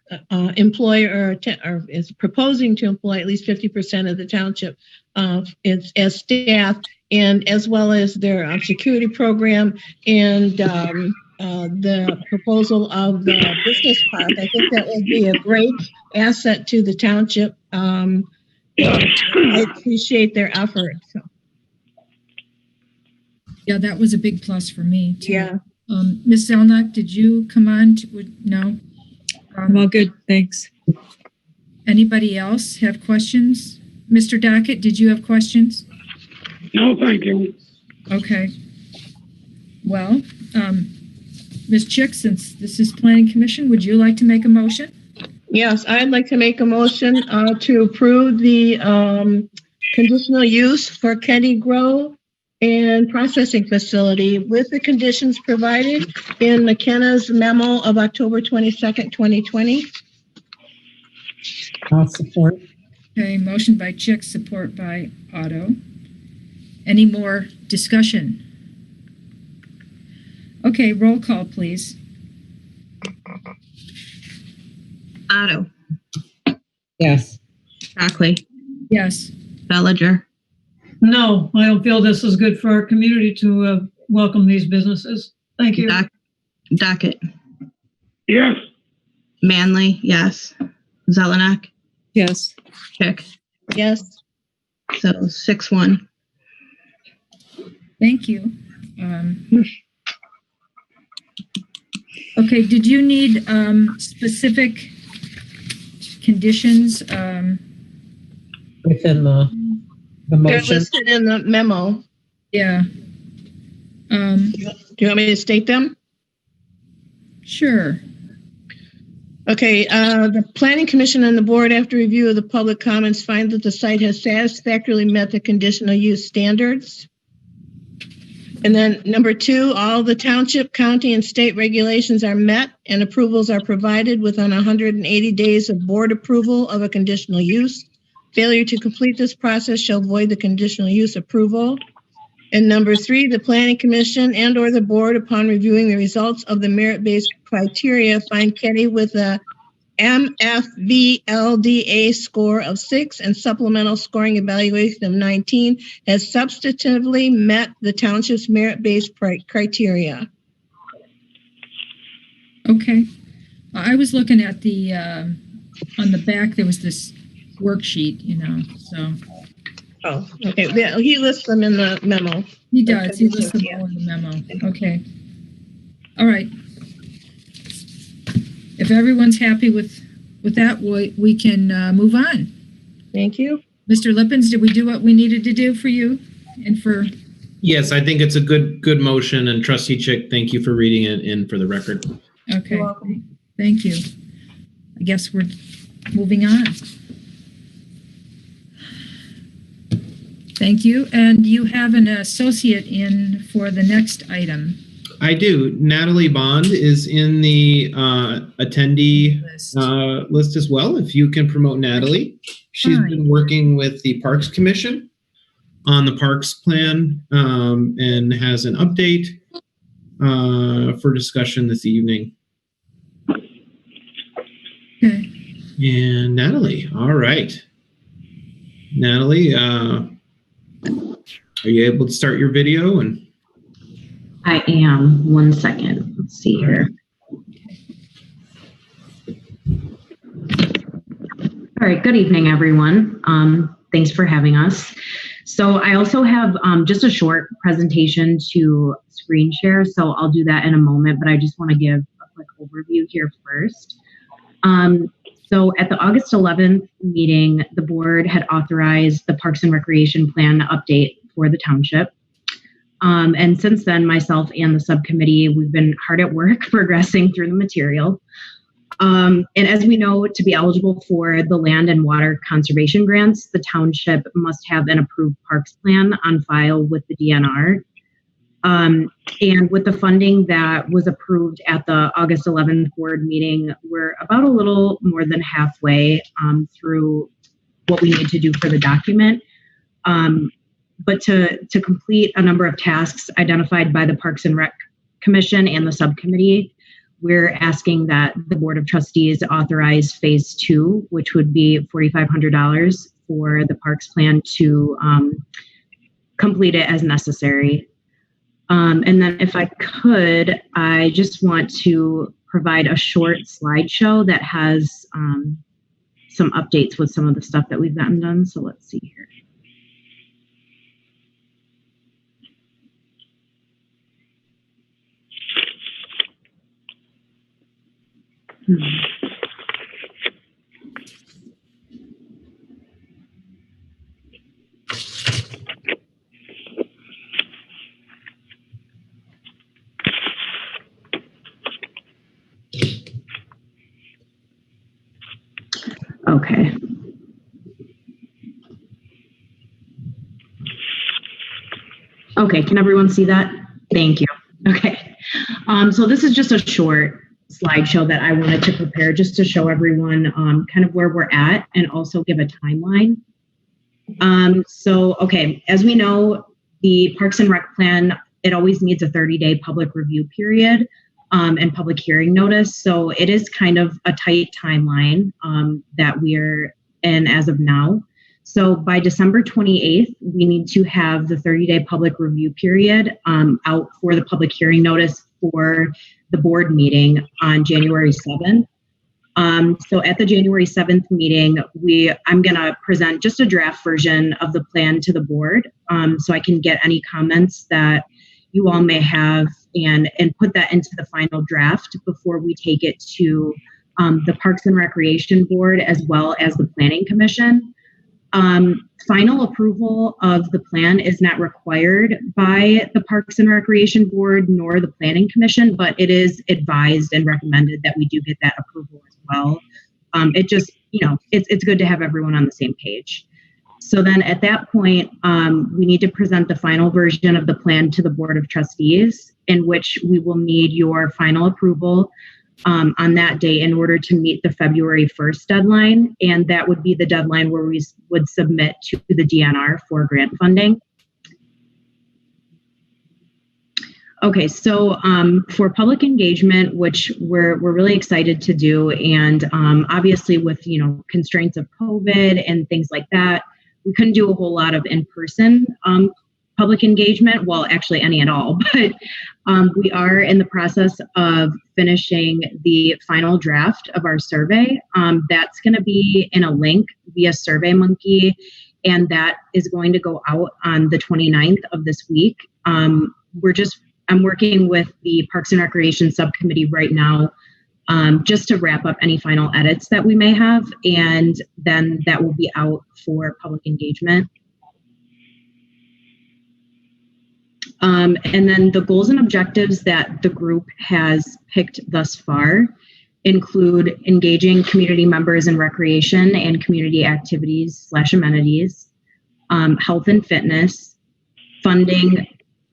employ or is proposing to employ at least 50% of the township as staff, and as well as their security program and the proposal of the business park. I think that would be a great asset to the township. I appreciate their effort. So. Yeah, that was a big plus for me too. Yeah. Ms. Zelenock, did you come on? No? I'm all good, thanks. Anybody else have questions? Mr. Dockett, did you have questions? No, thank you. Okay. Well, Ms. Chick, since this is Planning Commission, would you like to make a motion? Yes, I'd like to make a motion to approve the conditional use for Kheti Grow and processing facility with the conditions provided in McKenna's memo of October 22nd, 2020. I'll support. Okay, motion by Chick, support by Otto. Any more discussion? Okay, roll call, please. Otto, Yes. Shockley, Yes. Belliger, No, I don't feel this is good for our community to welcome these businesses. Thank you. Dockett, Yes. Manley, yes. Zelenock, Yes. Chick. Yes. So 6-1. Thank you. Okay, did you need specific conditions? Within the They're motion. listed in the memo. Yeah. Do you want me to state them? Sure. Okay, the Planning Commission and the board, after review of the public comments, find that the site has satisfactorily met the conditional use standards. And then number 2, all the township, county, and state regulations are met and approvals are provided within 180 days of board approval of a conditional use. Failure to complete this process shall void the conditional use approval. And number 3, the Planning Commission and or the board, upon reviewing the results of the merit-based criteria, find Kheti with a MFVLDA score of 6 and supplemental scoring evaluation of 19 has substantively met the township's merit-based criteria. Okay. I was looking at the, on the back, there was this worksheet, so. Oh, okay. Yeah, he lists them in the memo. He does. He lists them all in the memo. Okay. All right. If everyone's happy with with that, we can move on. Thank you. Mr. Lippens, did we do what we needed to do for you and for? Yes, I think it's a good motion, and Trustee Chick, thank you for reading it in for the record. Okay. You're welcome. Thank you. I guess we're moving on. Thank you. And you have an associate in for the next item. I do. Natalie Bond is in the attendee list as well. If you can promote Natalie. She's been working with the Parks Commission on the Parks Plan and has an update for discussion this evening. Okay. And Natalie, all right. Natalie, are you able to start your video? And I am. 1 second. Let's see here. All right. Good evening, everyone. Thanks for having us. So I also have just a short presentation to screen share. So I'll do that in a moment, but I just want to give a quick overview here first. So at the August 11th meeting, the board had authorized the Parks and Recreation Plan update for the township. And since then, myself and the subcommittee, we've been hard at work progressing through the material. And as we know, to be eligible for the land and water conservation grants, the township must have an approved parks plan on file with the DNR. And with the funding that was approved at the August 11th board meeting, we're about a little more than halfway through what we need to do for the document. But to complete a number of tasks identified by the Parks and Rec Commission and the subcommittee, we're asking that the Board of Trustees authorize phase 2, which would be $4,500 for the parks plan to complete it as necessary. And then if I could, I just want to provide a short slideshow that has some updates with some of the stuff that we've gotten done. So let's see here. Okay. Okay, can everyone see that? Thank you. Okay. So this is just a short slideshow that I wanted to prepare just to show everyone kind of where we're at and also give a timeline. So, okay, as we know, the Parks and Rec plan, it always needs a 30-day public review period and public hearing notice. So it is kind of a tight timeline that we're in as of now. So by December 28th, we need to have the 30-day public review period out for the public hearing notice for the board meeting on January 7th. So at the January 7th meeting, I'm going to present just a draft version of the plan to the board so I can get any comments that you all may have and put that into the final draft before we take it to the Parks and Recreation Board as well as the Planning Commission. Final approval of the plan is not required by the Parks and Recreation Board nor the Planning Commission, but it is advised and recommended that we do get that approval as well. It just, it's good to have everyone on the same page. So then at that point, we need to present the final version of the plan to the Board of Trustees, in which we will need your final approval on that day in order to meet the February 1st deadline. And that would be the deadline where we would submit to the DNR for grant funding. Okay, so for public engagement, which we're really excited to do, and obviously with constraints of COVID and things like that, we couldn't do a whole lot of in-person public engagement, well, actually any at all, but we are in the process of finishing the final draft of our survey. That's going to be in a link via SurveyMonkey, and that is going to go out on the 29th of this week. I'm working with the Parks and Recreation Subcommittee right now just to wrap up any final edits that we may have, and then that will be out for public engagement. And then the goals and objectives that the group has picked thus far include engaging community members in recreation and community activities / amenities, health and fitness, funding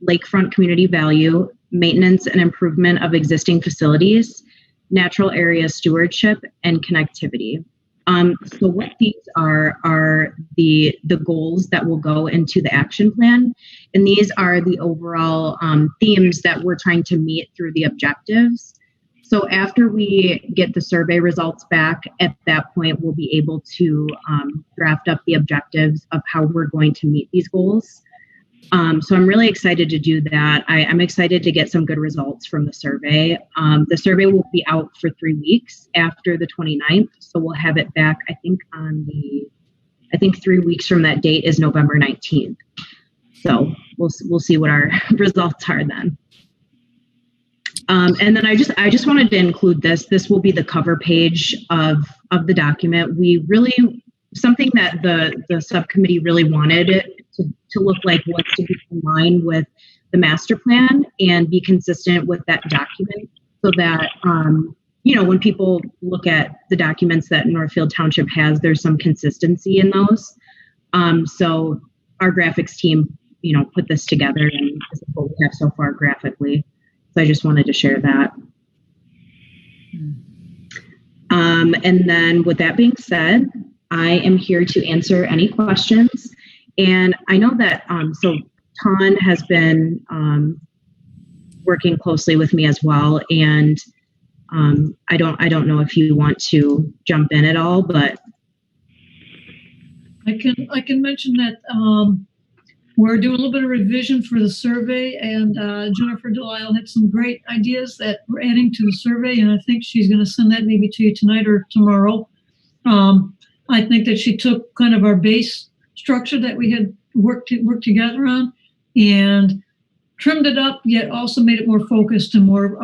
lakefront community value, maintenance and improvement of existing facilities, natural area stewardship, and connectivity. So what these are the goals that will go into the action plan. And these are the overall themes that we're trying to meet through the objectives. So after we get the survey results back, at that point, we'll be able to draft up the objectives of how we're going to meet these goals. So I'm really excited to do that. I'm excited to get some good results from the survey. The survey will be out for 3 weeks after the 29th. So we'll have it back, I think 3 weeks from that date is November 19th. So we'll see what our results are then. And then I just wanted to include this. This will be the cover page of the document. We really, something that the subcommittee really wanted it to look like was to be in line with the master plan and be consistent with that document, so that when people look at the documents that Northfield Township has, there's some consistency in those. So our graphics team, put this together, and this is what we have so far graphically. So I just wanted to share that. And then with that being said, I am here to answer any questions. And I know that, so Ton has been working closely with me as well. And I don't know if you want to jump in at all, but. I can mention that we're doing a little bit of revision for the survey, and Jennifer Delisle had some great ideas that we're adding to the survey, and I think she's going to send that maybe to you tonight or tomorrow. I think that she took kind of our base structure that we had worked together on and trimmed it up, yet also made it more focused and more,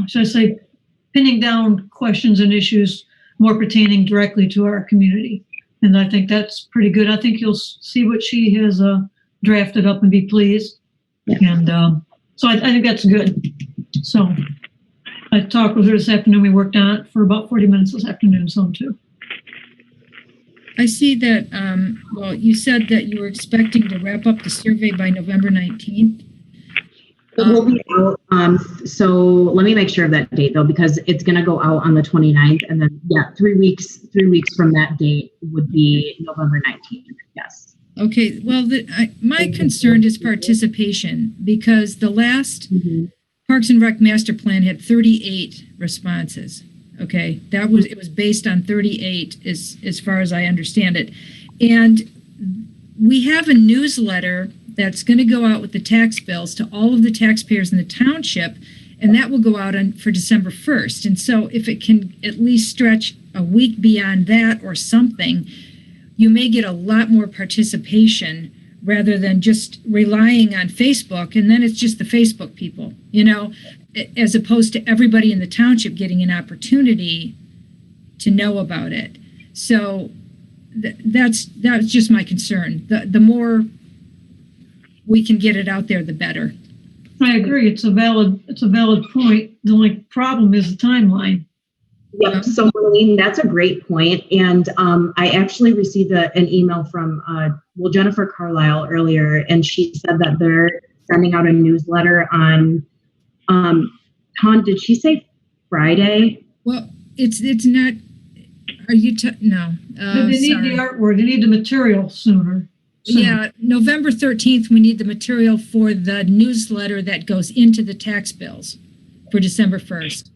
should I say, pinning down questions and issues more pertaining directly to our community. And I think that's pretty good. I think you'll see what she has drafted up and be pleased. Yeah. And so I think that's good. So I talked with her this afternoon. We worked on it for about 40 minutes this afternoon, so too. I see that, well, you said that you were expecting to wrap up the survey by November 19th. It will be out, so let me make sure of that date though, because it's going to go out on the 29th, and then 3 weeks from that date would be November 19th. Yes. Okay. Well, my concern is participation, because the last Parks and Rec master plan had 38 responses. Okay, it was based on 38 as far as I understand it. And we have a newsletter that's going to go out with the tax bills to all of the taxpayers in the township, and that will go out for December 1st. And so if it can at least stretch a week beyond that or something, you may get a lot more participation rather than just relying on Facebook, and then it's just the Facebook people, as opposed to everybody in the township getting an opportunity to know about it. So that's just my concern. The more we can get it out there, the better. I agree. It's a valid point. The only problem is the timeline. Yep. So Marlene, that's a great point. And I actually received an email from Jennifer Carlisle earlier, and she said that they're sending out a newsletter on Ton, did she say Friday? Well, it's not. Are you no? They need the artwork. They need the material sooner. Yeah, November 13th. We need the material for the newsletter that goes into the tax bills for December 1st.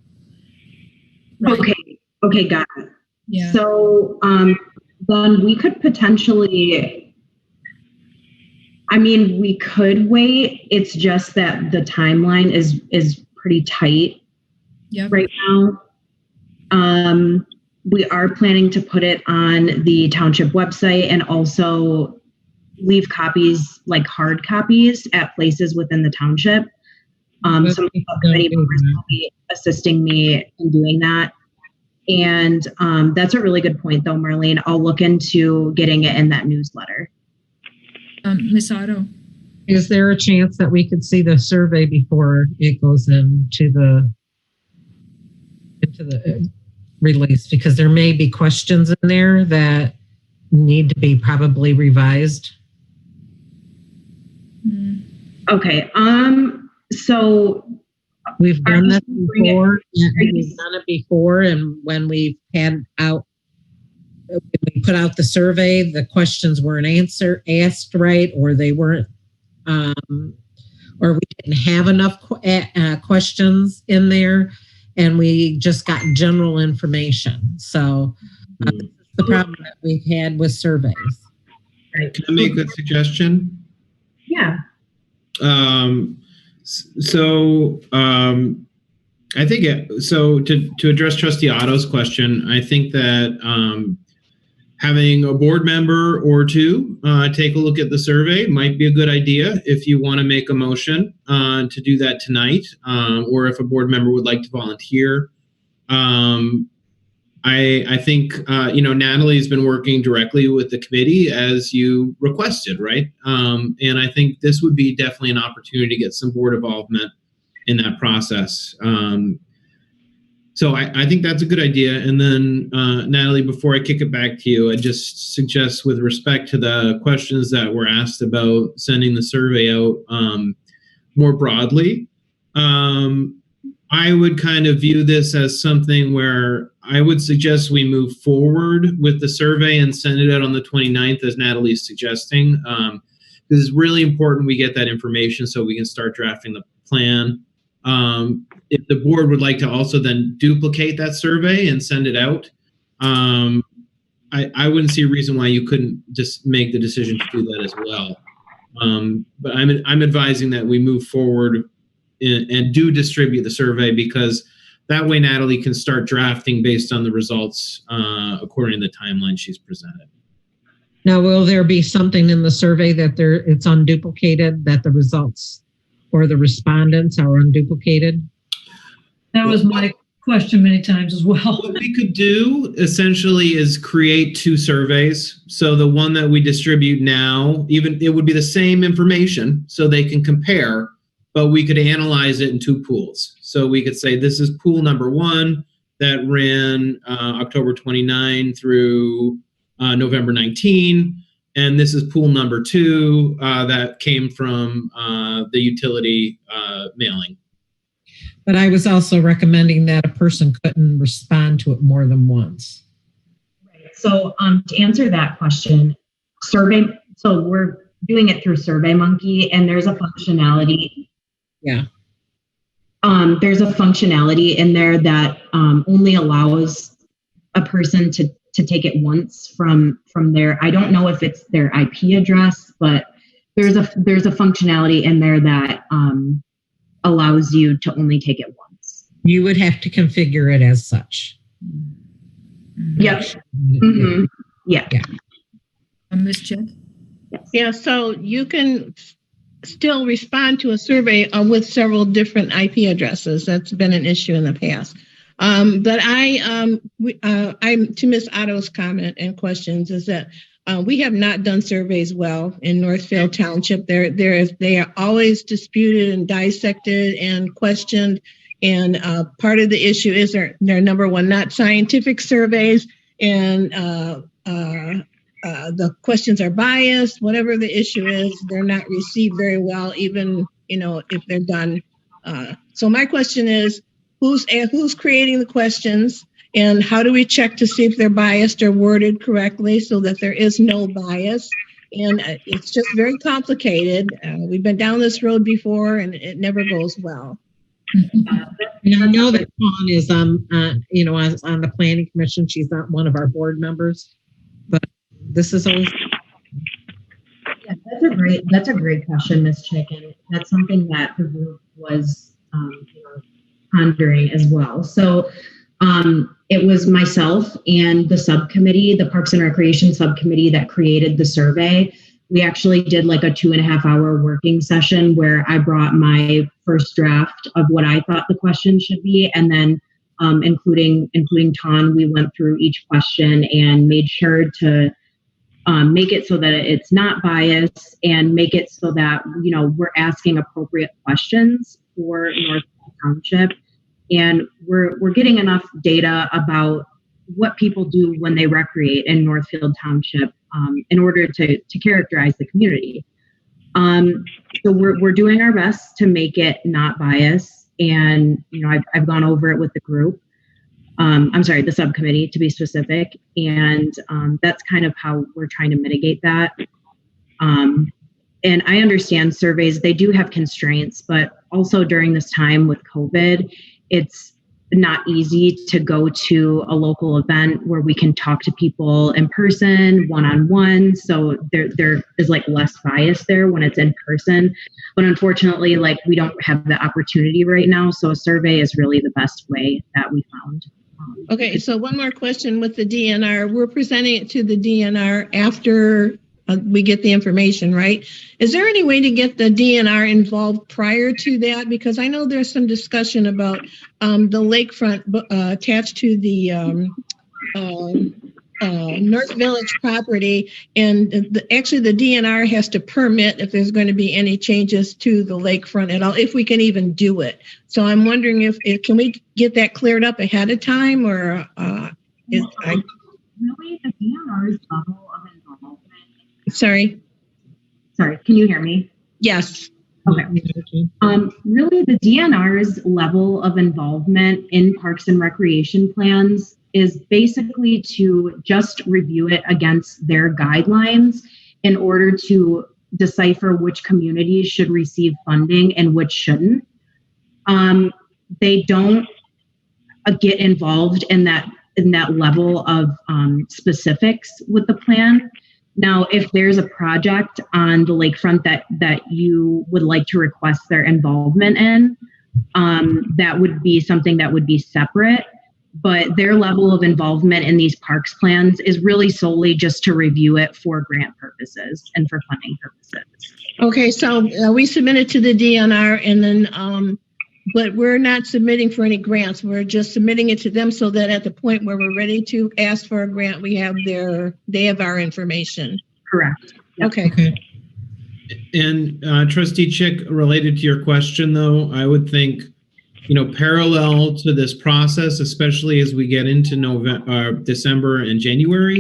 Right. Okay, got it. Yeah. So then we could potentially. I mean, we could wait. It's just that the timeline is pretty tight right now. We are planning to put it on the township website and also leave copies, like hard copies, at places within the township. Some of the subcommittee members will be assisting me in doing that. And that's a really good point, though, Marlene. I'll look into getting it in that newsletter. Ms. Otto? Is there a chance that we could see the survey before it goes into the release? Because there may be questions in there that need to be probably revised. Okay. So we've done that before. We've done it before, and when we put out the survey, the questions weren't asked right, or they weren't, or we didn't have enough questions in there, and we just got general information. So that's the problem that we've had with surveys. Can I make a suggestion? Yeah. I think to address Trustee Otto's question, I think that having a board member or two take a look at the survey might be a good idea if you want to make a motion to do that tonight, or if a board member would like to volunteer. I think, Natalie's been working directly with the committee as you requested, right? And I think this would be definitely an opportunity to get some board involvement in that process. So I think that's a good idea. And then, Natalie, before I kick it back to you, I just suggest, with respect to the questions that were asked about sending the survey out more broadly, I would kind of view this as something where I would suggest we move forward with the survey and send it out on the 29th, as Natalie's suggesting. This is really important we get that information so we can start drafting the plan. If the board would like to also then duplicate that survey and send it out, I wouldn't see a reason why you couldn't just make the decision to do that as well. But I'm advising that we move forward and do distribute the survey, because that way Natalie can start drafting based on the results according to the timeline she's presented. Now, will there be something in the survey that it's unduplicated, that the results or the respondents are unduplicated? That was my question many times as well. What we could do essentially is create two surveys. So the one that we distribute now, even it would be the same information so they can compare, but we could analyze it in two pools. So we could say this is pool number one that ran October 29 through November 19. And this is pool number two that came from the utility mailing. But I was also recommending that a person couldn't respond to it more than once. Right. So to answer that question, so we're doing it through SurveyMonkey, and there's a functionality. Yeah. There's a functionality in there that only allows a person to take it once from their, I don't know if it's their IP address, but there's a functionality in there that allows you to only take it once. You would have to configure it as such. Yep. Mm-hmm. Yeah. Ms. Chick? Yeah, so you can still respond to a survey with several different IP addresses. That's been an issue in the past. But I'm to Ms. Otto's comment and questions, is that we have not done surveys well in Northfield Township. They are always disputed and dissected and questioned. And part of the issue is they're number one, not scientific surveys, and the questions are biased. Whatever the issue is, they're not received very well, even if they're done. So my question is, who's creating the questions, and how do we check to see if they're biased or worded correctly so that there is no bias? And it's just very complicated. We've been down this road before, and it never goes well. And I know that Dawn is on the planning commission. She's not one of our board members, but this is always. Yeah, that's a great question, Ms. Chicken. That's something that the group was pondering as well. So it was myself and the subcommittee, the Parks and Recreation subcommittee, that created the survey. We actually did like a 2.5-hour working session where I brought my first draft of what I thought the question should be, and then including Ton, we went through each question and made sure to make it so that it's not biased, and make it so that, you know, we're asking appropriate questions for Northfield Township, and we're getting enough data about what people do when they recreate in Northfield Township in order to characterize the community. So we're doing our best to make it not biased, and you know, I've gone over it with the group. I'm sorry, the subcommittee to be specific, and that's kind of how we're trying to mitigate that. And I understand surveys, they do have constraints, but also during this time with COVID, it's not easy to go to a local event where we can talk to people in person, one-on-one. So there is like less bias there when it's in person. But unfortunately, like, we don't have the opportunity right now. So a survey is really the best way that we found. Okay, so one more question with the DNR. We're presenting it to the DNR after we get the information, right? Is there any way to get the DNR involved prior to that? Because I know there's some discussion about the lakefront attached to the North Village property, and actually the DNR has to permit if there's going to be any changes to the lakefront at all, if we can even do it. So I'm wondering if can we get that cleared up ahead of time, or Really, the DNR's level of involvement. Sorry, can you hear me? Yes. Okay. Really, the DNR's level of involvement in parks and recreation plans is basically to just review it against their guidelines in order to decipher which communities should receive funding and which shouldn't. They don't get involved in that level of specifics with the plan. Now, if there's a project on the lakefront that you would like to request their involvement in, that would be something that would be separate. But their level of involvement in these parks plans is really solely just to review it for grant purposes and for funding purposes. Okay, so we submitted to the DNR, and then, but we're not submitting for any grants. We're just submitting it to them so that at the point where we're ready to ask for a grant, they have our information. Correct. Yep. Okay. And Trustee Chick, related to your question, though, I would think, you know, parallel to this process, especially as we get into December and January,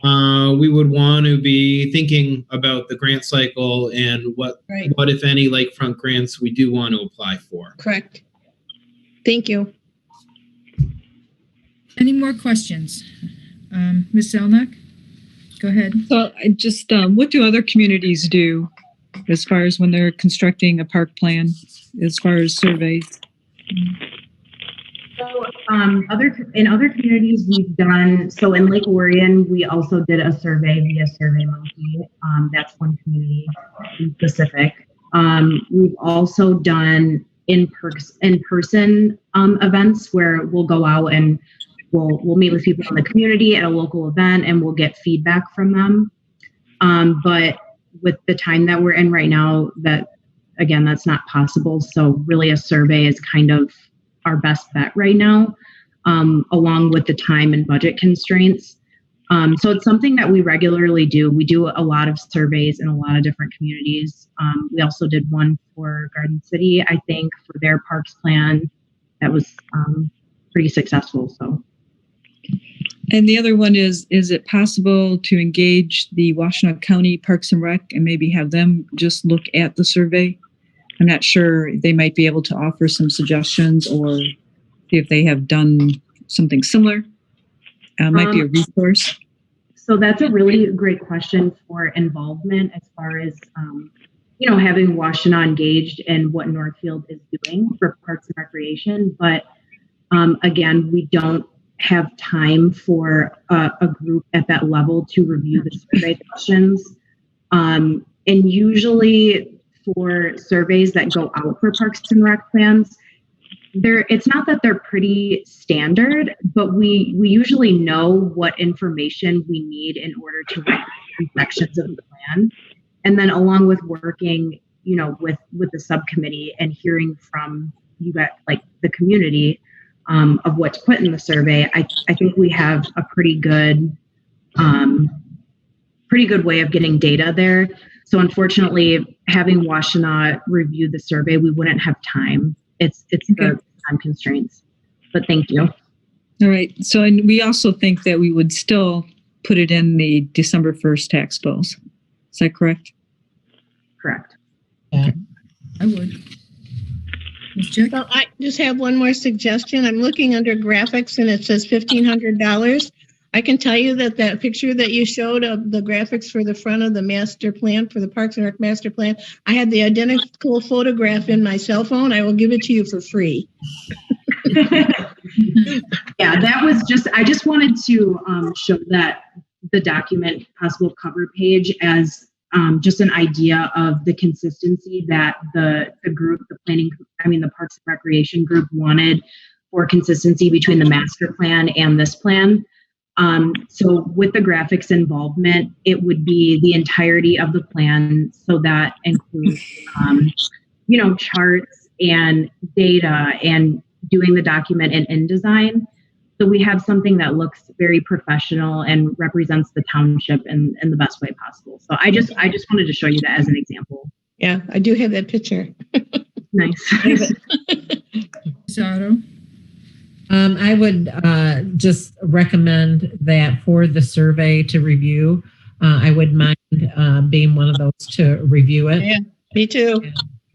we would want to be thinking about the grant cycle and what, if any, lakefront grants we do want to apply for. Correct. Thank you. Any more questions? Ms. Zelenock, go ahead. So just what do other communities do as far as when they're constructing a park plan, as far as surveys? So in other communities we've done, so in Lake Orion, we also did a survey via SurveyMonkey. That's one community in specific. We've also done in-person events where we'll go out and we'll meet with people in the community at a local event and we'll get feedback from them. But with the time that we're in right now, that's not possible. So really a survey is kind of our best bet right now, along with the time and budget constraints. So it's something that we regularly do. We do a lot of surveys in a lot of different communities. We also did one for Garden City, I think, for their parks plan. That was pretty successful. So. And the other one is it possible to engage the Washtenaw County Parks and Rec and maybe have them just look at the survey? I'm not sure, they might be able to offer some suggestions or see if they have done something similar. Might be a resource. So that's a really great question for involvement as far as, having Washtenaw engaged in what Northfield is doing for parks and recreation. But again, we don't have time for a group at that level to review the survey questions. And usually for surveys that go out for parks and rec plans, it's not that they're pretty standard, but we usually know what information we need in order to write sections of the plan. And then along with working, with the subcommittee and hearing from you guys, like the community, of what to put in the survey, I think we have a pretty good way of getting data there. So unfortunately, having Washtenaw review the survey, we wouldn't have time. It's Okay. the time constraints. But thank you. All right. So, and we also think that we would still put it in the December 1st tax bills. Is that correct? Correct. Yeah. I would. Ms. Chick? So I just have one more suggestion. I'm looking under graphics and it says $1,500. I can tell you that picture that you showed of the graphics for the front of the master plan, for the Parks and Rec master plan, I had the identical photograph in my cell phone. I will give it to you for free. Yeah, that was I just wanted to show that the document possible cover page as just an idea of the consistency that the group, the Parks and Recreation group wanted for consistency between the master plan and this plan. So with the graphics involvement, it would be the entirety of the plan. So that includes, charts and data and doing the document in InDesign. So we have something that looks very professional and represents the township in the best way possible. So I just wanted to show you that as an example. Yeah, I do have that picture. Nice. Ms. Otto? I would just recommend that for the survey to review, I wouldn't mind being one of those to review it. Yeah, me too.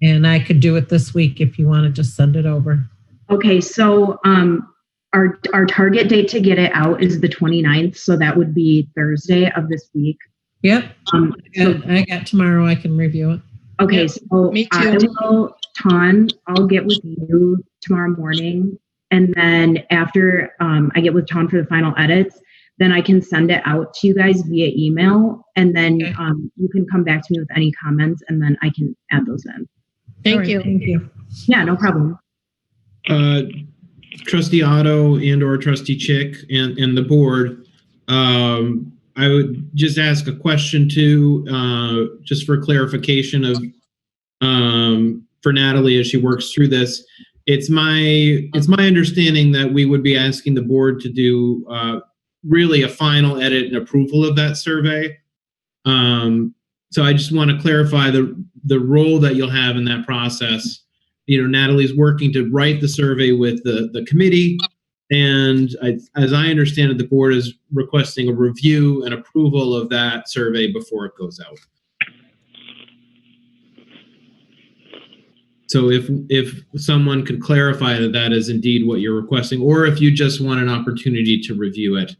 And I could do it this week if you want to just send it over. Okay, so our target date to get it out is the 29th, so that would be Thursday of this week. Yep. I got tomorrow. I can review it. Okay, Yep. so Me too. I'll get with you tomorrow morning, and then after I get with Tom for the final edits, then I can send it out to you guys via email, and then you can come back to me with any comments, and then I can add those in. Thank you. Thank you. Yeah, no problem. Trustee Otto and or Trustee Chick and the board, I would just ask a question too, just for clarification of for Natalie as she works through this. It's my understanding that we would be asking the board to do really a final edit and approval of that survey. So I just want to clarify the role that you'll have in that process. Natalie's working to write the survey with the committee, and as I understand it, the board is requesting a review and approval of that survey before it goes out. So if someone could clarify that is indeed what you're requesting, or if you just want an opportunity to review it.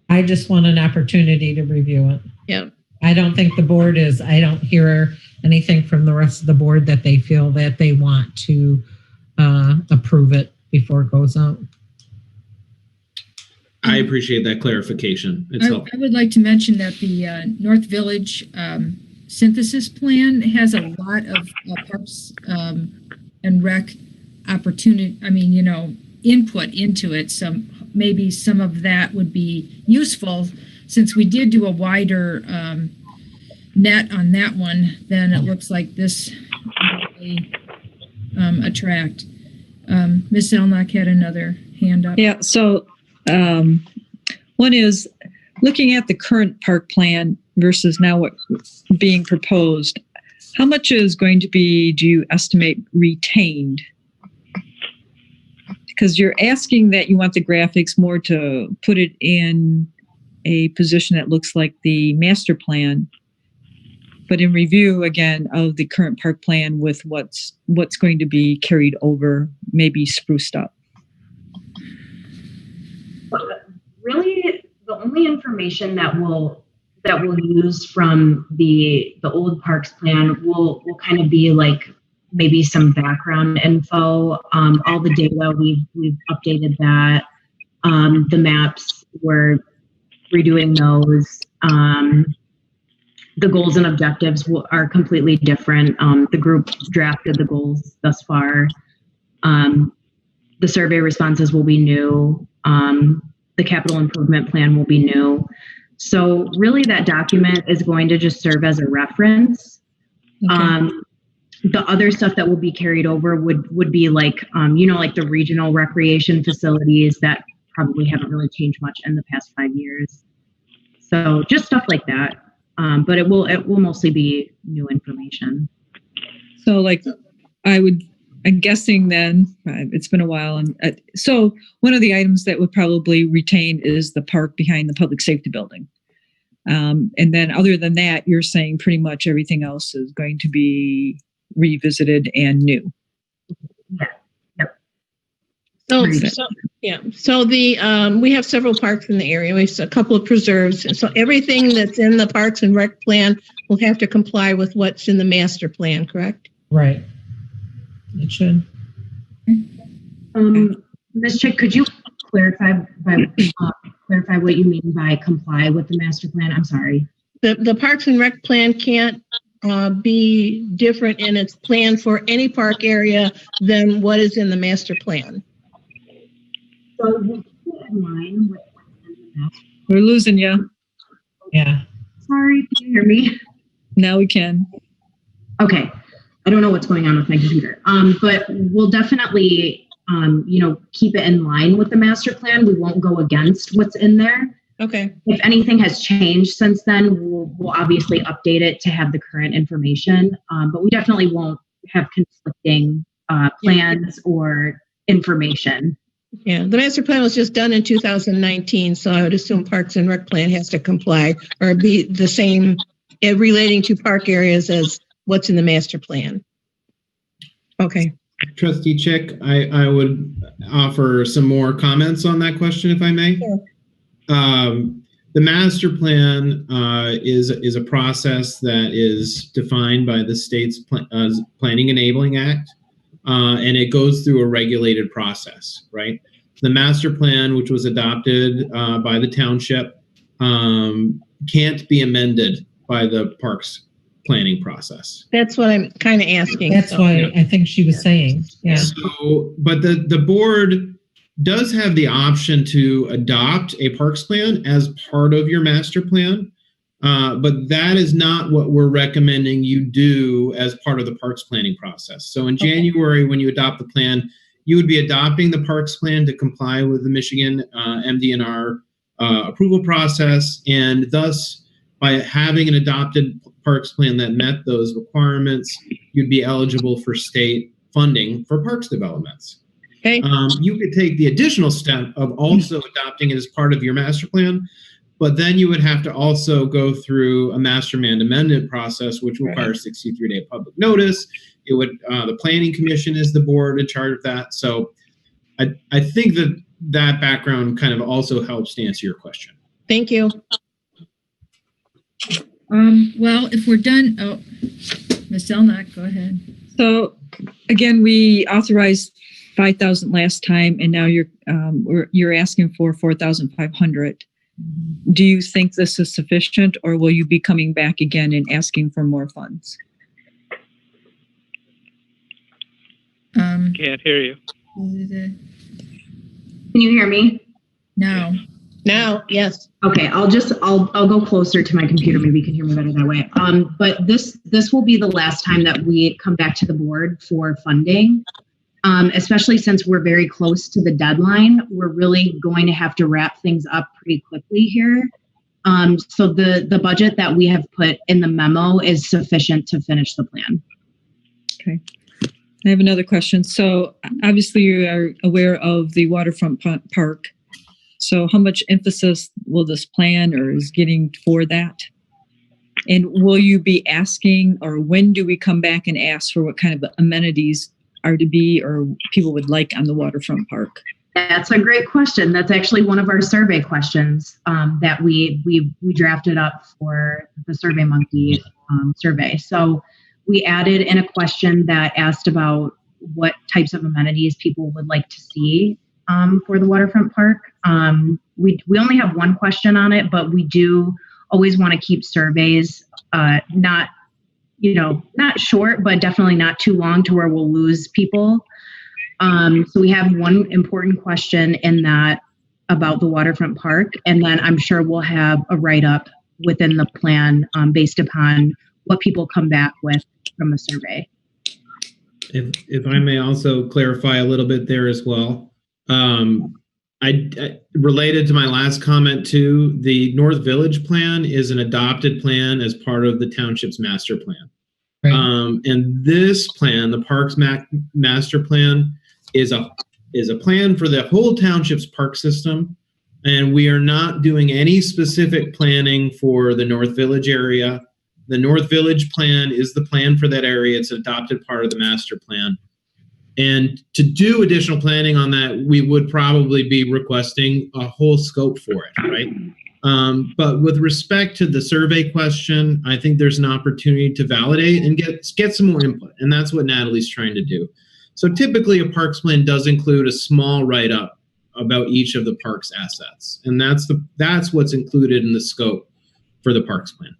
I just want an opportunity to review it. Yeah. I don't think the board is, I don't hear anything from the rest of the board that they feel that they want to approve it before it goes out. I appreciate that clarification. It's helpful. I would like to mention that the North Village synthesis plan has a lot of Parks and Rec opportunity, input into it. So maybe some of that would be useful, since we did do a wider net on that one. Then it looks like this really attract. Ms. Zelenock had another hand up. Yeah, so one is looking at the current park plan versus now what's being proposed. How much is going to be, do you estimate, retained? Because you're asking that you want the graphics more to put it in a position that looks like the master plan, but in review again of the current park plan with what's going to be carried over, maybe spruced up. Really, the only information that we'll use from the old parks plan will kind of be like maybe some background info. All the data we've updated that. The maps, we're redoing those. The goals and objectives are completely different. The group drafted the goals thus far. The survey responses will be new. The capital improvement plan will be new. So really that document is going to just serve as a reference. Okay. The other stuff that will be carried over would be like, like the regional recreation facilities that probably haven't really changed much in the past 5 years. So just stuff like that. But it will mostly be new information. So like I'm guessing then, it's been a while. And so one of the items that would probably retain is the park behind the public safety building. And then other than that, you're saying pretty much everything else is going to be revisited and new. Yeah. Yep. So we have several parks in the area. We have a couple of preserves. So everything that's in the Parks and Rec plan will have to comply with what's in the master plan, correct? Right. It should. Ms. Chick, could you clarify what you mean by comply with the master plan? I'm sorry. The Parks and Rec plan can't be different in its plan for any park area than what is in the master plan. So we'll keep it in line with what's in the master. We're losing you. Yeah. Sorry, can you hear me? Now we can. Okay. I don't know what's going on with my computer. But we'll definitely, keep it in line with the master plan. We won't go against what's in there. Okay. If anything has changed since then, we'll obviously update it to have the current information. But we definitely won't have conflicting plans or information. Yeah, the master plan was just done in 2019, so I would assume Parks and Rec plan has to comply or be the same relating to park areas as what's in the master plan. Okay. Trustee Chick, I would offer some more comments on that question, if I may. Sure. The master plan is a process that is defined by the state's Planning Enabling Act, and it goes through a regulated process, right? The master plan, which was adopted by the township, can't be amended by the parks planning process. That's what I'm kind of asking. That's why I think she was saying. Yeah. So, but the board does have the option to adopt a parks plan as part of your master plan, but that is not what we're recommending you do as part of the parks planning process. So in January, when you adopt the plan, you would be adopting the parks plan to comply with the Michigan MDNR approval process, and thus by having an adopted parks plan that met those requirements, you'd be eligible for state funding for parks developments. Okay. You could take the additional step of also adopting it as part of your master plan, but then you would have to also go through a master plan amendment process, which requires 63-day public notice. It would the planning commission is the board in charge of that. So I think that background kind of also helps to answer your question. Thank you. Well, if we're done, Ms. Zelenock, go ahead. So again, we authorized 5,000 last time, and now you're asking for 4,500. Do you think this is sufficient, or will you be coming back again and asking for more funds? Can't hear you. Can you hear me? No. Now, yes. Okay, I'll go closer to my computer. Maybe you can hear me better that way. But this will be the last time that we come back to the board for funding. Especially since we're very close to the deadline, we're really going to have to wrap things up pretty quickly here. So the budget that we have put in the memo is sufficient to finish the plan. Okay. I have another question. So obviously you are aware of the waterfront park. So how much emphasis will this plan or is getting for that? And will you be asking, or when do we come back and ask for what kind of amenities are to be or people would like on the waterfront park? That's a great question. That's actually one of our survey questions that we drafted up for the SurveyMonkey survey. So we added in a question that asked about what types of amenities people would like to see for the waterfront park. We only have one question on it, but we do always want to keep surveys not short, but definitely not too long to where we'll lose people. So we have one important question in that about the waterfront park, and then I'm sure we'll have a write-up within the plan based upon what people come back with from the survey. If I may also clarify a little bit there as well. I related to my last comment too, the North Village plan is an adopted plan as part of the township's master plan. Right. And this plan, the Parks Master Plan, is a plan for the whole township's park system. And we are not doing any specific planning for the North Village area. The North Village plan is the plan for that area. It's an adopted part of the master plan. And to do additional planning on that, we would probably be requesting a whole scope for it, right? But with respect to the survey question, I think there's an opportunity to validate and get some more input. And that's what Natalie's trying to do. So typically a parks plan does include a small write-up about each of the park's assets. And that's what's included in the scope for the parks plan.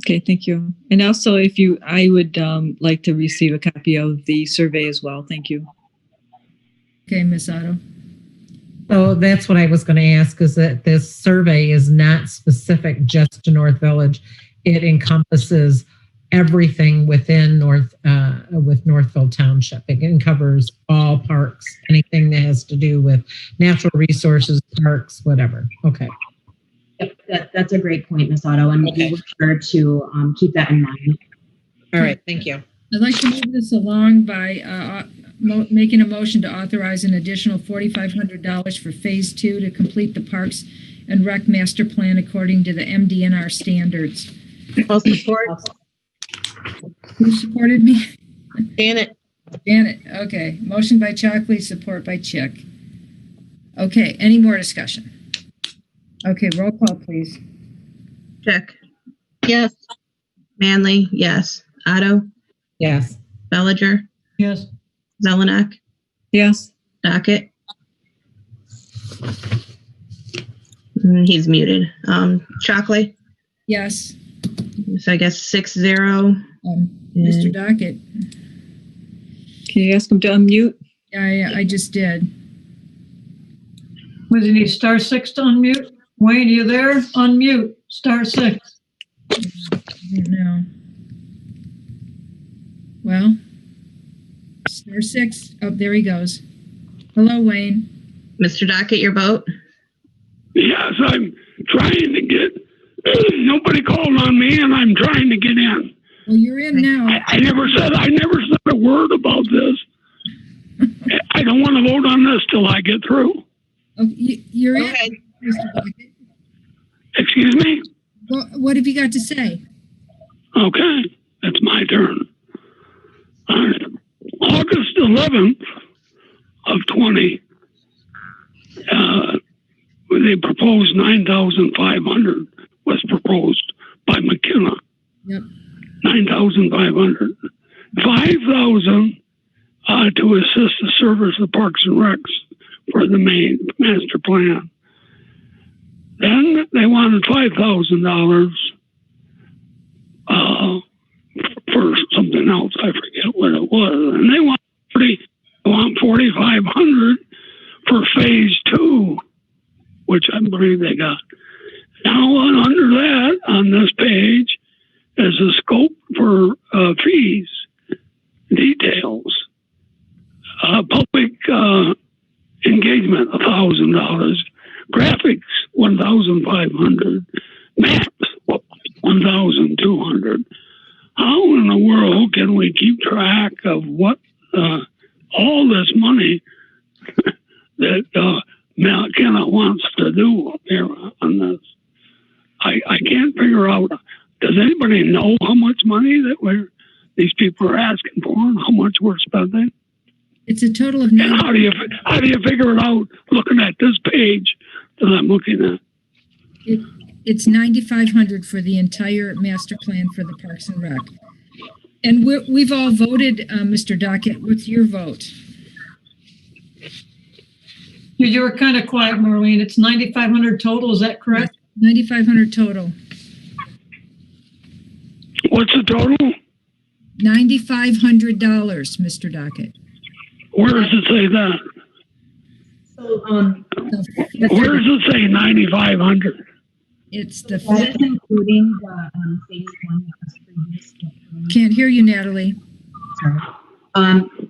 Okay, thank you. And also, I would like to receive a copy of the survey as well. Thank you. Okay, Ms. Otto. So that's what I was going to ask, is that this survey is not specific just to North Village. It encompasses everything within Northfield Township. It covers all parks, anything that has to do with natural resources, parks, whatever. Okay. Yep, that's a great point, Ms. Otto, and we were sure to keep that in mind. All right, thank you. I'd like to move this along by making a motion to authorize an additional $4,500 for Phase 2 to complete the Parks and Rec Master Plan according to the MDNR standards. I'll support. Who supported me? Janet. Janet, okay. Motion by Chalkley, support by Chick. Okay, any more discussion? Okay, roll call, please. Chick. Yes. Manley, yes. Otto. Yes. Belliger. Yes. Zelenock. Yes. Docket. He's muted. Chalkley. Yes. So I guess 6-0. Mr. Docket. Can you ask him to unmute? I just did. Was he star 6 to unmute? Wayne, you there? Unmute. Star 6. I don't know. Well, star 6. Oh, there he goes. Hello, Wayne. Mr. Docket, your vote? Yes, I'm trying to get, nobody called on me and I'm trying to get in. Well, you're in now. I never said a word about this. I don't want to vote on this till I get through. Oh, you're in, Mr. Docket. Excuse me? What have you got to say? Okay, it's my turn. All right. August 11th of 20, they proposed 9,500 was proposed by McKenna. Yep. 9,500. 5,000 to assist the service of Parks and Recs for the main master plan. Then they wanted $5,000 for something else. I forget what it was. And they want $4,500 for Phase 2, which I believe they got. Now, under that, on this page, is a scope for fees, details. Public engagement, $1,000. Graphics, $1,500. Maps, $1,200. How in the world can we keep track of what all this money that McKenna wants to do up here on this? I can't figure out. Does anybody know how much money that these people are asking for and how much we're spending? It's a total of. And how do you figure it out looking at this page that I'm looking at? It's $9,500 for the entire master plan for the Parks and Rec. And we've all voted, Mr. Docket. What's your vote? You were kind of quiet, Marlene. It's 9,500 total. Is that correct? 9,500 total. What's the total? $9,500, Mr. Docket. Where does it say that? So, Where does it say 9,500? It's the, that is including the phase one that was previously approved. can't hear you, Natalie. Sorry.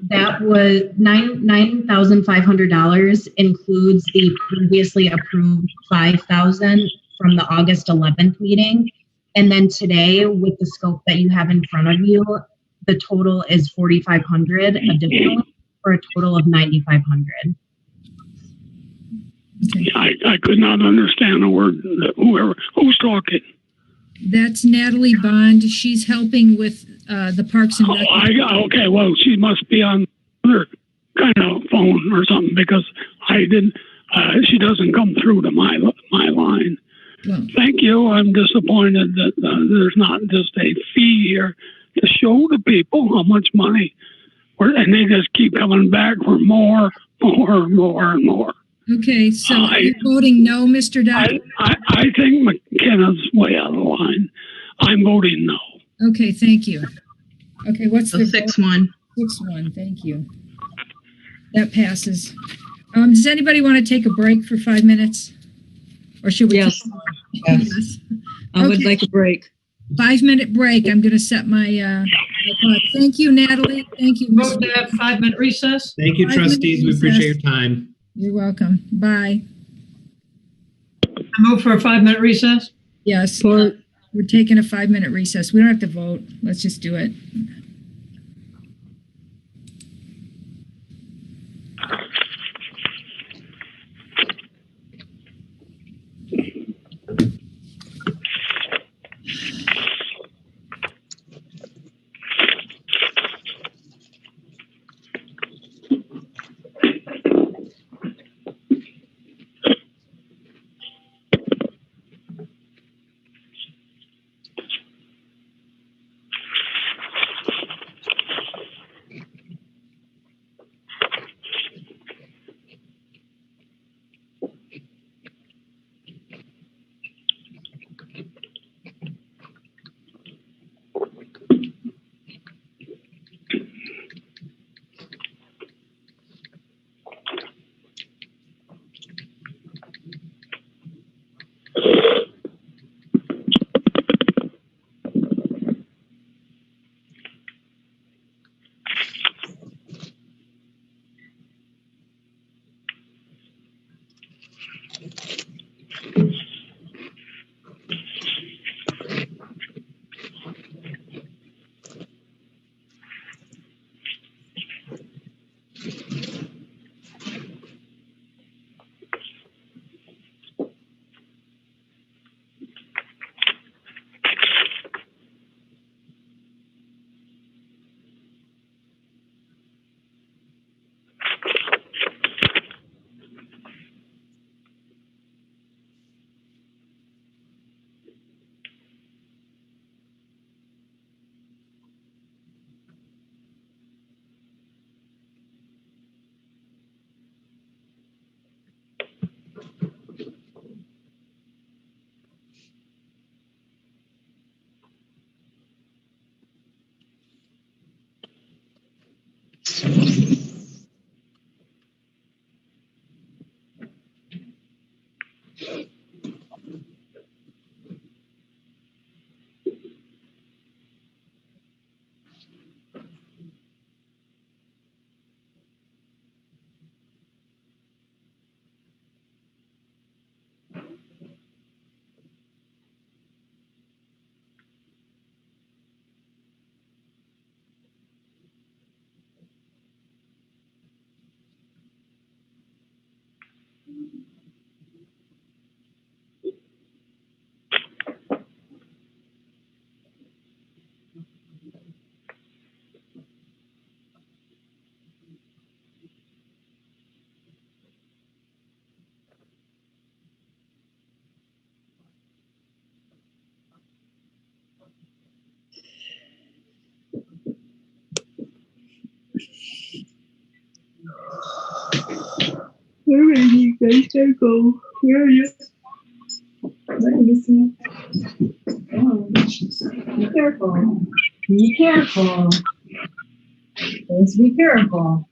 That was $9,500 includes the previously approved 5,000 from the August 11th meeting. And then today, with the scope that you have in front of you, the total is 4,500 additional for a total of 9,500. Okay. I could not understand a word. Who's talking? That's Natalie Bond. She's helping with the Parks and Rec. Okay, well, she must be on other kind of phone or something because I didn't. She doesn't come through to my line. Well, Thank you. I'm disappointed that there's not just a fee here to show the people how much money, and they just keep coming back for more, and more. okay, so you're voting no, Mr. Doctor? I think McKenna's way out of line. I'm voting no. Okay, thank you. Okay, what's So the 6-1. 6-1? Thank you. That passes. Does anybody want to take a break for 5 minutes? Or should we? Yes. keep going? Yes. I would Okay. like a break. 5-minute break. I'm going to set my clock. Thank you, Natalie. Thank you, Vote Mr. to have 5-minute recess. Thank you, 5 minute trustees. We appreciate your time. You're welcome. Bye. I move for a 5-minute recess. Yes, we're taking a 5-minute recess. We don't have to vote. Let's just do it. Where are you guys to go? Where are you? Let me see. Oh, be careful. Be careful. Please be careful.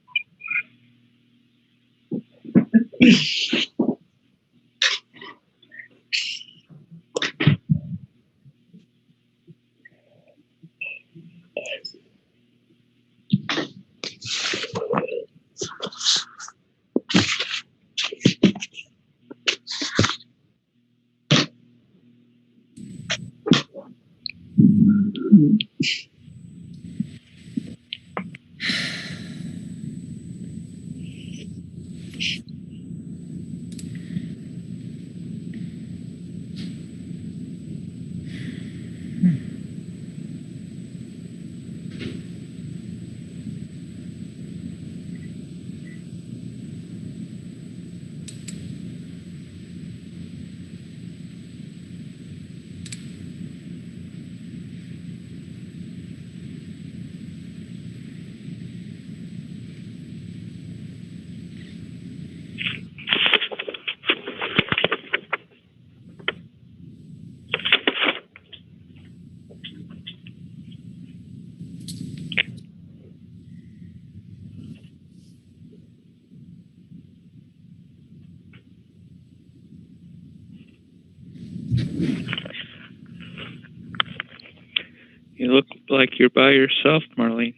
You look like you're by yourself, Marlene.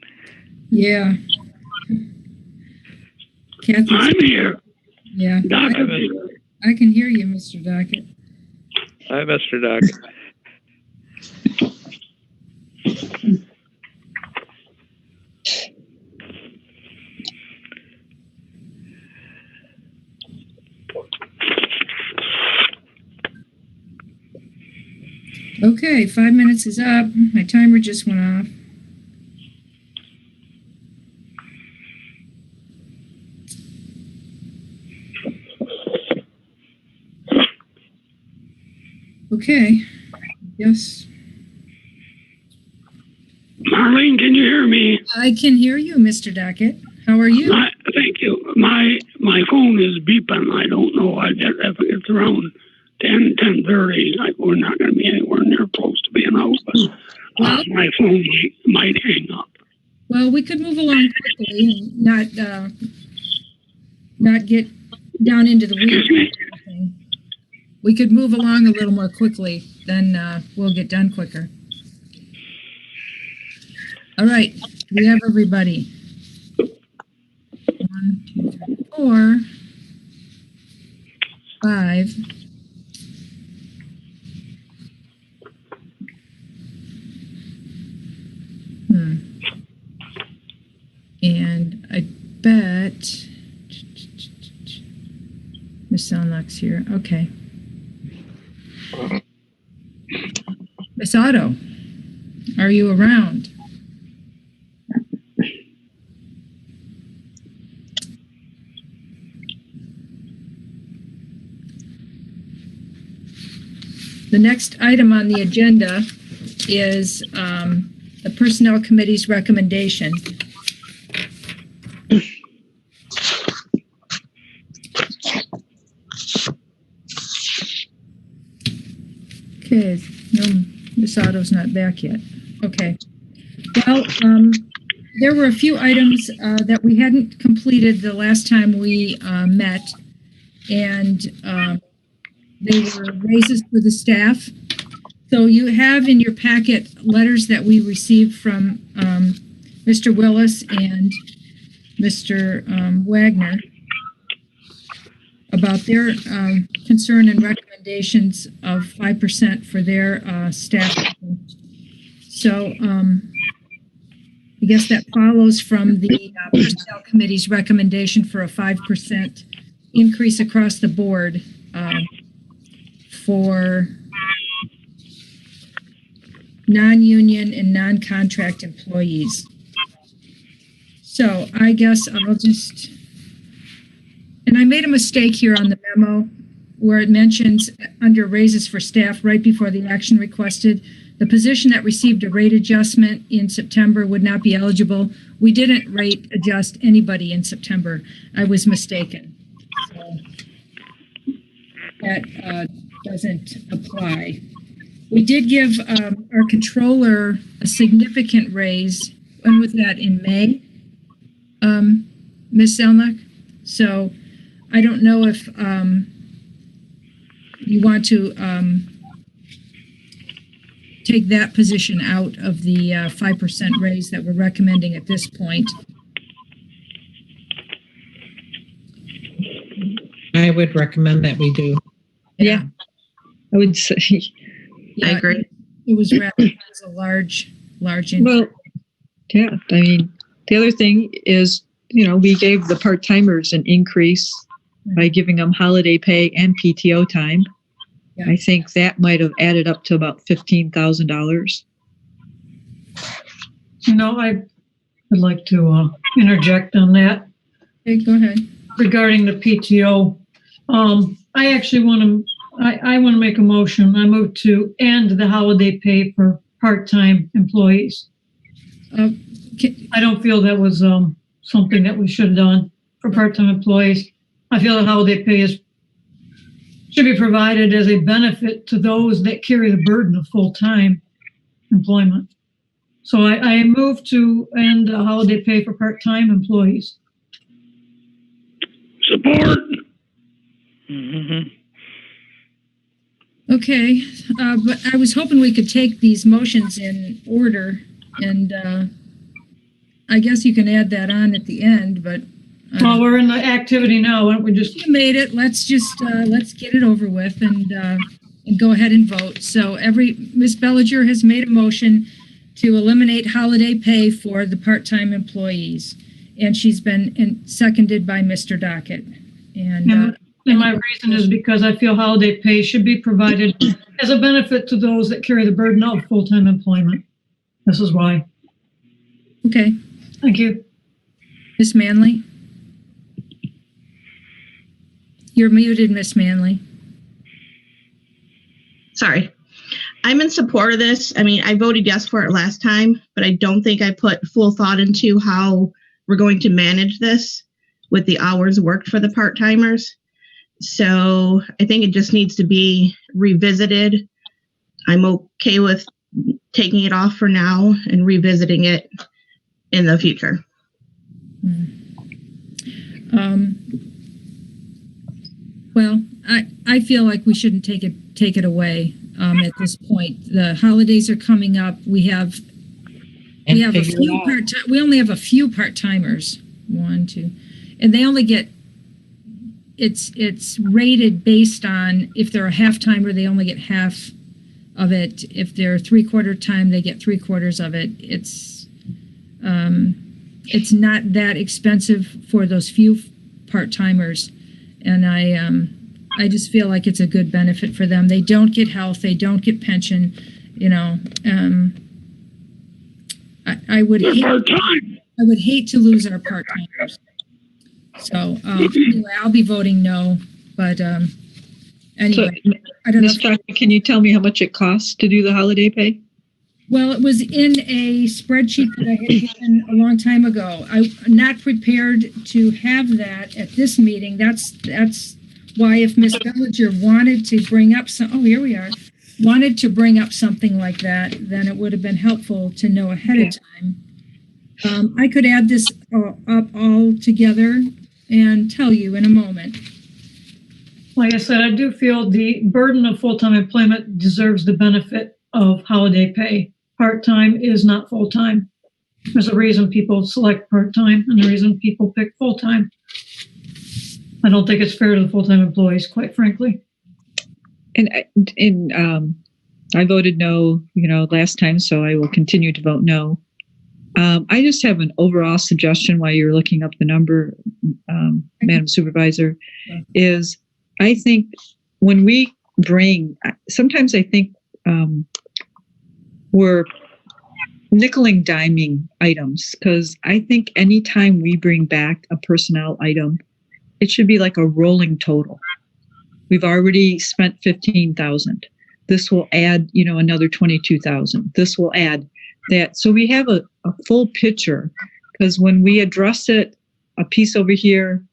Yeah. Kathy's, I'm here. yeah. I can hear you, Mr. Dockett. Hi, Mr. Dockett. Okay, 5 minutes is up. My timer just went off. Okay, yes. Marlene, can you hear me? I can hear you, Mr. Dockett. How are you? Thank you. My phone is beeping. I don't know. I guess if it's around 10:30, we're not going to be anywhere near close to being out. But my phone might hang up. Well, we could move along quickly and not get down into the weeds. We could move along a little more quickly, then we'll get done quicker. All right, we have everybody. 1, 2, 3, 4, 5. And I bet Miss Zelenock's here. Okay. Miss Otto, are you around? The next item on the agenda is the Personnel Committee's recommendation. Okay, no, Miss Otto's not back yet. Okay. Well, there were a few items that we hadn't completed the last time we met, and they were raises for the staff. So you have in your packet letters that we received from Mr. Willis and Mr. Wagner about their concern and recommendations of 5% for their staff. So I guess that follows from the Personnel Committee's recommendation for a 5% increase across the board for non-union and non-contract employees. So I guess I'll just, and I made a mistake here on the memo where it mentions under raises for staff right before the action requested, the position that received a rate adjustment in September would not be eligible. We didn't rate adjust anybody in September. I was mistaken. So that doesn't apply. We did give our controller a significant raise. When was that, in May, Ms. Zelenock? So I don't know if you want to take that position out of the 5% raise that we're recommending at this point. I would recommend that we do. Yeah, I would say. Yeah, I agree. It was rather as a large increase. Well, yeah, I mean, the other thing is, we gave the part-timers an increase by giving them holiday pay and PTO time. Yeah. I think that might have added up to about $15,000. I would like to interject on that. Okay, go ahead. Regarding the PTO, I actually want to make a motion. I move to end the holiday pay for part-time employees. I don't feel that was something that we should have done for part-time employees. I feel that holiday pay should be provided as a benefit to those that carry the burden of full-time employment. So I move to end holiday pay for part-time employees. Support. Mm-hmm. Okay, but I was hoping we could take these motions in order, and I guess you can add that on at the end, but... well, we're in the activity now. Why don't we just... You made it. Let's just, let's get it over with and go ahead and vote. So Ms. Belliger has made a motion to eliminate holiday pay for the part-time employees, and she's been seconded by Mr. Dockett. And my reason is because I feel holiday pay should be provided as a benefit to those that carry the burden of full-time employment. This is why. Okay. Thank you. Ms. Manley? You're muted, Ms. Manley. Sorry. I'm in support of this. I mean, I voted yes for it last time, but I don't think I put full thought into how we're going to manage this with the hours worked for the part-timers. So I think it just needs to be revisited. I'm okay with taking it off for now and revisiting it in the future. Well, I feel like we shouldn't take it away at this point. The holidays are coming up. We only have a few part-timers. 1, 2, and they only get. It's rated based on if they're a half-timer, they only get half of it. If they're 3/4 time, they get 3/4 of it. It's not that expensive for those few part-timers, and I just feel like it's a good benefit for them. They don't get health, they don't get pension. I would hate to lose our part-timers. So anyway, I'll be voting no, but anyway, so, I don't know. Can you tell me how much it costs to do the holiday pay? Well, it was in a spreadsheet that I had given a long time ago. I'm not prepared to have that at this meeting. That's why if Ms. Belliger wanted to bring up wanted to bring up something like that, then it would have been helpful to know ahead of time. I could add this up all together and tell you in a moment. Like I said, I do feel the burden of full-time employment deserves the benefit of holiday pay. Part-time is not full-time. There's a reason people select part-time and a reason people pick full-time. I don't think it's fair to the full-time employees, quite frankly. And I voted no, last time, so I will continue to vote no. I just have an overall suggestion while you're looking up the number, Madam Supervisor, is I think when we sometimes I think we're nickel and diming items, because I think anytime we bring back a personnel item, it should be like a rolling total. We've already spent $15,000. This will add, another $22,000. This will add that. So we have a full picture, because when we address it, a piece over here,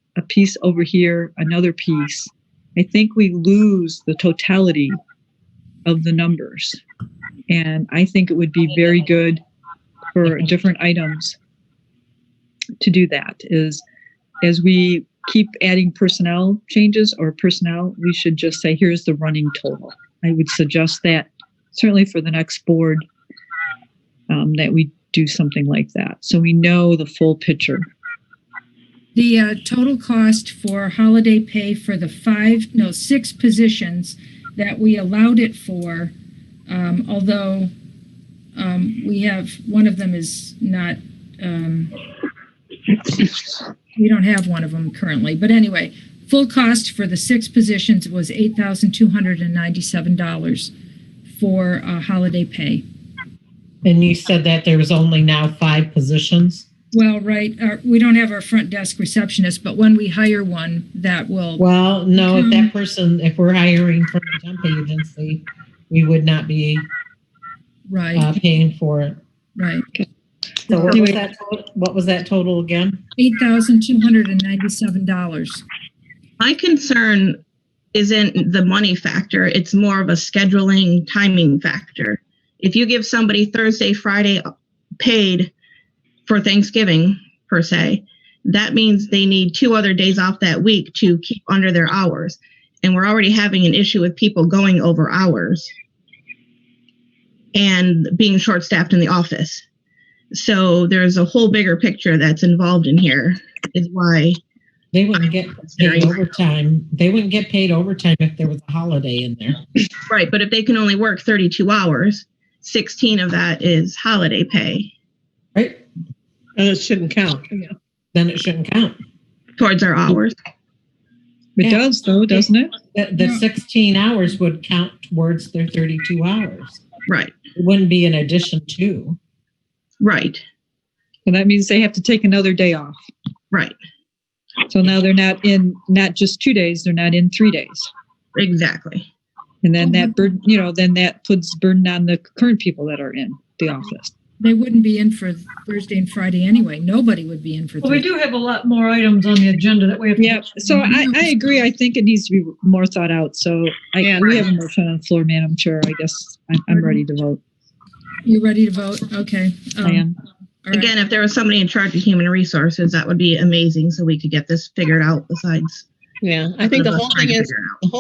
another piece, I think we lose the totality of the numbers. And I think it would be very good for different items to do that, is as we keep adding personnel changes or personnel, we should just say, here's the running total. I would suggest that certainly for the next board, that we do something like that. So we know the full picture. The total cost for holiday pay for the 6 positions that we allowed it for, although we have, one of them is not, we don't have one of them currently. But anyway, full cost for the 6 positions was $8,297 for holiday pay. And you said that there was only now 5 positions? Well, right. We don't have our front desk receptionist, but when we hire one, that will... Well, no, if that person, if we're hiring from a temp agency, we would not be paying for it. Right. So what was that total again? $8,297. My concern isn't the money factor. It's more of a scheduling timing factor. If you give somebody Thursday, Friday paid for Thanksgiving, per se, that means they need 2 other days off that week to keep under their hours. And we're already having an issue with people going over hours and being short-staffed in the office. So there's a whole bigger picture that's involved in here, is why they wouldn't get paid overtime. They wouldn't get paid overtime if there was a holiday in there. Right, but if they can only work 32 hours, 16 of that is holiday pay. Right. And it shouldn't count. Yeah. Then it shouldn't count. Towards our hours. It does, though, doesn't it? The 16 hours would count towards their 32 hours. Right. It wouldn't be in addition to. Right. Well, that means they have to take another day off. Right. So now they're not just 2 days, they're not in 3 days. Exactly. And then that burden, then that puts burden on the current people that are in the office. They wouldn't be in for Thursday and Friday anyway. Nobody would be in for Well, Thursday. we do have a lot more items on the agenda that we have to... Yeah, so I agree. I think it needs to be more thought out. So we have a motion on the floor, Madam Chair. I guess I'm ready to vote. You ready to vote? Okay. I am. Again, if there was somebody in charge of human resources, that would be amazing, so we could get this figured out. Besides, yeah, I think the whole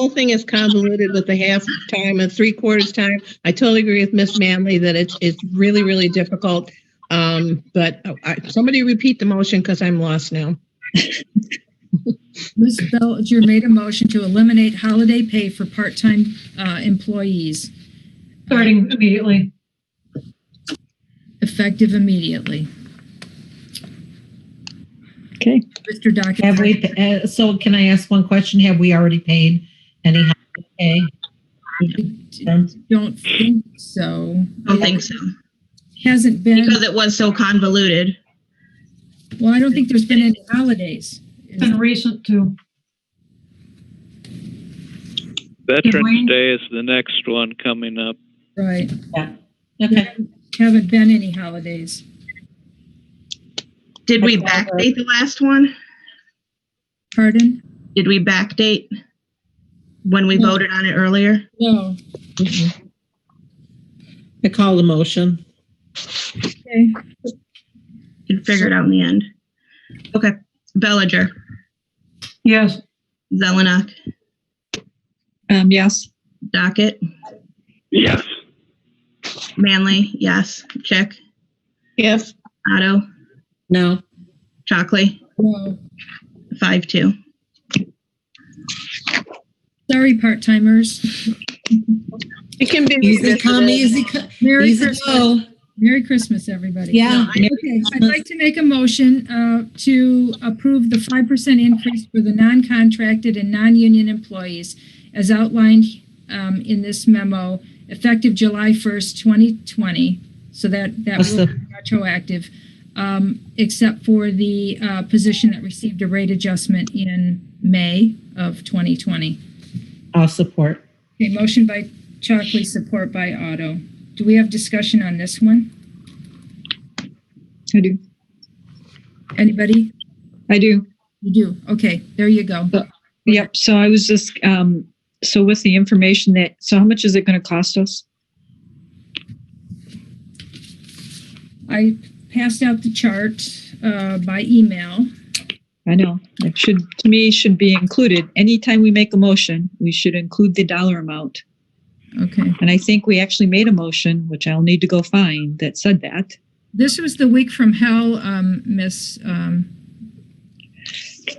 thing is convoluted with the half time and 3/4 time. I totally agree with Miss Manley that it's really, really difficult. But somebody repeat the motion because I'm lost now. Ms. Belliger made a motion to eliminate holiday pay for part-time employees. Starting immediately. Effective immediately. Okay. Mr. Dockett. Have we, so can I ask one question? Have we already paid any holiday pay? Don't think so. Don't think so. Hasn't been. Because it was so convoluted. Well, I don't think there's been any holidays. It's been recent too. Veterans Day is the next one coming up. Right. Yeah. Okay. Haven't been any holidays. Did we backdate the last one? Pardon? Did we backdate when we voted on it earlier? No. I call the motion. Okay. Can figure it out in the end. Okay. Belliger. Yes. Zelenock. Yes. Dockett. Yes. Manley. Yes. Chick. Yes. Otto. No. Shockley. No. 5-2. Sorry, part-timers. It can be easy come, easy come. Merry easy Christmas. go. Merry Christmas, everybody. Yeah. Okay. I'd like to make a motion to approve the 5% increase for the non-contracted and non-union employees as outlined in this memo, effective July 1st, 2020. So that will be retroactive, except for the position that received a rate adjustment in May of 2020. I'll support. Okay, motion by Shockley, support by Otto. Do we have discussion on this one? I do. Anybody? I do. You do. Okay, there you go. Yep. So I was just, so with the information so how much is it going to cost us? I passed out the chart by email. I know. It should, to me, should be included. Anytime we make a motion, we should include the dollar amount. Okay. And I think we actually made a motion, which I'll need to go find, that said that. This was the week from hell, Miss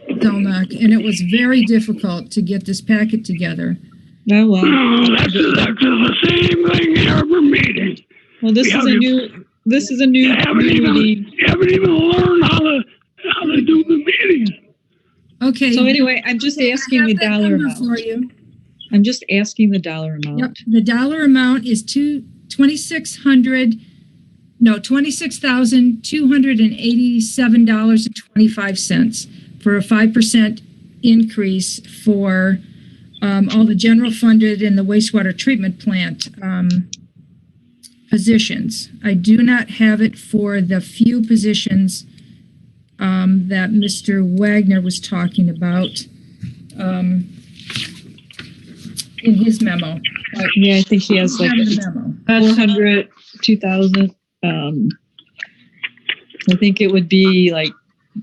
Zelenock, and it was very difficult to get this packet together. Oh, well. That's the same thing every meeting. Well, this is a new You haven't even learned how to do the meeting. Okay. So anyway, I'm just asking the dollar amount. For you. I'm just asking the dollar amount. Yep. The dollar amount is $26,287.25 for a 5% increase for all the general funded and the wastewater treatment plant positions. I do not have it for the few positions that Mr. Wagner was talking about in his memo. Yeah, I think he has like 400, 2,000. I think it would be like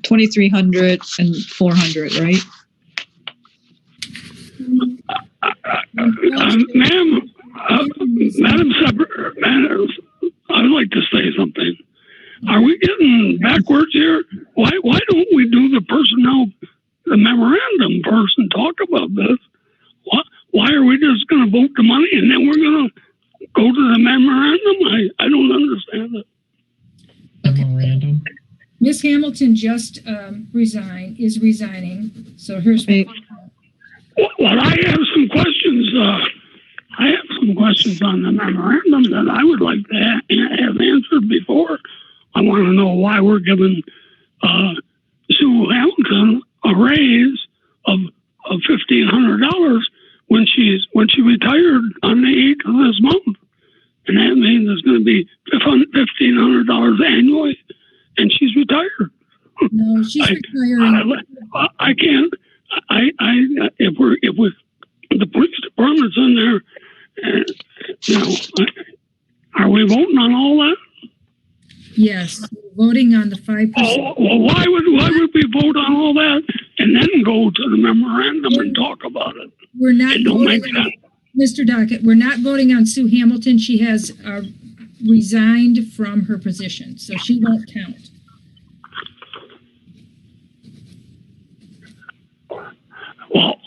2,300 and 400, right? Madam I'd like to say something. Are we getting backwards here? Why don't we do the personnel, the memorandum first and talk about this? Why are we just going to vote the money and then we're going to go to the memorandum? I don't understand it. Memorandum. Miss Hamilton just is resigning. So here's Well, I have some questions. I have some questions on the memorandum that I would like to have answered before. I want to know why we're giving Sue Hamilton a raise of $1,500 when she retired on the 8th of this month, and that means it's going to be $1,500 annually, and she's retired. No, she's retiring. I can't. If the police department's in there, are we voting on all that? Yes, voting on the 5%. Oh, well, why would we vote on all that and then go to the memorandum and talk about it? We're not. It don't make sense. Mr. Dockett, we're not voting on Sue Hamilton. She has resigned from her position, so she won't count. Well,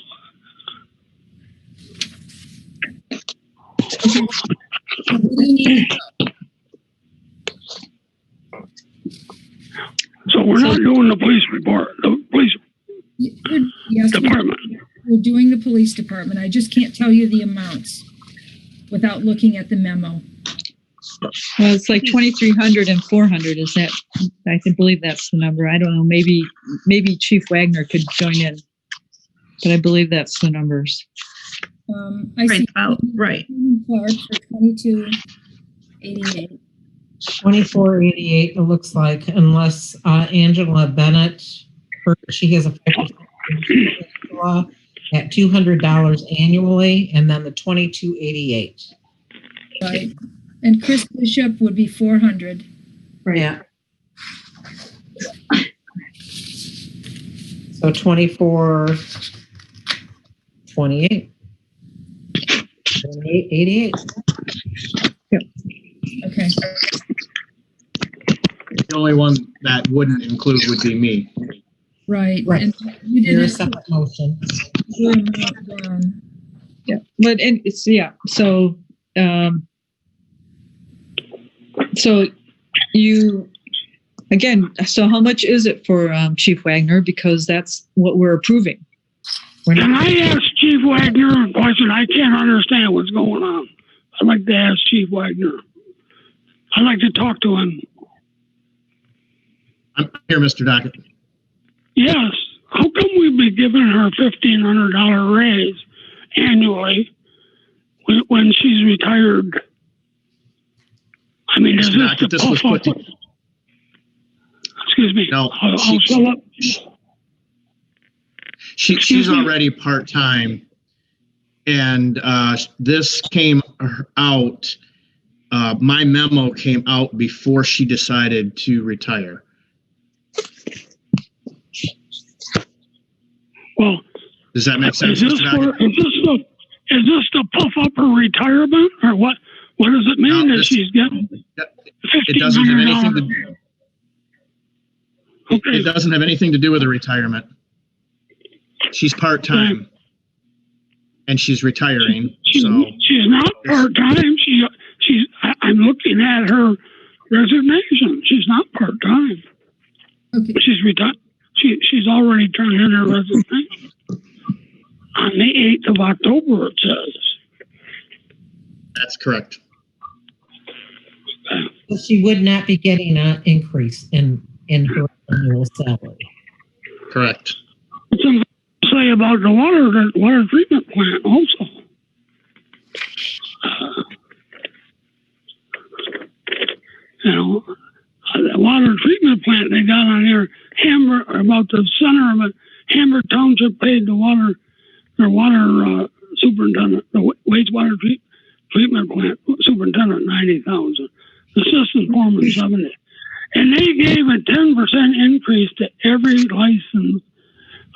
okay. So what do you need to know? So we're not doing the police report, the police department. We're doing the police department. I just can't tell you the amounts without looking at the memo. Well, it's like 2,300 and 400. Is that? I believe that's the number. I don't know. Maybe Chief Wagner could join in, but I believe that's the numbers. I see right. Clark for 2288. 2488, it looks like, unless Angela Bennett, she has a 5% law at $200 annually, and then the 2288. Right. And Chris Bishop would be 400. Right. Yeah. So 2428. 88. Yep. Okay. The only one that wouldn't include would be me. Right. Right. And you did Your second motion. Yeah, but it's So, so you again. So how much is it for Chief Wagner? Because that's what we're approving. Can I ask Chief Wagner a question? I can't understand what's going on. I'd like to ask Chief Wagner. I'd like to talk to him. I'm here, Mr. Dockett. Yes. How come we've been giving her $1,500 raise annually when she's retired? I mean, is this the this was put to, Excuse me. No, I'll fill up. she's already part-time, and this came out. My memo came out before she decided to retire. Well, Does that make sense? is this to puff up her retirement, or what? What does it mean that she's getting? It doesn't have anything to. Okay. It doesn't have anything to do with the retirement. She's part-time, and she's retiring. She's not part-time. I'm looking at her resignation. She's not part-time. Okay. She's retired. She's already turned in her resignation on the 8th of October. It says. That's correct. So she would not be getting an increase in her annual salary. Correct. Something to say about the water treatment plant also. The water treatment plant they got on here, about the center of it, Hammer Township paid their water superintendent, the wastewater treatment plant superintendent, $90,000. Assistant foreman, $70,000. And they gave a 10% increase to every license.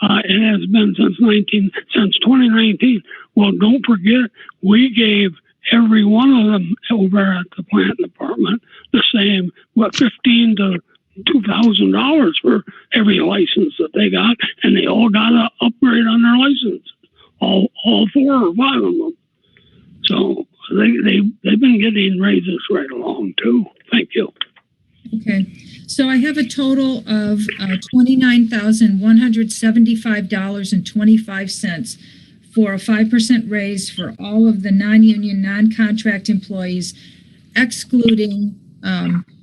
It has been since 2019. Well, don't forget, we gave every one of them over at the plant department the same, $15 to $2,000 for every license that they got, and they all got an upgrade on their license, all 4 or 5 of them. So they've been getting raises right along too. Thank you. Okay, so I have a total of $29,175.25 for a 5% raise for all of the non-union, non-contract employees, excluding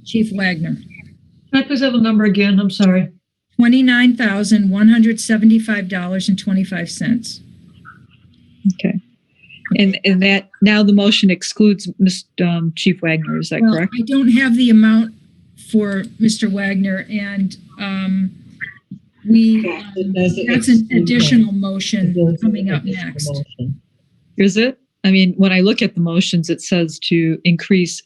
Chief Wagner. Can I please have the number again? I'm sorry. $29,175.25. Okay. And that now the motion excludes Chief Wagner, is that correct? I don't have the amount for Mr. Wagner, and that's an additional motion coming up next. Is it? I mean, when I look at the motions, it says to increase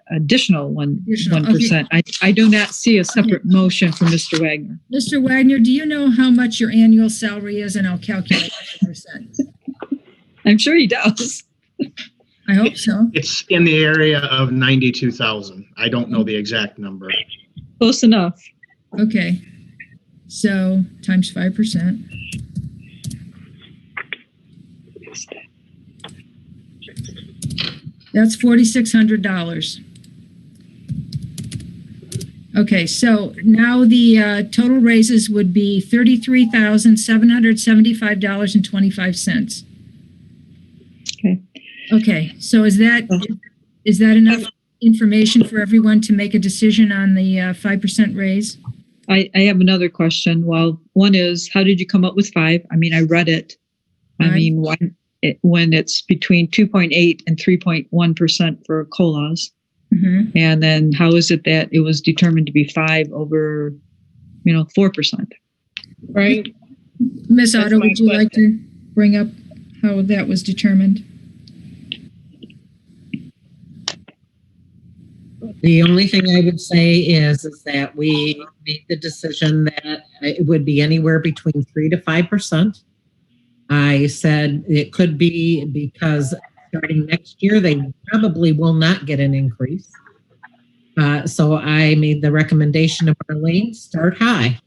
additional 1%. Okay. I do not see a separate motion for Mr. Wagner. Mr. Wagner, do you know how much your annual salary is? And I'll calculate the percent. I'm sure he does. I hope so. It's in the area of 92,000. I don't know the exact number. Close enough. Okay. So times 5%. That's $4,600. Okay, so now the total raises would be $33,775.25. Okay. Okay, so is that enough information for everyone to make a decision on the 5% raise? I have another question. Well, one is, how did you come up with 5? I mean, I read it. I mean, when it's between 2.8 and 3.1% for COLAs. Mm-hmm. And then how is it that it was determined to be 5 over, 4%? Right. Ms. Otto, would you like to bring up how that was determined? The only thing I would say is that we made the decision that it would be anywhere between 3 to 5%. I said it could be because starting next year, they probably will not get an increase. So I made the recommendation of Marlene, start high.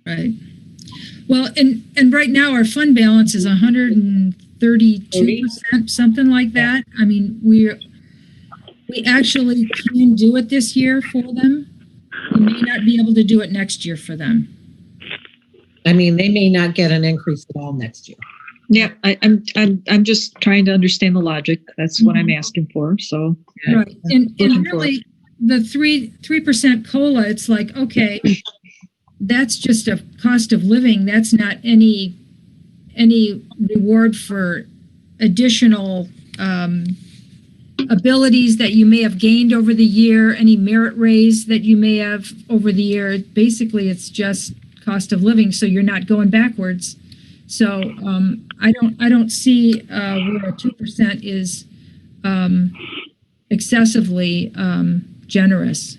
Right. Well, and right now our fund balance is 132%, something like that. I mean, we actually can do it this year for them. We may not be able to do it next year for them. I mean, they may not get an increase at all next year. Yeah, I'm just trying to understand the logic. That's what I'm asking for. So right, and really, the 3% COLA, it's like, okay, that's just a cost of living. That's not any reward for additional abilities that you may have gained over the year, any merit raise that you may have over the year. Basically, it's just cost of living, so you're not going backwards. So I don't see where a 2% is excessively generous.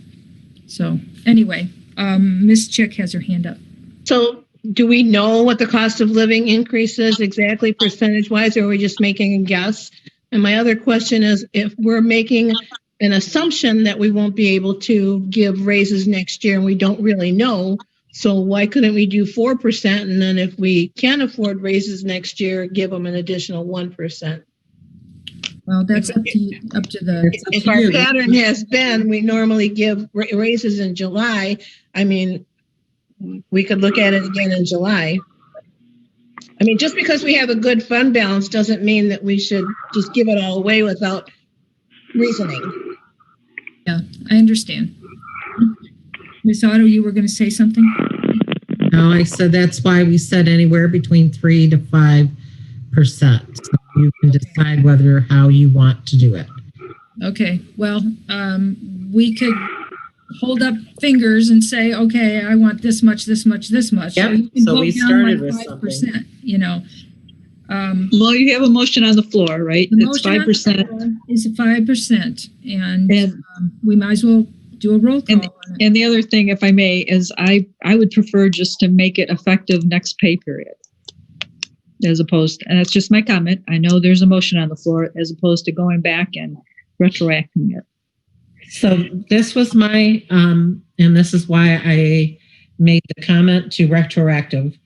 So anyway, Ms. Chick has her hand up. So do we know what the cost of living increase is exactly percentage wise, or are we just making a guess? And my other question is, if we're making an assumption that we won't be able to give raises next year and we don't really know, so why couldn't we do 4%? And then if we can afford raises next year, give them an additional 1%? Well, that's up to the. If our pattern has been, we normally give raises in July. I mean, we could look at it again in July. I mean, just because we have a good fund balance doesn't mean that we should just give it all away without reasoning. Yeah, I understand. Ms. Otto, you were going to say something? No, I said that's why we said anywhere between 3 to 5%. So you can decide how you want to do it. Okay, well, we could hold up fingers and say, okay, I want this much, this much, this much. Yep. So we started with 5%, you know. Well, you have a motion on the floor, right? The It's motion on the 5%. floor is 5%, and we might as well do a roll call on it. And the other thing, if I may, is I would prefer just to make it effective next pay period, as opposed, and that's just my comment. I know there's a motion on the floor, as opposed to going back and retroacting it. So this was my, and this is why I made the comment to retroactive.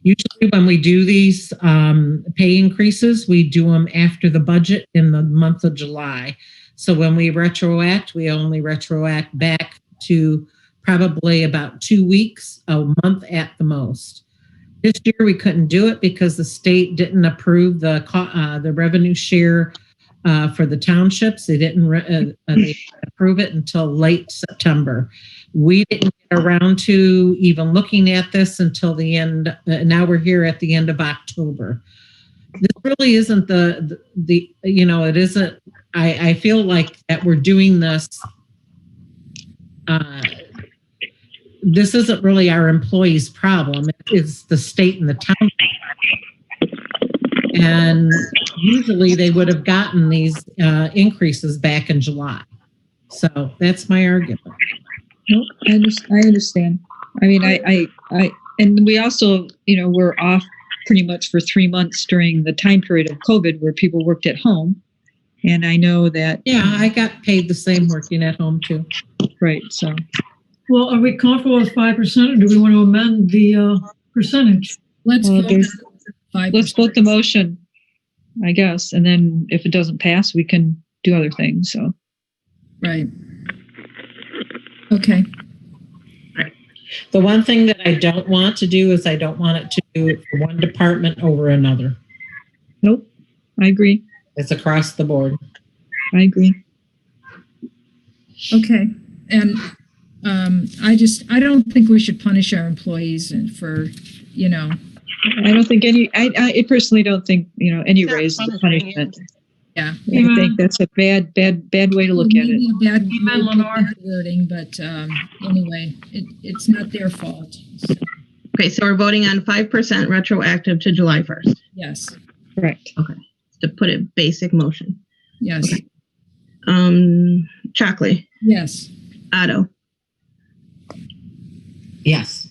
Usually when we do these pay increases, we do them after the budget in the month of July. So when we retroact, we only retroact back to probably about 2 weeks, a month at the most. This year we couldn't do it because the state didn't approve the revenue share for the townships. They didn't they approve it until late September. We didn't get around to even looking at this until the end. Now we're here at the end of October. This really isn't the you know, it isn't. I feel like that we're doing this. This isn't really our employees' problem. It's the state and the town. And usually they would have gotten these increases back in July. So that's my argument. No, I understand. I mean, I and we also, you know, we're off pretty much for 3 months during the time period of COVID where people worked at home. And I know that. Yeah, I got paid the same working at home too. Right. So. Well, are we comfortable with 5%, or do we want to amend the percentage? Let's vote 5%. Let's vote the motion, I guess. And then if it doesn't pass, we can do other things. So. Right. Okay. The one thing that I don't want to do is I don't want it to do for one department over another. Nope. I agree. It's across the board. I agree. Okay. And I don't think we should punish our employees for, you know. I don't think I personally don't think, you know, any raise is a punishment. Yeah. I think that's a bad way to look at it. Bad wording, but anyway, it's not their fault. So. Okay, so we're voting on 5% retroactive to July 1st. Yes. Correct. Okay. To put it basic motion. Yes. Okay. Chockley. Yes. Otto. Yes.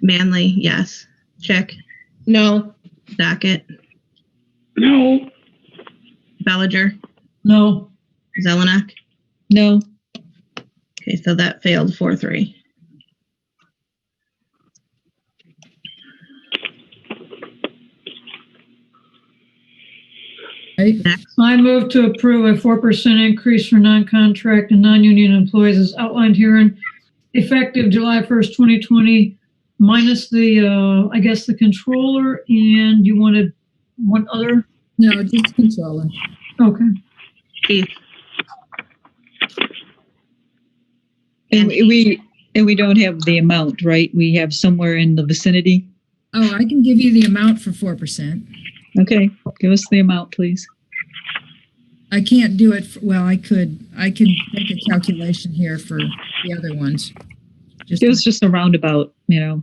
Manley. Yes. Chick. No. Dockett. No. Belliger. No. Zelenock. No. Okay, so that failed 4-3. Right. Next. I move to approve a 4% increase for non-contract and non-union employees as outlined herein, effective July 1st, 2020, minus the, I guess, the controller, and you wanted one other? No, just controller. Okay. Keith. And we don't have the amount, right? We have somewhere in the vicinity. Oh, I can give you the amount for 4%. Okay, give us the amount, please. I can't do it. I can make a calculation here for the other ones. It was just a roundabout, you know.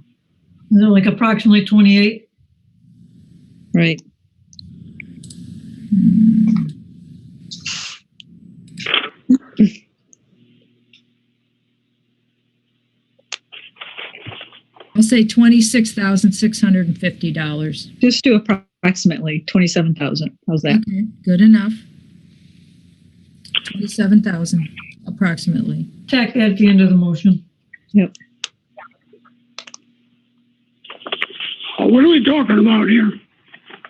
Is it like approximately 28? Right. I'll say $26,650. Just do approximately 27,000. How's that? Okay, good enough. 27,000 approximately. Tack at the end of the motion. Yep. What are we talking about here?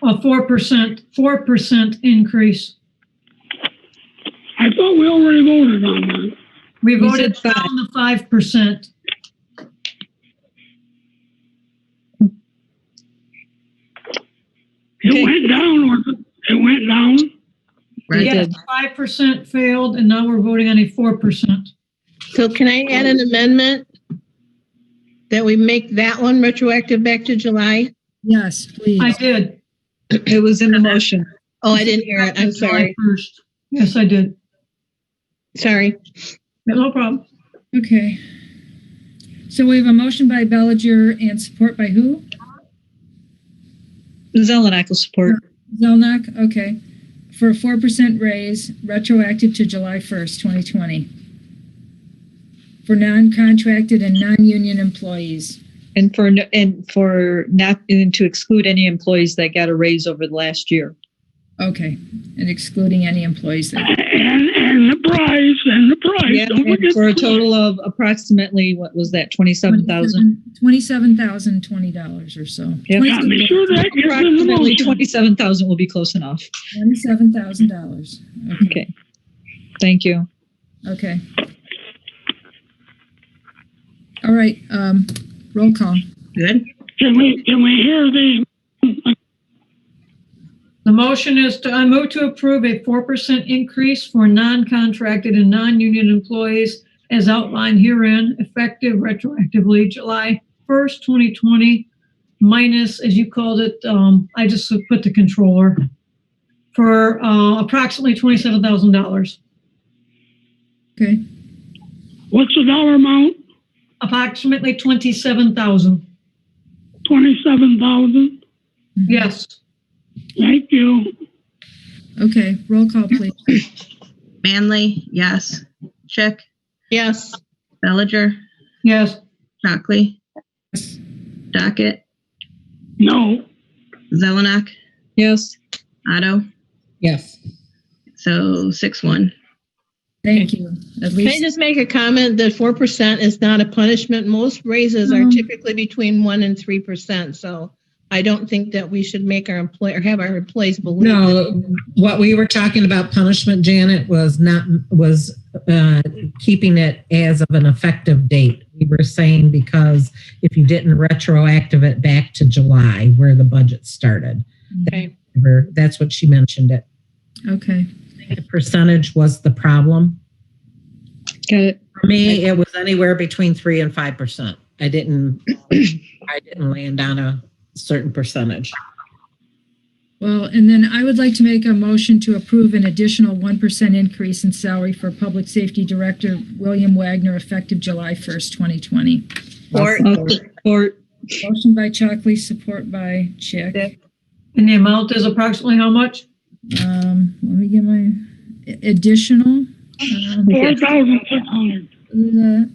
A 4% increase. I thought we already voted on that. We You voted said down the 5%. It went down, was it? It went down? Right. Yes, 5% failed, and now we're voting on a 4%. So can I add an amendment that we make that one retroactive back to July? Yes, please. I did. It was in the motion. Oh, I didn't hear it. I'm July sorry. 1st. Yes, I did. Sorry. No problem. Okay. So we have a motion by Belliger and support by who? Zelenock will support. Zelenock, okay. For a 4% raise retroactive to July 1st, 2020. For non-contracted and non-union employees. And for not and to exclude any employees that got a raise over the last year. Okay. And excluding any employees that. And the price. Yeah, Don't forget for a total of approximately, what was that, 27,000? $27,020 or so. Yep. Yeah, make sure that gets in the Approximately motion. 27,000 will be close enough. $27,000. Okay. Thank you. Okay. All right. Roll call. Good. Can we hear the? The motion is I move to approve a 4% increase for non-contracted and non-union employees as outlined herein, effective retroactively July 1st, 2020, minus, as you called it, I just put the controller, for approximately $27,000. Okay. What's the dollar amount? Approximately 27,000. 27,000. Yes. Thank you. Okay. Roll call, please. Manley, yes. Chick, Yes. Belliger, Yes. Shockley, Yes. Dockett, No. Zelenock, Yes. Otto. Yes. So 6-1. Thank you. At Can I least. just make a comment that 4% is not a punishment? Most raises are typically between 1% and 3%. So I don't think that we should make our have our employees believe. No, what we were talking about punishment, Janet, was keeping it as of an effective date. We were saying because if you didn't retroactive it back to July where the budget started. Okay. That's what she mentioned it. Okay. The percentage was the problem. Got it. For me, it was anywhere between 3% and 5%. I didn't land on a certain percentage. Well, and then I would like to make a motion to approve an additional 1% increase in salary for Public Safety Director William Wagner effective July 1st, 2020. Support. Motion by Chalkley, support by Chick. And the amount is approximately how much? Let me get my additional. 4,600.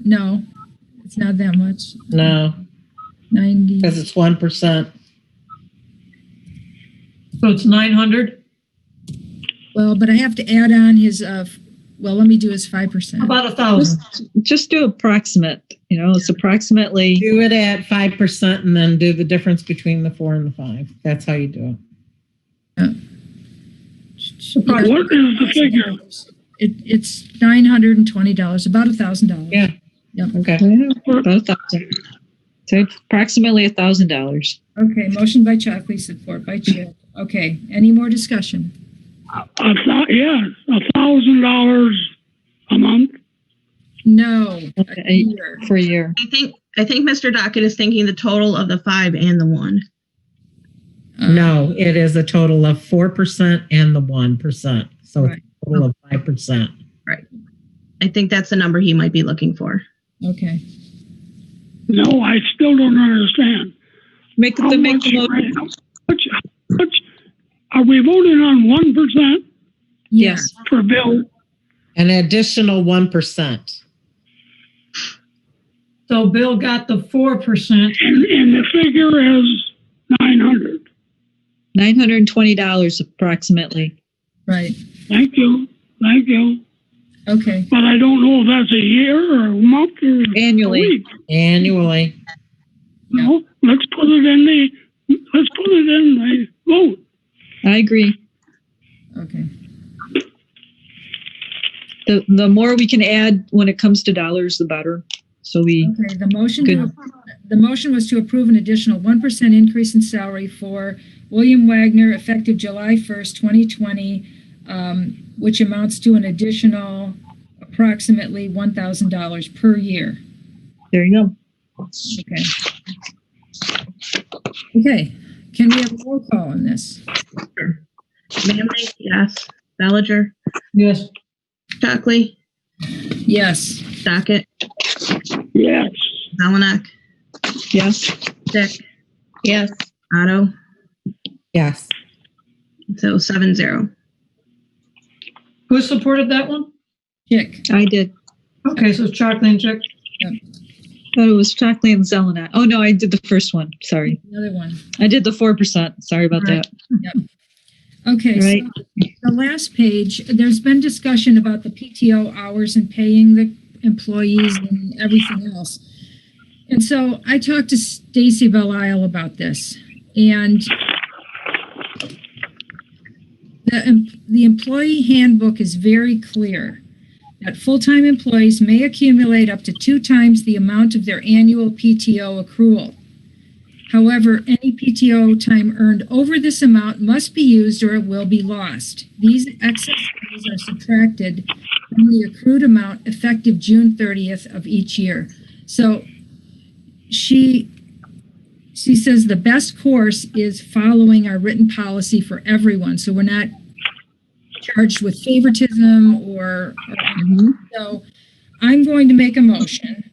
No, it's not that much. No, 90. because it's 1%. So it's 900? Well, but I have to add on his, let me do his 5%. About 1,000. Just do approximate. It's approximately. Do it at 5% and then do the difference between the 4 and the 5. That's how you do it. What is the figure? It's $920, about $1,000. Yeah. Yep. Okay. About 1,000. So approximately $1,000. Okay. Motion by Chalkley, support by Chick. Okay. Any more discussion? $1,000 a month. No. For a year. I think Mr. Dockett is thinking the total of the 5 and the 1. No, it is a total of 4% and the 1%. So Right. it's a total of 5%. Right. I think that's the number he might be looking for. Okay. No, I still don't understand. Make How the much motion. are we voting on 1% Yes. for Bill? An additional 1%. So Bill got the 4%. And the figure is 900. $920 approximately. Right. Thank you. Thank you. Okay. But I don't know if that's a year or a month or Annually. a week. Annually. No, let's put it in the vote. I agree. Okay. The more we can add when it comes to dollars, the better. So we Okay. The motion Good. the motion was to approve an additional 1% increase in salary for William Wagner effective July 1st, 2020, which amounts to an additional approximately $1,000 per year. there you go. Okay. Okay. Can we have a roll call on this? Manley, yes. Belliger, Yes. Shockley, Yes. Dockett, Yes. Zelenock, Yes. Dick, Yes. Otto. Yes. So 7-0. Who supported that one? Chick. I did. Okay, so it's Chocolate and Chick. Oh, it was Chocolate and Zelenock. Oh, no, I did the first one. Sorry. The other one. I did the 4%. Sorry about Right. that. Yep. Okay. Right. So the last page, there's been discussion about the PTO hours and paying the employees and everything else. And so I talked to Stacy Belisle about this, and the employee handbook is very clear that full-time employees may accumulate up to 2 times the amount of their annual PTO accrual. However, any PTO time earned over this amount must be used or it will be lost. These excess days are subtracted from the accrued amount effective June 30th of each year. So she says the best course is following our written policy for everyone. So we're not charged with favoritism or so I'm going to make a motion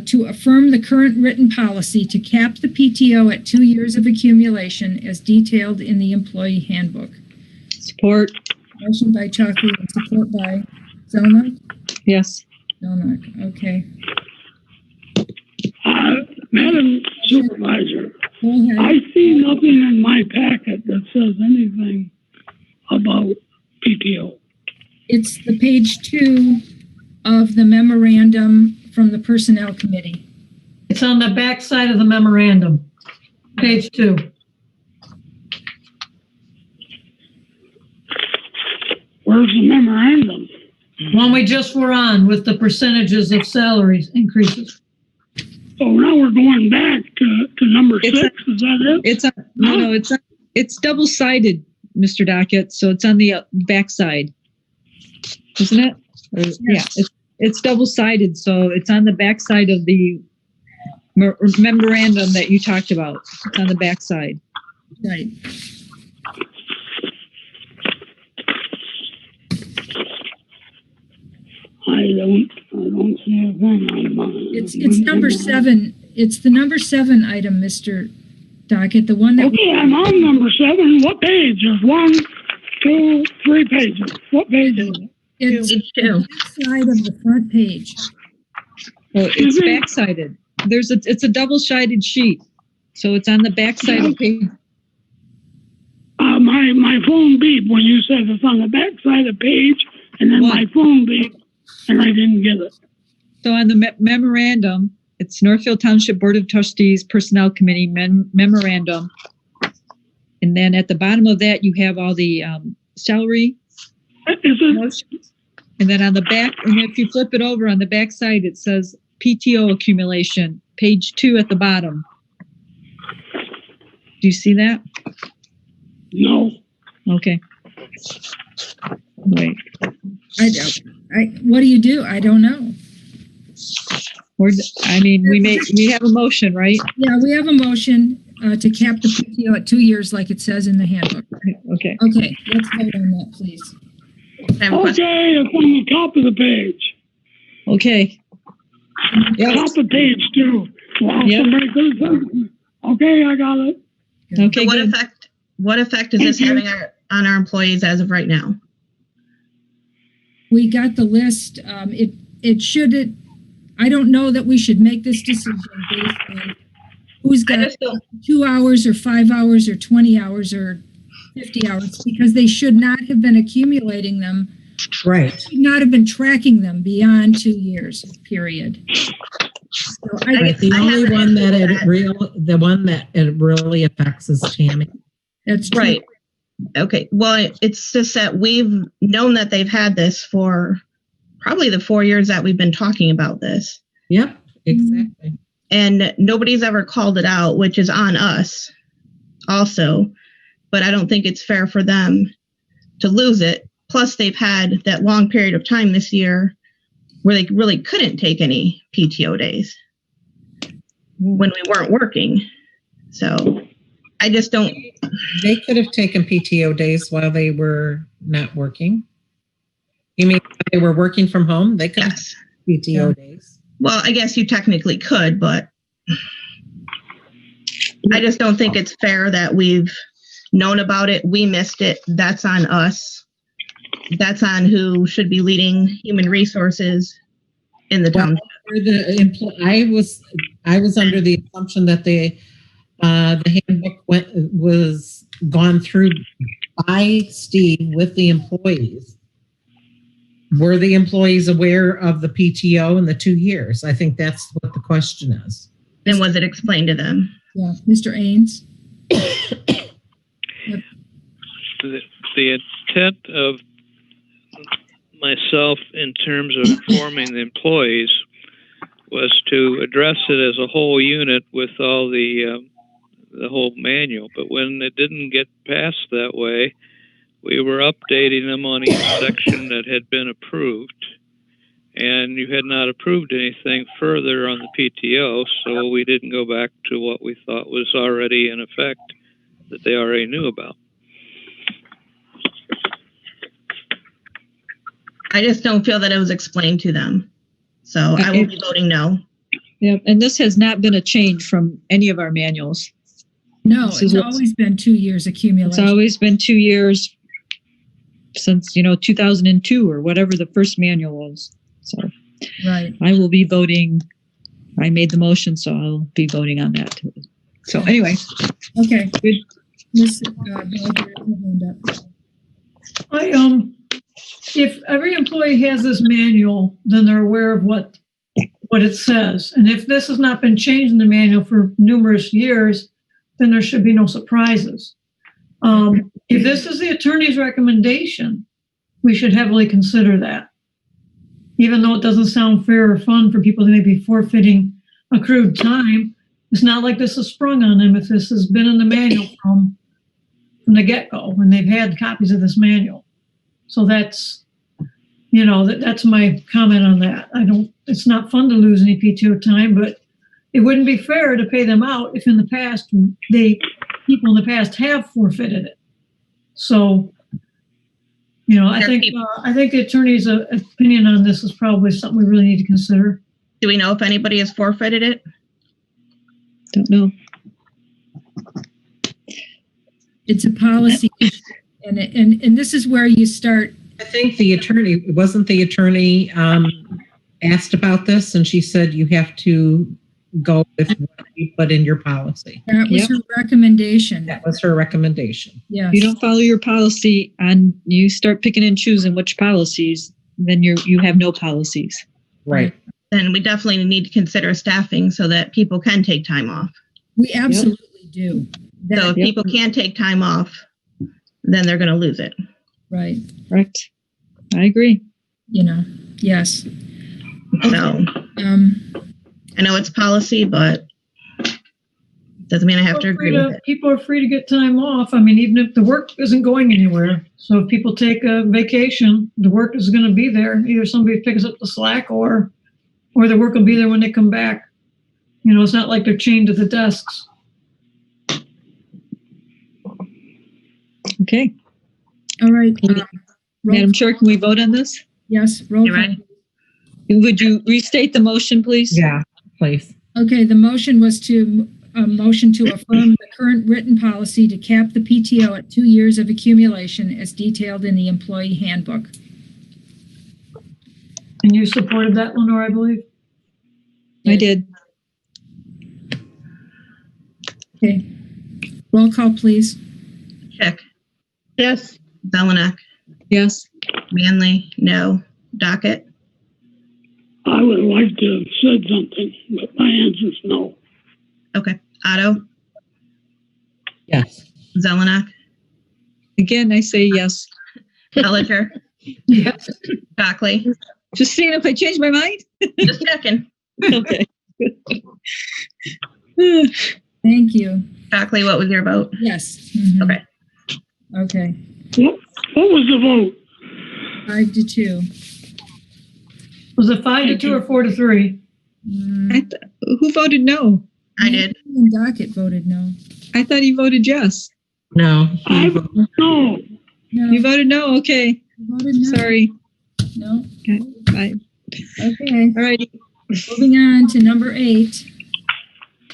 to affirm the current written policy to cap the PTO at 2 years of accumulation as detailed in the employee handbook. Support. Motion by Chalkley and support by Zelenock? Yes. Zelenock, okay. Madam Supervisor, Go ahead. I see nothing in my packet that says anything about PTO. It's the page 2 of the memorandum from the Personnel Committee. It's on the back side of the memorandum, page 2. Where's the memorandum? One we just were on with the percentages of salaries increases. So now we're going back to number 6. Is that it? It's double-sided, Mr. Dockett. So it's on the back side, isn't it? Yeah, it's double-sided. So it's on the back side of the memorandum that you talked about. It's on the back side. Right. I don't see a thing on mine. It's number 7. It's the number 7 item, Mr. Dockett, the one that... Okay, I'm on number 7. What page? There's 1, 2, 3 pages. What page is it? It's the back side of the front page. Well, it's back-sided. It's a double-sided sheet. So it's on the back side of the page. My phone beeped when you said it's on the back side of the page, and then my phone beeped, and I didn't get it. So on the memorandum, it's Northfield Township Board of Trustees Personnel Committee memorandum. And then at the bottom of that, you have all the salary motions. And then on the back, and if you flip it over on the back side, it says PTO accumulation, page 2 at the bottom. Do you see that? No. Okay. Wait. What do you do? I don't know. We have a motion, right? Yeah, we have a motion to cap the PTO at 2 years, like it says in the handbook. Okay. Okay, let's vote on that, please. Okay, it's on the top of the page. Okay. Yes. Top of page 2. Wow, Yep. somebody could have said, okay, I got it. Okay. So what effect is this having on our employees as of right now? We got the list. I don't know that we should make this decision based on who's got 2 hours or 5 hours or 20 hours or 50 hours, because they should not have been accumulating them. Right. Should not have been tracking them beyond 2 years, period. So The one that it really affects is Tammy. That's true. Right. Okay. Well, it's just that we've known that they've had this for probably the 4 years that we've been talking about this. Yep, exactly. And nobody's ever called it out, which is on us also. But I don't think it's fair for them to lose it. Plus, they've had that long period of time this year where they really couldn't take any PTO days when we weren't working. So I just don't. They could have taken PTO days while they were not working. You mean they were working from home? They could have PTO days. Well, I guess you technically could, but I just don't think it's fair that we've known about it. We missed it. That's on us. That's on who should be leading human resources in the town. I was under the assumption that the handbook was gone through by Steve with the employees. Were the employees aware of the PTO in the 2 years? I think that's what the question is. And was it explained to them? Yeah, Mr. Aynes. The intent of myself in terms of informing the employees was to address it as a whole unit with all the whole manual. But when it didn't get passed that way, we were updating them on each section that had been approved. And you had not approved anything further on the PTO, so we didn't go back to what we thought was already in effect that they already knew about. I just don't feel that it was explained to them. So I will be voting no. Yeah, and this has not been a change from any of our manuals. No, it's always been 2 years accumulation. It's always been 2 years since, 2002 or whatever the first manual was. So right. I will be voting. I made the motion, so I'll be voting on that too. So anyway. Okay, good. Ms. Belliger, If every employee has this manual, then they're aware of what it says. And if this has not been changed in the manual for numerous years, then there should be no surprises. If this is the attorney's recommendation, we should heavily consider that. Even though it doesn't sound fair or fun for people to maybe forfeiting accrued time, it's not like this is sprung on them if this has been in the manual from the get-go when they've had copies of this manual. So that's, that's my comment on that. It's not fun to lose any PTO time, but it wouldn't be fair to pay them out if in the past people in the past have forfeited it. So, I think the attorney's opinion on this is probably something we really need to consider. Do we know if anybody has forfeited it? Don't know. It's a policy issue, and this is where you start. I think the attorney asked about this, and she said you have to go with what you put in your policy. That was her recommendation. That was her recommendation. Yeah. If you don't follow your policy and you start picking and choosing which policies, then you have no policies. Right. Then we definitely need to consider staffing so that people can take time off. We absolutely do. So if people can't take time off, then they're going to lose it. Right. Correct. I agree. Yes. So I know it's policy, but doesn't mean I have to agree with it. People are free to get time off. I mean, even if the work isn't going anywhere. So if people take a vacation, the work is going to be there. Either somebody picks up the slack or the work will be there when they come back. It's not like they're chained to the desks. Okay. All right. Madam Chair, can we vote on this? Yes. Roll call. Right. Would you restate the motion, please? Yeah, please. Okay. The motion was to motion to affirm the current written policy to cap the PTO at 2 years of accumulation as detailed in the employee handbook. And you supported that, Lenore, I believe? I did. Okay. Roll call, please. Chick, Yes. Zelenock, Yes. Manley, no. Docket, I would like to have said something, but my answer is no. okay. Otto, Yes. Zelenock, Again, I say yes. Belliger, Yes. Shockley. Just seeing if I change my mind. Just checking. Okay. Thank you. Shockley, what was your vote? Yes. Mhm. Okay. Okay. What was the vote? 5-2. Was it 5-2 or 4-3? Who voted no? I did. And Docket voted no. I thought he voted yes. No. No. No. You voted no? Okay. You voted no. Sorry. No. Okay. Bye. Okay. All righty. Moving on to number 8.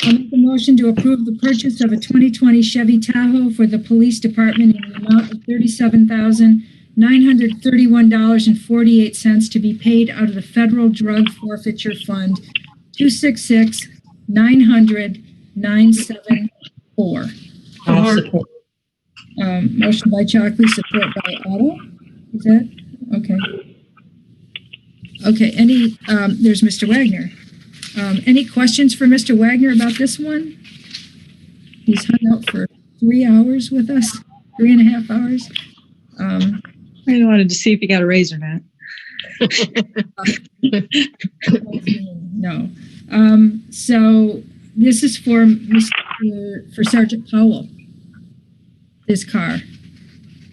I'll make a motion to approve the purchase of a 2020 Chevy Tahoe for the police department in the amount of $37,931.48 to be paid out of the Federal Drug Forfeiture Fund 266-900-974. I'll support. Motion by Chalkley, support by Otto. Is that okay? Okay. There's Mr. Wagner. Any questions for Mr. Wagner about this one? He's hung out for 3 hours with us, 3.5 hours. I wanted to see if he got a raise or not. No. So this is for Sergeant Powell. This car,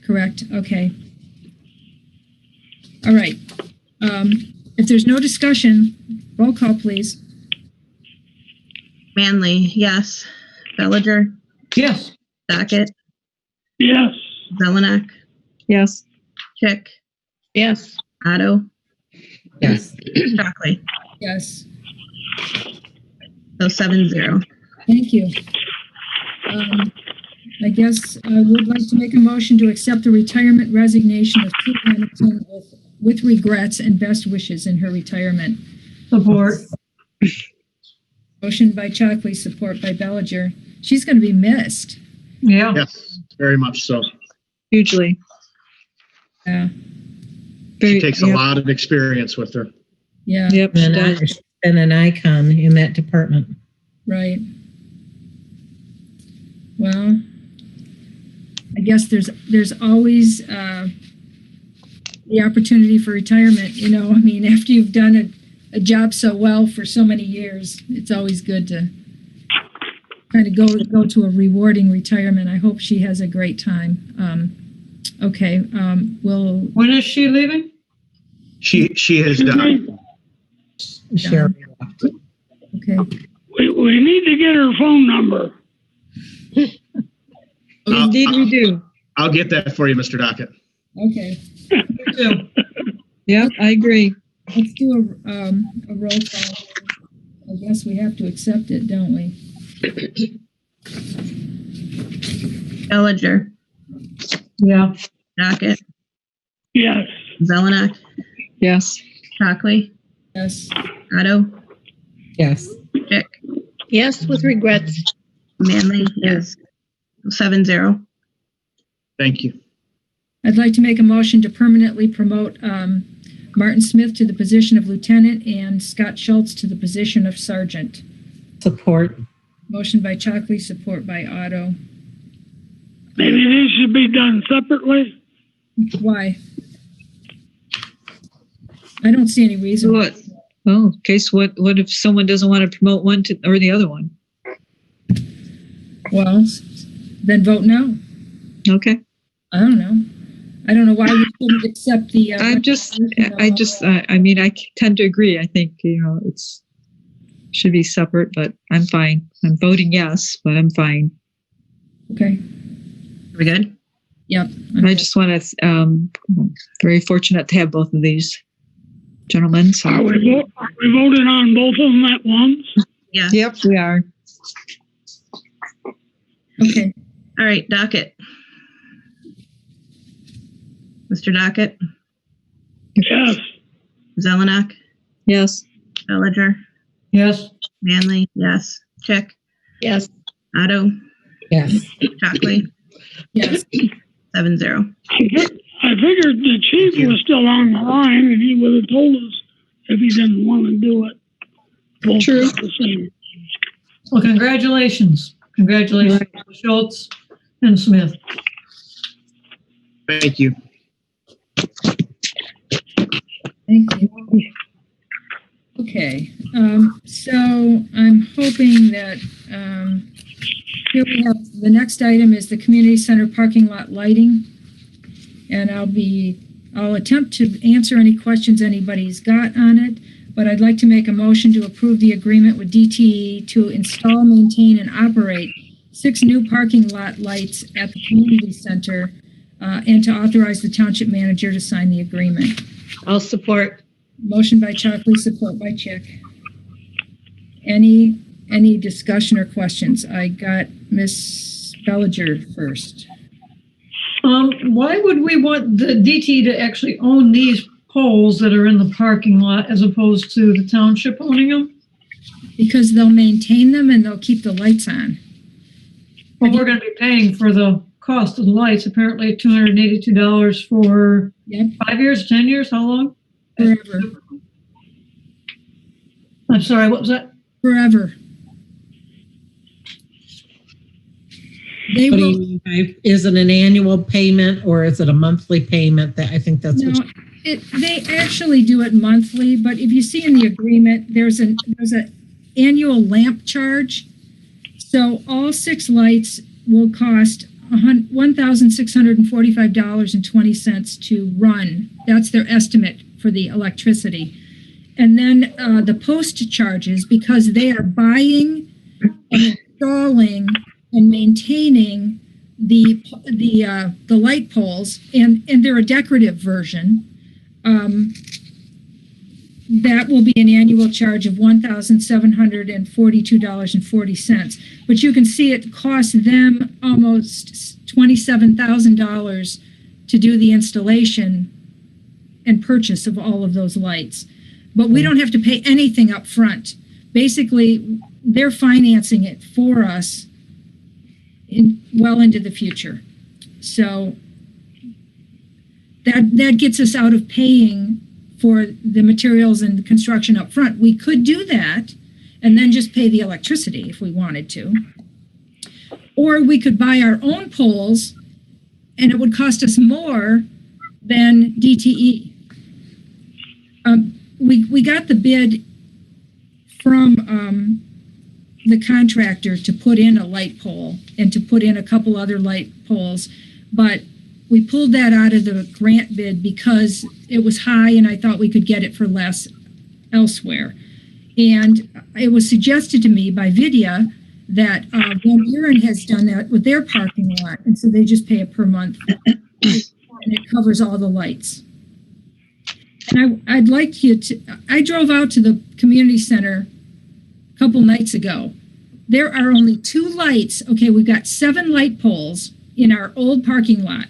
correct? Okay. All right. If there's no discussion, roll call, please. Manley, yes. Belliger, Yes. Docket, Yes. Zelenock, Yes. Chick, Yes. Otto, Yes. Shockley. Yes. So 7-0. Thank you. I guess I would like to make a motion to accept the retirement resignation of Sue Hamilton with regrets and best wishes in her retirement. Support. Motion by Chalkley, support by Belliger. She's going to be missed. Yeah. Yes, very much so. Hugely. Yeah. She takes a lot of experience with her. Yeah. Yep. She And does. she's been an icon in that department. Right. Well, I guess there's always the opportunity for retirement. You know, I mean, after you've done a job so well for so many years, it's always good to kind of go to a rewarding retirement. I hope she has a great time. Okay. When is she leaving? She has done. Sherry. Okay. We need to get her phone number. Indeed we do. I'll get that for you, Mr. Docket. Okay. Me too. Yep, I agree. Let's do a roll call. I guess we have to accept it, don't we? Belliger, Yeah. Docket, Yes. Zelenock, Yes. Shockley, Yes. Otto, Yes. Chick, Yes, with regrets. Manley, yes. 7-0. Thank you. I'd like to make a motion to permanently promote Martin Smith to the position of lieutenant and Scott Schultz to the position of sergeant. Support. Motion by Chalkley, support by Otto. Maybe these should be done separately. Why? I don't see any reason. What? Oh, okay. So what if someone doesn't want to promote one or the other one? Well, then vote no. Okay. I don't know. I don't know why we shouldn't accept the. I mean, I tend to agree. I think, should be separate, but I'm fine. I'm voting yes, but I'm fine. Okay. Are we good? Yep. I just want to, very fortunate to have both of these gentlemen. So. Are we voting on both of them at once? Yeah. Yep, we are. Okay. All right, Docket. Mr. Docket, Yes. Zelenock, Yes. Belliger, Yes. Manley, yes. Chick, Yes. Otto, Yes. Shockley, Yes. 7-0. I figured the chief was still on the line and he would have told us if he didn't want to do it. Both True. at the same. Well, congratulations. Congratulations, Schultz and Smith. Thank you. Thank you. Okay, so I'm hoping that here we have the next item is the community center parking lot lighting, and I'll attempt to answer any questions anybody's got on it, but I'd like to make a motion to approve the agreement with DTE to install, maintain, and operate 6 new parking lot lights at the community center, and to authorize the township manager to sign the agreement. I'll support. Motion by Chalkley, support by Chick. Any discussion or questions? I got Miss Belliger first. Why would we want the DT to actually own these poles that are in the parking lot as opposed to the township owning them? Because they'll maintain them and they'll keep the lights on. Well, we're going to be paying for the cost of the lights, apparently $282 for 5 years, 10 years, how long? Forever. I'm sorry, what was that? Forever. They What do will, you mean? Is it an annual payment or is it a monthly payment? That I think that's no, what they actually do it monthly, but if you see in the agreement, there's an annual lamp charge. So all 6 lights will cost $1,645.20 to run. That's their estimate for the electricity. And then the post charges, because they are buying and installing and maintaining the light poles, and they're a decorative version. That will be an annual charge of $1,742.40. But you can see it costs them almost $27,000 to do the installation and purchase of all of those lights. But we don't have to pay anything up front. Basically, they're financing it for us well into the future. So that gets us out of paying for the materials and the construction up front. We could do that and then just pay the electricity if we wanted to. Or we could buy our own poles and it would cost us more than DTE. We got the bid from the contractor to put in a light pole and to put in a couple other light poles, but we pulled that out of the grant bid because it was high and I thought we could get it for less elsewhere. And it was suggested to me by Vidya that Van Buren has done that with their parking lot, and so they just pay it per month and it covers all the lights. And I'd like you to, I drove out to the community center a couple nights ago. There are only 2 lights. Okay, we've got 7 light poles in our old parking lot.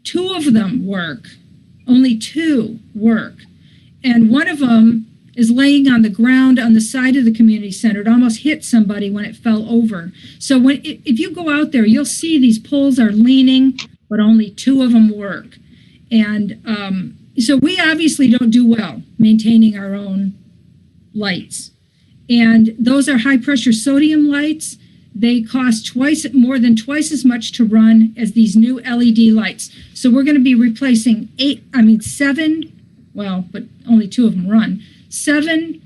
2 of them work. Only 2 work. And one of them is laying on the ground on the side of the community center. It almost hit somebody when it fell over. So if you go out there, you'll see these poles are leaning, but only 2 of them work. And so we obviously don't do well maintaining our own lights. And those are high pressure sodium lights. They cost more than twice as much to run as these new LED lights. So we're going to be replacing 7, well, but only 2 of them run, 7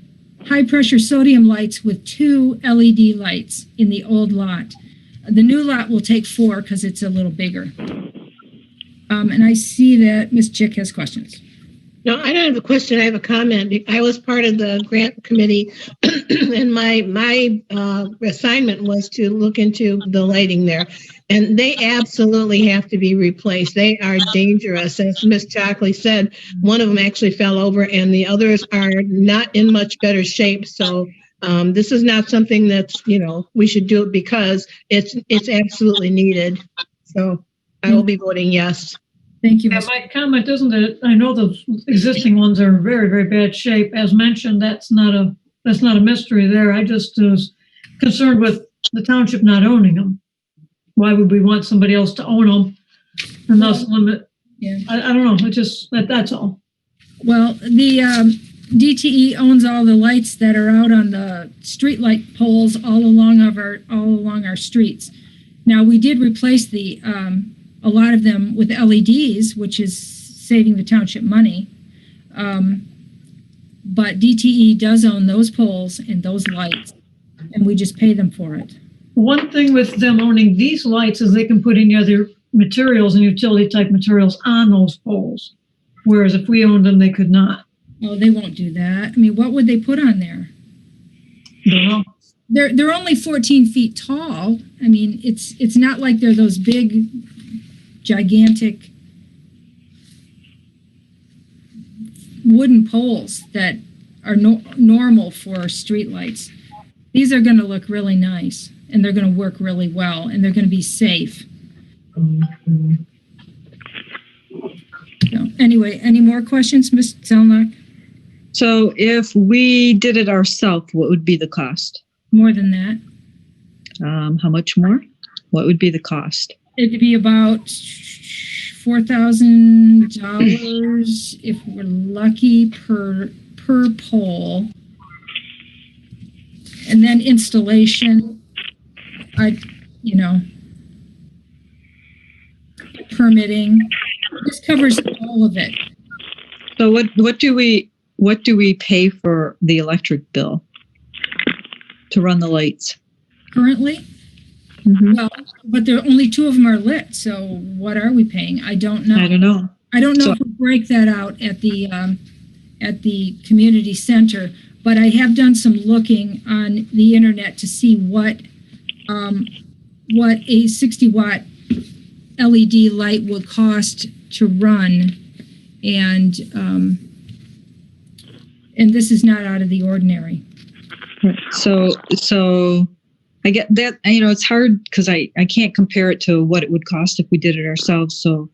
high pressure sodium lights with 2 LED lights in the old lot. The new lot will take 4 because it's a little bigger. And I see that Ms. Chick has questions. No, I don't have a question. I have a comment. I was part of the grant committee, and my assignment was to look into the lighting there. And they absolutely have to be replaced. They are dangerous. As Ms. Chalkley said, one of them actually fell over, and the others are not in much better shape. So this is not something that's, we should do it because it's absolutely needed. So I will be voting yes. Thank you. Yeah, my comment isn't that I know the existing ones are in very, very bad shape. As mentioned, that's not a that's not a mystery there. I just was concerned with the township not owning them. Why would we want somebody else to own them and thus limit? Yeah. I don't know. It just, that's all. Well, the DTE owns all the lights that are out on the street light poles all along our streets. Now, we did replace a lot of them with LEDs, which is saving the township money. But DTE does own those poles and those lights, and we just pay them for it. One thing with them owning these lights is they can put any other materials and utility type materials on those poles. Whereas if we owned them, they could not. Oh, they won't do that. I mean, what would they put on there? Don't know. They're only 14 feet tall. I mean, it's not like they're those big, gigantic wooden poles that are normal for streetlights. These are going to look really nice, and they're going to work really well, and they're going to be safe. So, anyway, any more questions, Ms. Zelenock? So if we did it ourselves, what would be the cost? More than that. How much more? What would be the cost? It'd be about $4,000 if we're lucky per pole. And then installation, permitting. This covers all of it. So what do we pay for the electric bill to run the lights? Currently? Mm-hmm. Well, but there only 2 of them are lit, so what are we paying? I don't know. I don't know. If we break that out at the community center, but I have done some looking on the internet to see what a 60-watt LED light would cost to run, and this is not out of the ordinary. So I get that, it's hard because I can't compare it to what it would cost if we did it ourselves. So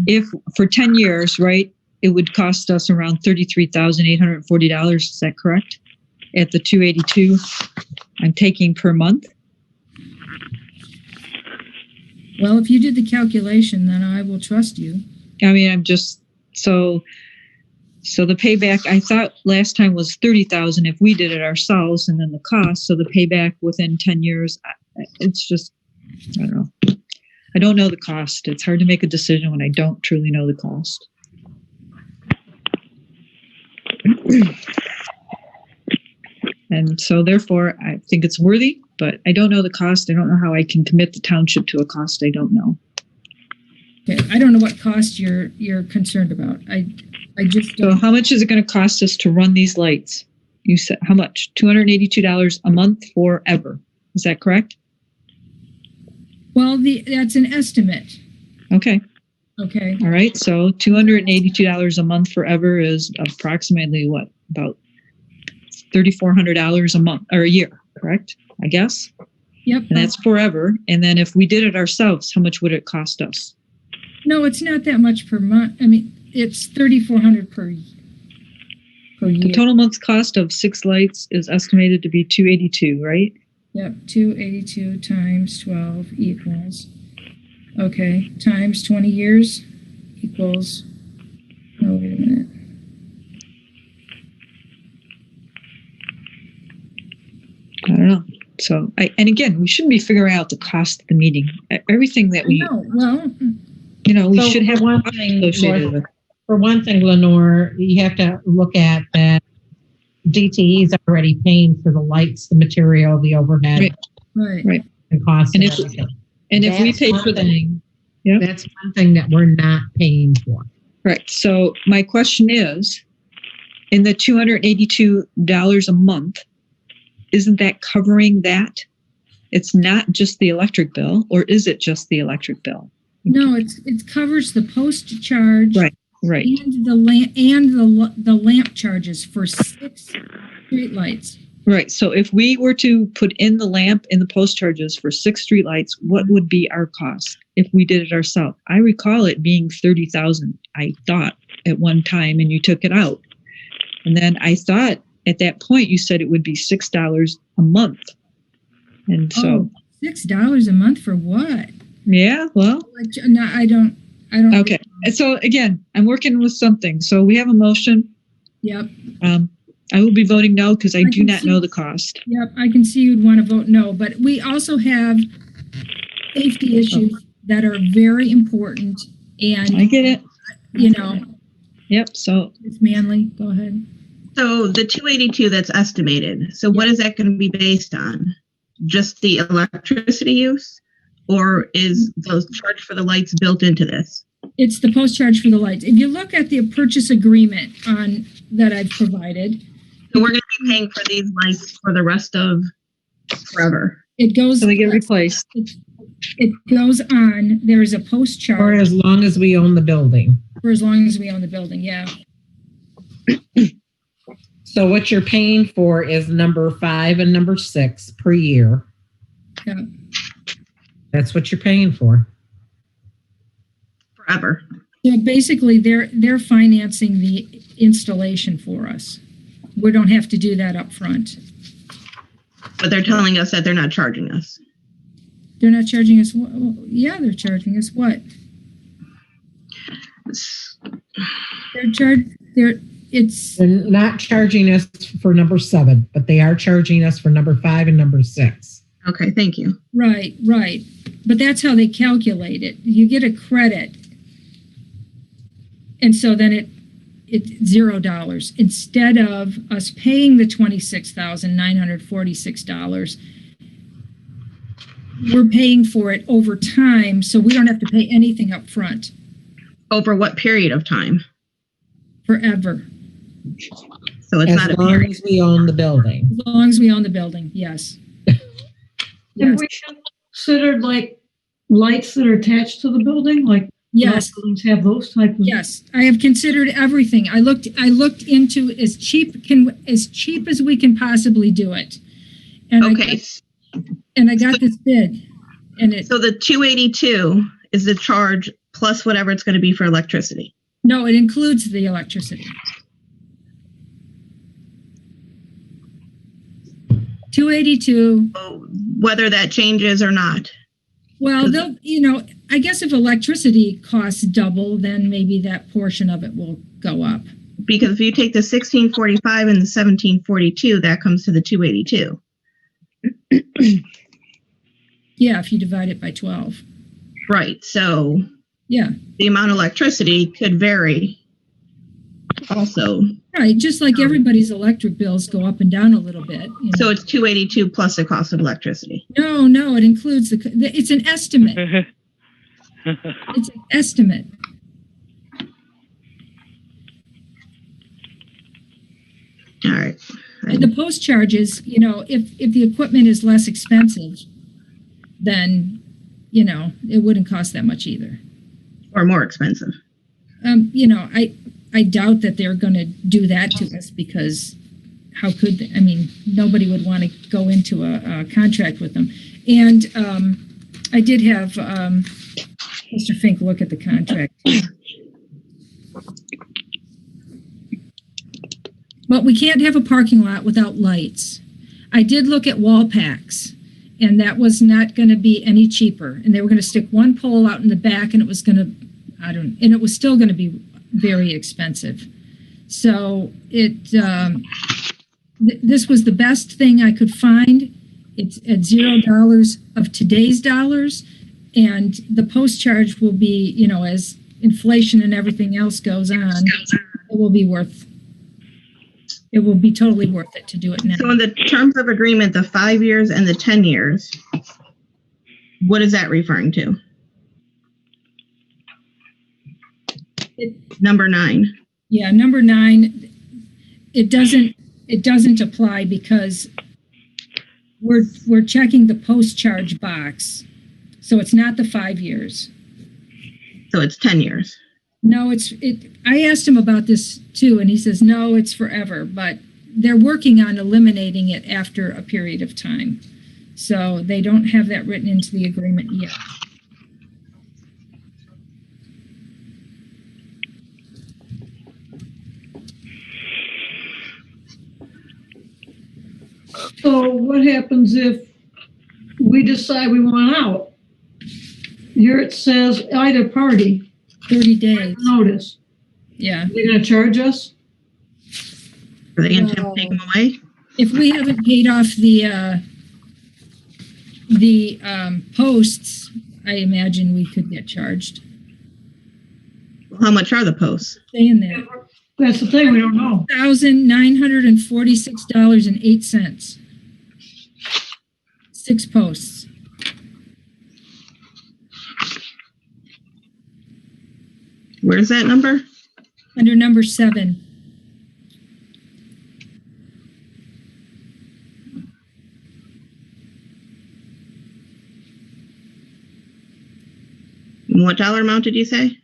if for 10 years, right, it would cost us around $33,840. Is that correct? At the $282 I'm taking per month? Well, if you did the calculation, then I will trust you. I mean, I'm just, so the payback I thought last time was $30,000 if we did it ourselves, and then the cost. So the payback within 10 years, it's just, I don't know. I don't know the cost. It's hard to make a decision when I don't truly know the cost. And so therefore, I think it's worthy, but I don't know the cost. I don't know how I can commit the township to a cost I don't know. Okay, I don't know what cost you're concerned about. I just don't. So how much is it going to cost us to run these lights? You said how much? $282 a month forever. Is that correct? Well, that's an estimate. Okay. Okay. All right. So $282 a month forever is approximately what? About $3,400 a month or a year, correct? I guess. Yep. And that's forever. And then if we did it ourselves, how much would it cost us? No, it's not that much per month. I mean, it's $3,400 per year. The total month cost of 6 lights is estimated to be $282, right? Yep, 282 times 12 equals, okay, times 20 years equals, oh, wait a minute. I don't know. So, and again, we shouldn't be figuring out the cost of the meeting. Everything that we, we should have one thing associated with. For one thing, Lenore, you have to look at that DTE is already paying for the lights, the material, the overhead, Right. the cost. And of if everything. we pay for thing, that's one thing that we're not paying for. Right. So my question is, in the $282 a month, isn't that covering that? It's not just the electric bill, or is it just the electric bill? No, it covers the post charge. Right. And the lamp charges for 6 streetlights. Right. So if we were to put in the lamp and the post charges for 6 streetlights, what would be our cost if we did it ourselves? I recall it being $30,000, I thought, at one time, and you took it out. And then I thought at that point, you said it would be $6 a month. And so, $6 a month for what? yeah, well, No, I don't. okay. And so again, I'm working with something. So we have a motion. Yep. I will be voting no because I do can not see- know the cost. Yep, I can see you'd want to vote no, but we also have safety issues that are very important, and I get it. you know, Yep. So Ms. Manley, go ahead. So the 282 that's estimated, so what is that going to be based on? Just the electricity use, or is the charge for the lights built into this? It's the post charge for the lights. If you look at the purchase agreement that I've provided, So we're going to be paying for these lights for the rest of forever. it goes. so they get replaced. It goes on. There is a post For charge as long as we own the building. for as long as we own the building. Yeah. So what you're paying for is number 5 and number 6 per year. Yeah. That's what you're paying for. Forever. So basically, they're financing the installation for us. We don't have to do that up front. But they're telling us that they're not charging us. They're not charging us. Yeah, they're charging us what? It's They're not charging us for number 7, but they are charging us for number 5 and number 6. Okay, thank you. right. But that's how they calculate it. You get a credit. And so then it's $0 instead of us paying the $26,946. We're paying for it over time, so we don't have to pay anything up front Over what period of time? forever. So it's not As a long period. as we own the building. As long as we own the building, yes. Have Yes. we considered like lights that are attached to the building? Like Yes. buildings have those type of. Yes, I have considered everything. I looked into as cheap as we can possibly do it. And Okay, I got this bid, and so the 282 is the charge plus whatever it's going to be for electricity. no, it includes the electricity. 282. Whether that changes or not. Well, I guess if electricity costs double, then maybe that portion of it will go up. Because if you take the 1645 and the 1742, that comes to the 282. Yeah, if you divide it by 12. Right. So Yeah. the amount of electricity could vary also. Right, just like everybody's electric bills go up and down a little bit. So it's 282 plus the cost of electricity. No, it includes it's an estimate. It's an estimate. All right. And the post charges, if the equipment is less expensive, then, it wouldn't cost that much either. Or more expensive. I doubt that they're going to do that to us because how could they? I mean, nobody would want to go into a contract with them. And I did have Mr. Fink look at the contract. But we can't have a parking lot without lights. I did look at wall packs, and that was not going to be any cheaper. And they were going to stick one pole out in the back, and it was going to, and it was still going to be very expensive. So this was the best thing I could find. It's at $0 of today's dollars, and the post charge will be, as inflation and everything else goes on, it will be totally worth it to do it now. So in the terms of agreement, the 5 years and the 10 years, what is that referring to? Number 9. Yeah, number 9, it doesn't apply because we're checking the post charge box. So it's not the 5 years. So it's 10 years. No, I asked him about this too, and he says, no, it's forever, but they're working on eliminating it after a period of time. So they don't have that written into the agreement yet. So what happens if we decide we want out? Here it says either party, 30 days. notice. Yeah. They're going to charge us? Are they going to take them away? If we haven't paid off the posts, I imagine we could get charged. How much are the posts? Stay in there. That's the thing, we don't know. $1,946.08. 6 posts. Where's that number? Under number 7. What dollar amount did you say?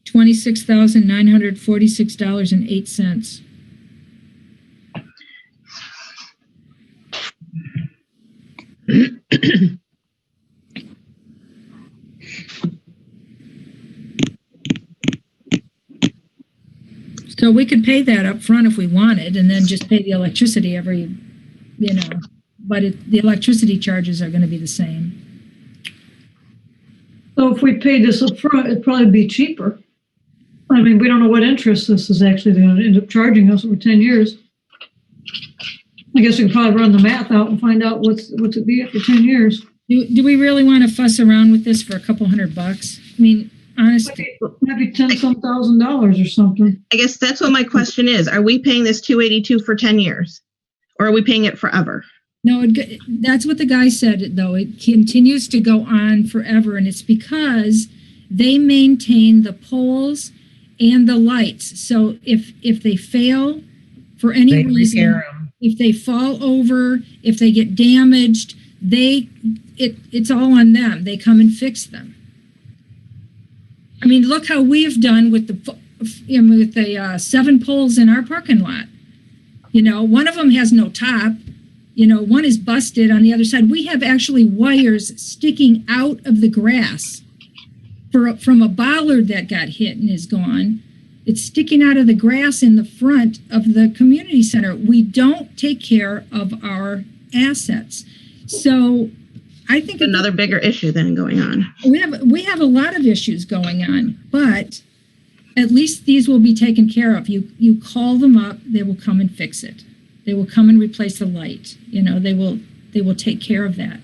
$26,946.08. So we could pay that up front if we wanted, and then just pay the electricity every, but the electricity charges are going to be the same. So if we paid this up front, it'd probably be cheaper. I mean, we don't know what interest this is actually going to end up charging us over 10 years. I guess we can probably run the math out and find out what's it be after 10 years. Do we really want to fuss around with this for a couple $100? I mean, honestly. Maybe $10-some thousand or something. I guess that's what my question is. Are we paying this $282 for 10 years? Or are we paying it forever? No, that's what the guy said, though. It continues to go on forever, and it's because they maintain the poles and the lights. So if they fail for any reason, if they fall over, if they get damaged, it's all on them. They come and fix them. I mean, look how we've done with the 7 poles in our parking lot. One of them has no top. One is busted on the other side. We have actually wires sticking out of the grass from a bollard that got hit and is gone. It's sticking out of the grass in the front of the community center. We don't take care of our assets. So I think another bigger issue then going on. We have a lot of issues going on, but at least these will be taken care of. You call them up, they will come and fix it. They will come and replace the light. They will take care of that.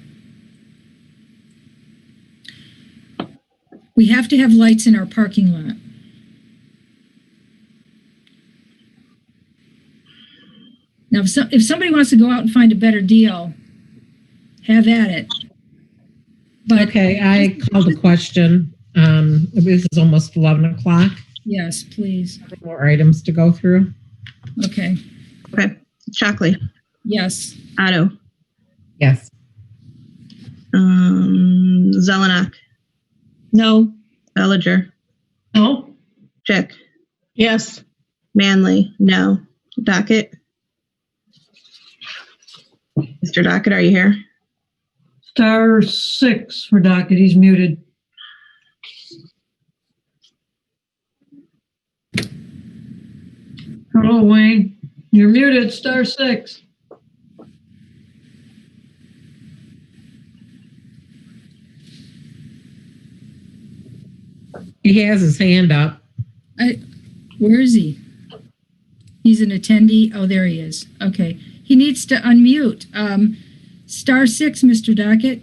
We have to have lights in our parking lot. Now, if somebody wants to go out and find a better deal, have at it. But okay, I called the question. This is almost 11 o'clock. Yes, please. More items to go through. Okay. Shockley. Yes. Otto. Yes. Zelenock. No. Belliger. No. Chick. Yes. Manley. No. Docket. Mr. Docket, are you here? Star 6 for Docket. He's muted. Hello, Wayne. You're muted. Star 6. He has his hand up. Where is he? He's an attendee. Oh, there he is. Okay. He needs to unmute. Star 6, Mr. Docket.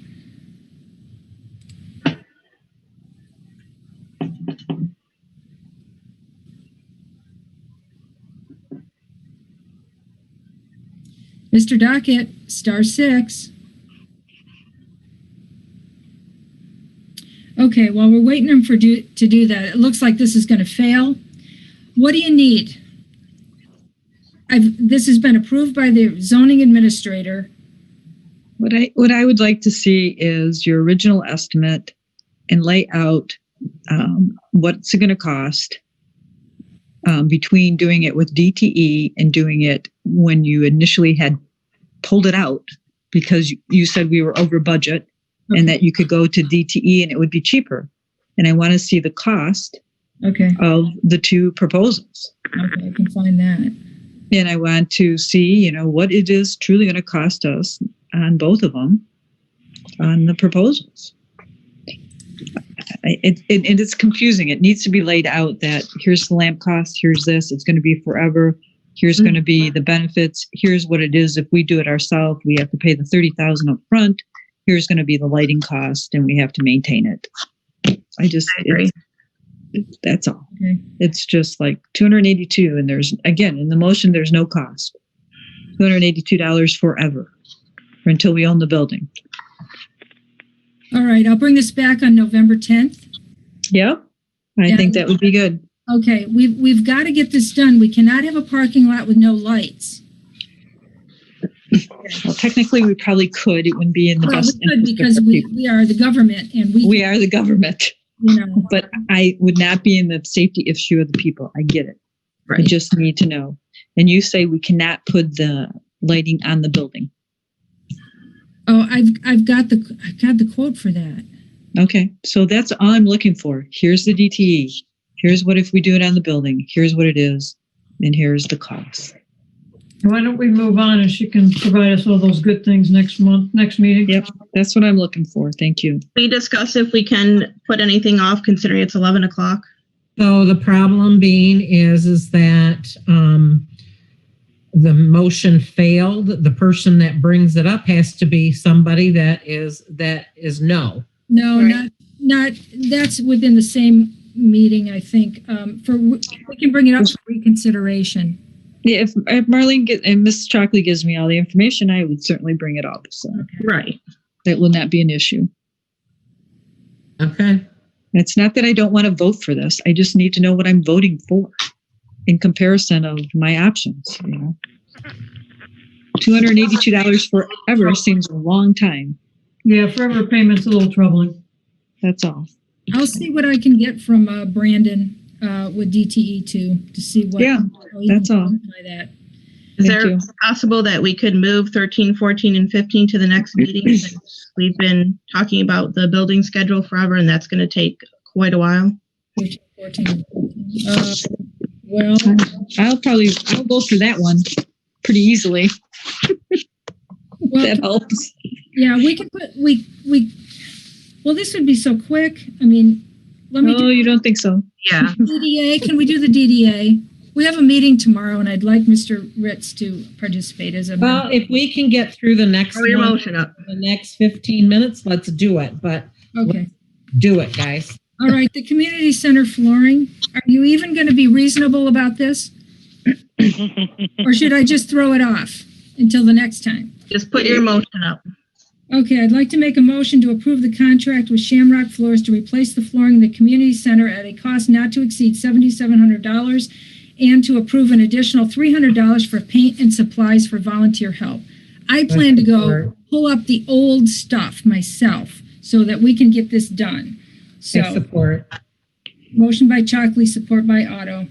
Mr. Docket, star 6. Okay, while we're waiting him to do that, it looks like this is going to fail. What do you need? This has been approved by the zoning administrator. What I would like to see is your original estimate and lay out what's it going to cost between doing it with DTE and doing it when you initially had pulled it out because you said we were over budget and that you could go to DTE and it would be cheaper. And I want to see the cost of the two proposals. Okay, I can find that. And I want to see, what it is truly going to cost us on both of them, on the proposals. It's confusing. It needs to be laid out that here's the lamp cost, here's this, it's going to be forever, here's going to be the benefits, here's what it is. If we do it ourselves, we have to pay the $30,000 up front, here's going to be the lighting cost, and we have to maintain it. I agree. That's all. Okay. It's just like $282, and there's, again, in the motion, there's no cost. $282 forever, or until we own the building. All right, I'll bring this back on November 10th. Yep, I think that would be good. Okay, we've got to get this done. We cannot have a parking lot with no lights. Well, technically, we probably could. It wouldn't be in the best interest because we are the government, and we are the government. But I would not be in the safety issue of the people. I get it. Right. I just need to know. And you say we cannot put the lighting on the building. Oh, I've got the quote for that. Okay, so that's all I'm looking for. Here's the DTE. Here's what if we do it on the building. Here's what it is, and here's the cost. Why don't we move on, and she can provide us all those good things next meeting? Yep, that's what I'm looking for. Thank you. We discuss if we can put anything off, considering it's 11 o'clock. So the problem being is that the motion failed. The person that brings it up has to be somebody that is no. No, right? not that's within the same meeting, I think. We can bring it up for reconsideration. Yeah, if Marlene and Ms. Chalkley gives me all the information, I would certainly bring it up. So right, that will not be an issue. Okay. It's not that I don't want to vote for this. I just need to know what I'm voting for in comparison of my options. $282 forever seems a long time. Yeah, forever payment's a little troubling. That's all. I'll see what I can get from Brandon with DTE to see what. Yeah, that's all. That. Is there possible that we could move 13, 14, and 15 to the next meeting? We've been talking about the building schedule forever, and that's going to take quite a while. 13, 14, 15. Well, I'll go through that one pretty easily. Well, that helps. Yeah, we can put well, this would be so quick. I mean, you don't think so? Yeah. DDA, can we do the DDA? We have a meeting tomorrow, and I'd like Mr. Ritz to participate as a member. If we can get through the next the next 15 minutes, let's do it. But okay, do it, guys. All right, the community center flooring. Are you even going to be reasonable about this? Or should I just throw it off until the next time? Just put your motion up. Okay, I'd like to make a motion to approve the contract with Shamrock Floors to replace the flooring in the community center at a cost not to exceed $7,700 and to approve an additional $300 for paint and supplies for volunteer help. I plan to go pull up the old stuff myself so that we can get this done. So, support. Motion by Chalkley, support by Otto.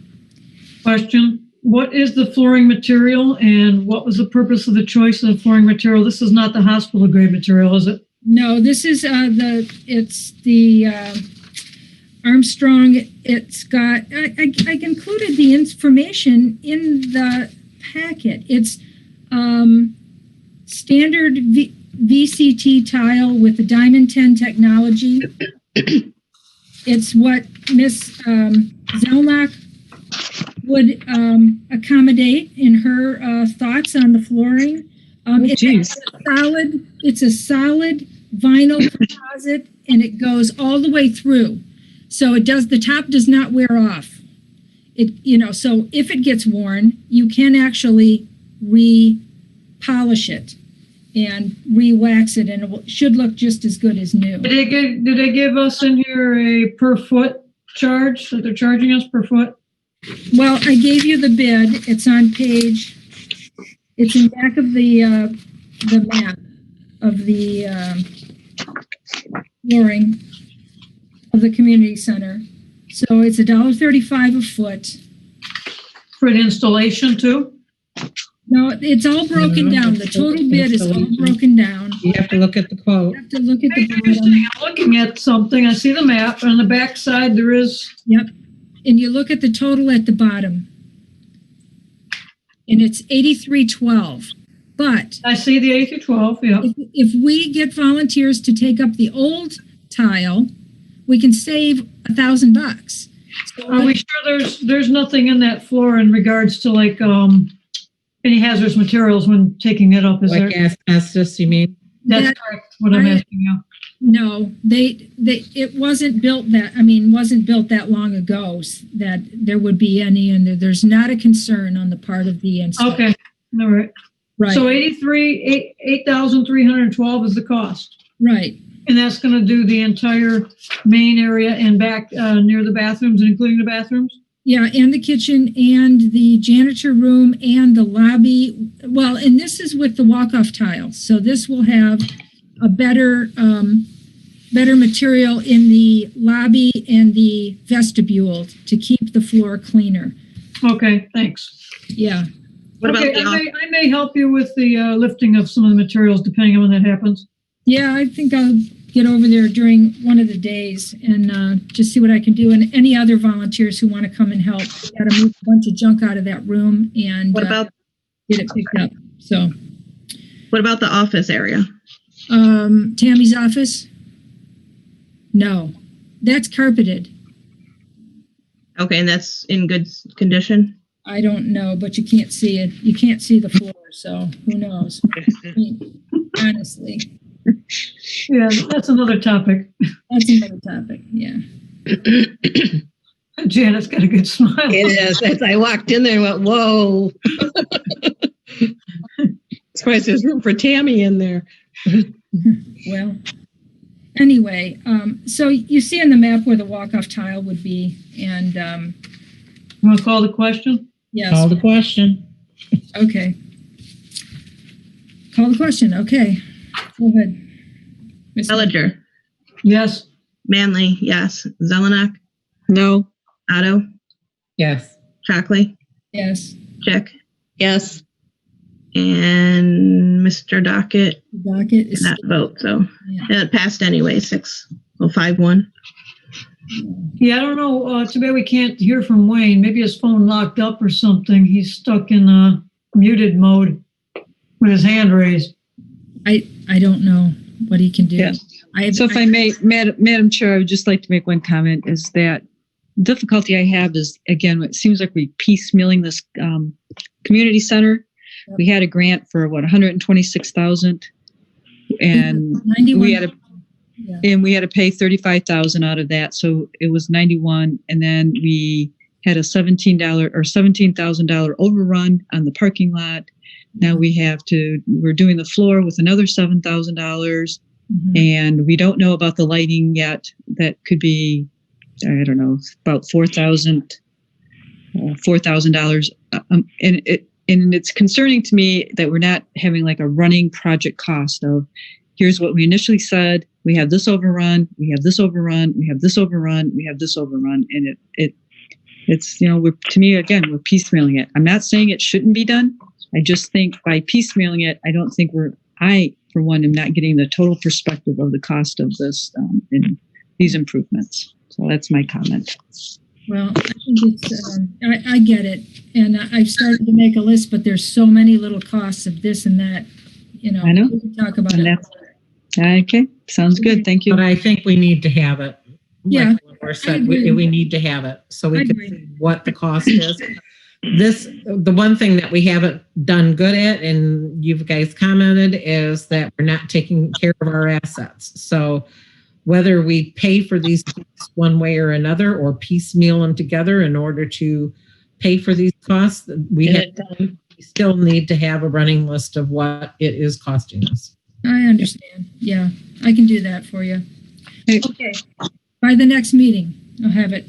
Question. What is the flooring material, and what was the purpose of the choice of the flooring material? This is not the hospital grade material, is it? No, this is the Armstrong. It's got, I included the information in the packet. It's standard VCT tile with the Diamond 10 technology. It's what Miss Zelenock would accommodate in her thoughts on the flooring. It's a solid vinyl composite, and it goes all the way through. So the top does not wear off. So if it gets worn, you can actually re-polish it and re-wax it, and it should look just as good as new. Did they give us in here a per foot charge that they're charging us per foot? Well, I gave you the bid. It's on page. It's in back of the map of the flooring of the community center. So it's $1.35 a foot. For the installation too? No, it's all broken down. The total bid is all broken down. You have to look at the quote. You have to look at the bottom. I'm looking at something. I see the map. On the back side, there is. Yep. And you look at the total at the bottom. and it's 8312. But I see the 8 through 12, yeah. if we get volunteers to take up the old tile, we can save $1,000. So Are we sure there's nothing in that floor in regards to like any hazardous materials when taking it up? Is Like there? asbestos, you mean? That's correct. What I'm asking you. No, it wasn't built that long ago that there would be any, and there's not a concern on the part of the installer. Okay, all right. Right. So 8,312 is the cost. Right. And that's going to do the entire main area and back near the bathrooms, and including the bathrooms? Yeah, and the kitchen and the janitor room and the lobby. Well, and this is with the walk-off tiles. So this will have a better material in the lobby and the vestibule to keep the floor cleaner. Okay, thanks. Yeah. What about I may help you with the lifting of some of the materials depending on when that happens. Yeah, I think I'll get over there during one of the days and just see what I can do. And any other volunteers who want to come and help, we got to move a bunch of junk out of that room and what about get it picked up. So, what about the office area? Tammy's office? No, that's carpeted. Okay, and that's in good condition? I don't know, but you can't see it. You can't see the floor, so who knows? Honestly. Yeah, that's another topic. That's another topic, yeah. Janet's got a good smile. It is. As I walked in there and went, whoa. Surprised there's room for Tammy in there. Well, anyway, so you see on the map where the walk-off tile would be, and You want to call the question? yes. Call the question. Okay. Call the question. Okay. Go ahead. Ms. Belliger, Yes. Manley, yes. Zelenock, No. Otto, Yes. Shockley, Yes. Chick, Yes. and Mr. Dockett Docket is not vote, so yeah. it passed anyway, 6-5-1. Yeah, I don't know. Too bad we can't hear from Wayne. Maybe his phone locked up or something. He's stuck in muted mode with his hand raised. I don't know what he can do. Yeah. So if I may, Madam Chair, I would just like to make one comment, is that difficulty I have is, again, it seems like we piecemealing this community center. Yep. We had a grant for what, 126,000, and 91. we had to pay 35,000 out of that, so it was 91, and then we had a $17,000 overrun on the parking lot. Now we're doing the floor with another $7,000. And we don't know about the lighting yet. That could be, I don't know, about $4,000. And it's concerning to me that we're not having like a running project cost of, here's what we initially said. We have this overrun. We have this overrun. We have this overrun. We have this overrun. And it's to me, again, we're piecemealing it. I'm not saying it shouldn't be done. I just think by piecemealing it, I don't think for one, am not getting the total perspective of the cost of this and these improvements. So that's my comment. Well, I think it's, I get it. And I've started to make a list, but there's so many little costs of this and that, I know. We can talk about And it. Okay, sounds good. Thank you. But I think we need to have it. Yeah, Like Laura said, we need to have it so we can see what the cost is. The one thing that we haven't done good at, and you guys commented, is that we're not taking care of our assets. So whether we pay for these costs one way or another, or piecemeal them together in order to pay for these costs, we still need to have a running list of what it is costing us. I understand. Yeah, I can do that for you. Okay. By the next meeting, I'll have it.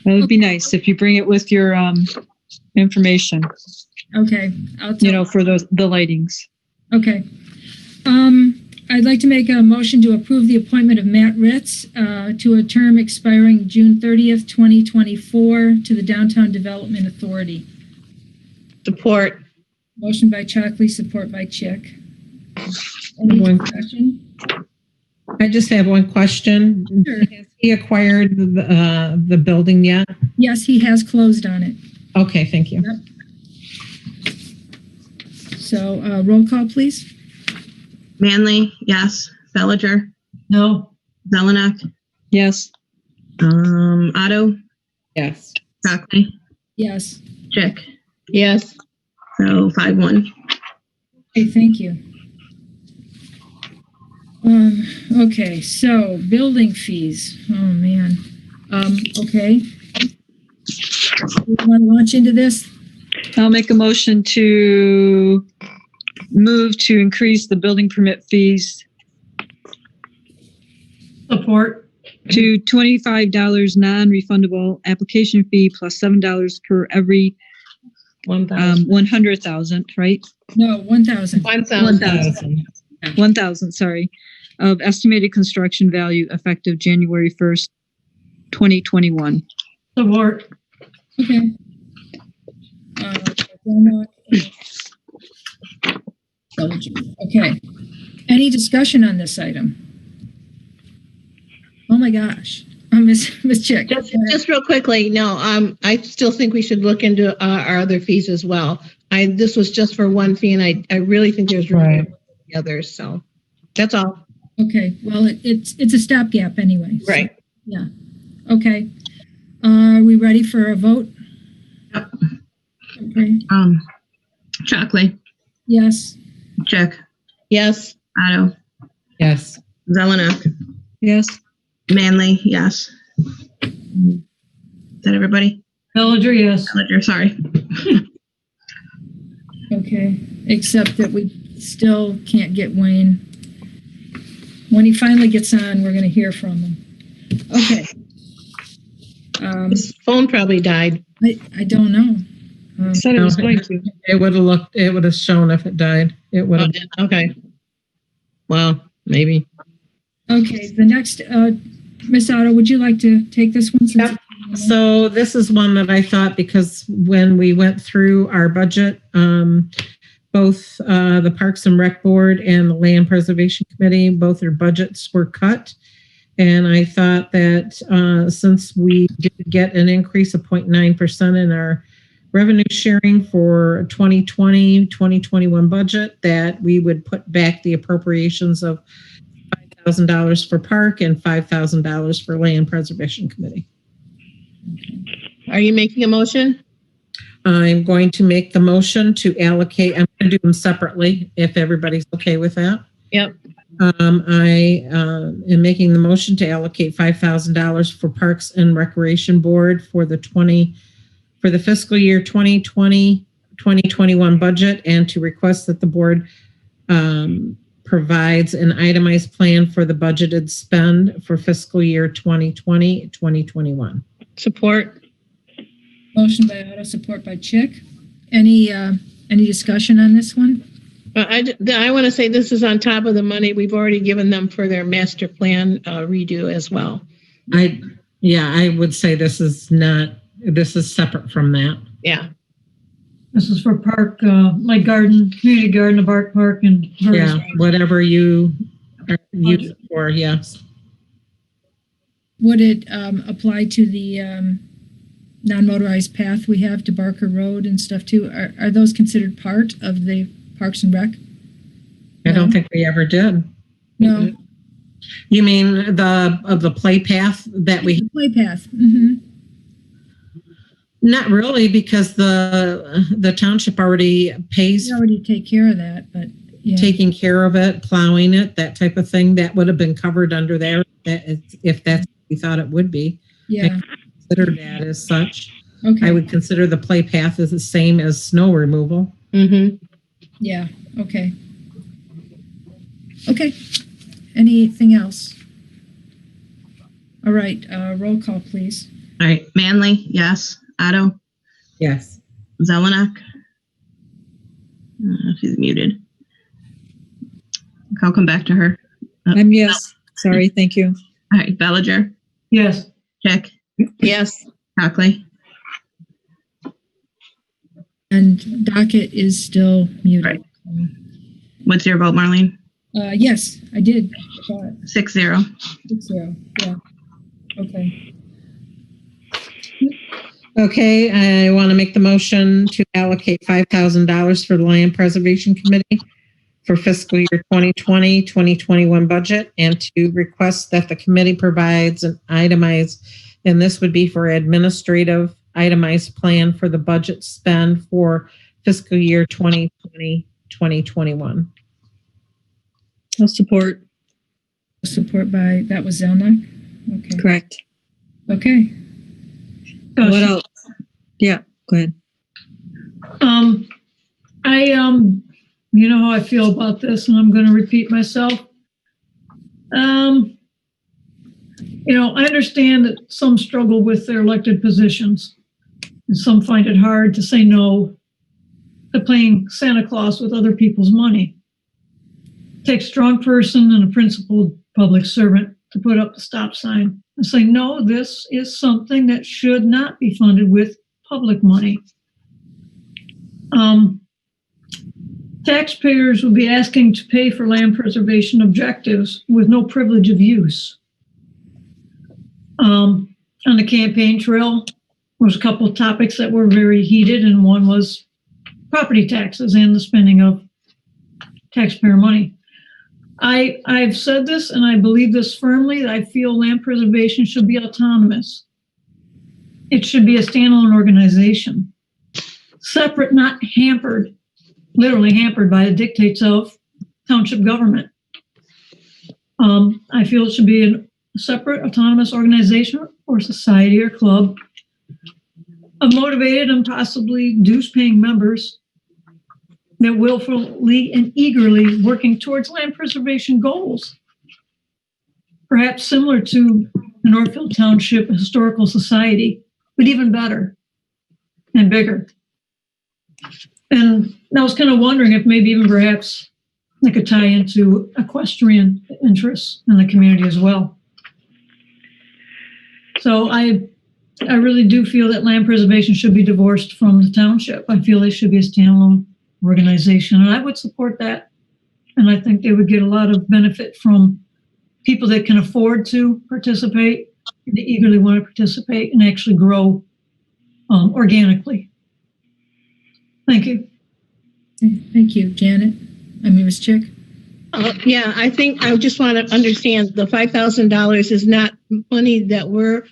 That would be nice if you bring it with your information. Okay. For the lightings. Okay. I'd like to make a motion to approve the appointment of Matt Ritz to a term expiring June 30th, 2024 to the Downtown Development Authority. Support. Motion by Chalkley, support by Chick. Any discussion? I just have one question. Sure. Has he acquired the building yet? Yes, he has closed on it. Okay, thank you. Yep. So roll call, please. Manley, yes. Belliger, No. Zelenock, Yes. Otto, Yes. Shockley, Yes. Chick. Yes. So 5-1. Okay, thank you. Okay, so building fees. Oh, man. Okay. You want to launch into this? I'll make a motion to move to increase the building permit fees Support. to $25 non-refundable application fee plus $7 per every 100,000, right? No, 1,000. 1,000. 1,000, sorry, of estimated construction value effective January 1st, 2021. Support. Okay. Okay. Any discussion on this item? Oh my gosh. Miss Chick. Just real quickly, no, I still think we should look into our other fees as well. This was just for one fee, and I really think there's room Right. for the others. So that's all. Okay. Well, it's a stopgap anyway. So, Right. yeah. Okay. Are we ready for a vote? Yep. Okay. Shockley, Yes. Chick, Yes. Otto, Yes. Zelenock, Yes. Manley, yes. Is that everybody? Belliger, yes. Belliger, sorry. Okay. Except that we still can't get Wayne. When he finally gets on, we're going to hear from him. Okay. His phone probably died. I don't know. Said it was going to. It would have shown if it died. It would have. Okay. Well, maybe. Okay. The next, Miss Otto, would you like to take this one? Yep. So this is one that I thought, because when we went through our budget, both the Parks and Rec Board and the Land Preservation Committee, both their budgets were cut. And I thought that since we did get an increase of 0.9% in our revenue sharing for 2020-2021 budget, that we would put back the appropriations of $5,000 for park and $5,000 for Land Preservation Committee. Are you making a motion? I'm going to make the motion to allocate. I'm going to do them separately if everybody's okay with that. Yep. I am making the motion to allocate $5,000 for Parks and Recreation Board for the fiscal year 2020-2021 budget, and to request that the board provides an itemized plan for the budgeted spend for fiscal year 2020-2021. Support. Motion by Otto, support by Chick. Any discussion on this one? I want to say this is on top of the money we've already given them for their master plan redo as well. I would say this is separate from that. Yeah. This is for park, like garden, community garden, a bark park, and various things. Whatever you use it for, yes. Would it apply to the non-motorized path we have to Barker Road and stuff too? Are those considered part of the Parks and Rec? I don't think we ever did. No. You mean the play path that we? Play path. Mm-hmm. Not really, because the township already pays. We already take care of that, but yeah. Taking care of it, plowing it, that type of thing, that would have been covered under there if that's what we thought it would be. Yeah. Consider that as such. Okay. I would consider the play path as the same as snow removal. Mm-hmm. Yeah. Okay. Okay. Anything else? All right. Roll call, please. All right. Manley, yes. Otto, Yes. Zelenock. She's muted. I'll come back to her. I'm yes. Sorry. Thank you. All right. Belliger, Yes. Chick, Yes. Shockley. And docket is still muted. Right. What's your vote, Marlene? Yes, I did. 6-0. 6-0. Yeah. Okay. Okay, I want to make the motion to allocate $5,000 for the Land Preservation Committee for fiscal year 2020, 2021 budget, and to request that the committee provides an itemized, and this would be for administrative itemized plan for the budget spend for fiscal year 2020, 2021. I'll support. Support by, that was Zelenock? Okay. Correct. Okay. What else? Yeah, go ahead. You know how I feel about this, and I'm going to repeat myself. I understand that some struggle with their elected positions, and some find it hard to say no to playing Santa Claus with other people's money. It takes a strong person and a principled public servant to put up the stop sign and say, no, this is something that should not be funded with public money. Taxpayers will be asking to pay for land preservation objectives with no privilege of use. On the campaign trail, there was a couple of topics that were very heated, and one was property taxes and the spending of taxpayer money. I've said this, and I believe this firmly, that I feel land preservation should be autonomous. It should be a standalone organization, separate, not hampered, literally hampered by the dictates of township government. I feel it should be a separate, autonomous organization or society or club of motivated and possibly dues-paying members that willfully and eagerly working towards land preservation goals, perhaps similar to the Northfield Township Historical Society, but even better and bigger. And I was kind of wondering if maybe even perhaps they could tie into equestrian interests in the community as well. So I really do feel that land preservation should be divorced from the township. I feel they should be a standalone organization, and I would support that. And I think they would get a lot of benefit from people that can afford to participate, and they eagerly want to participate and actually grow organically. Thank you. Thank you, Janet. Ms. Chick. Yeah, I think I just want to understand the $5,000 is not money that we're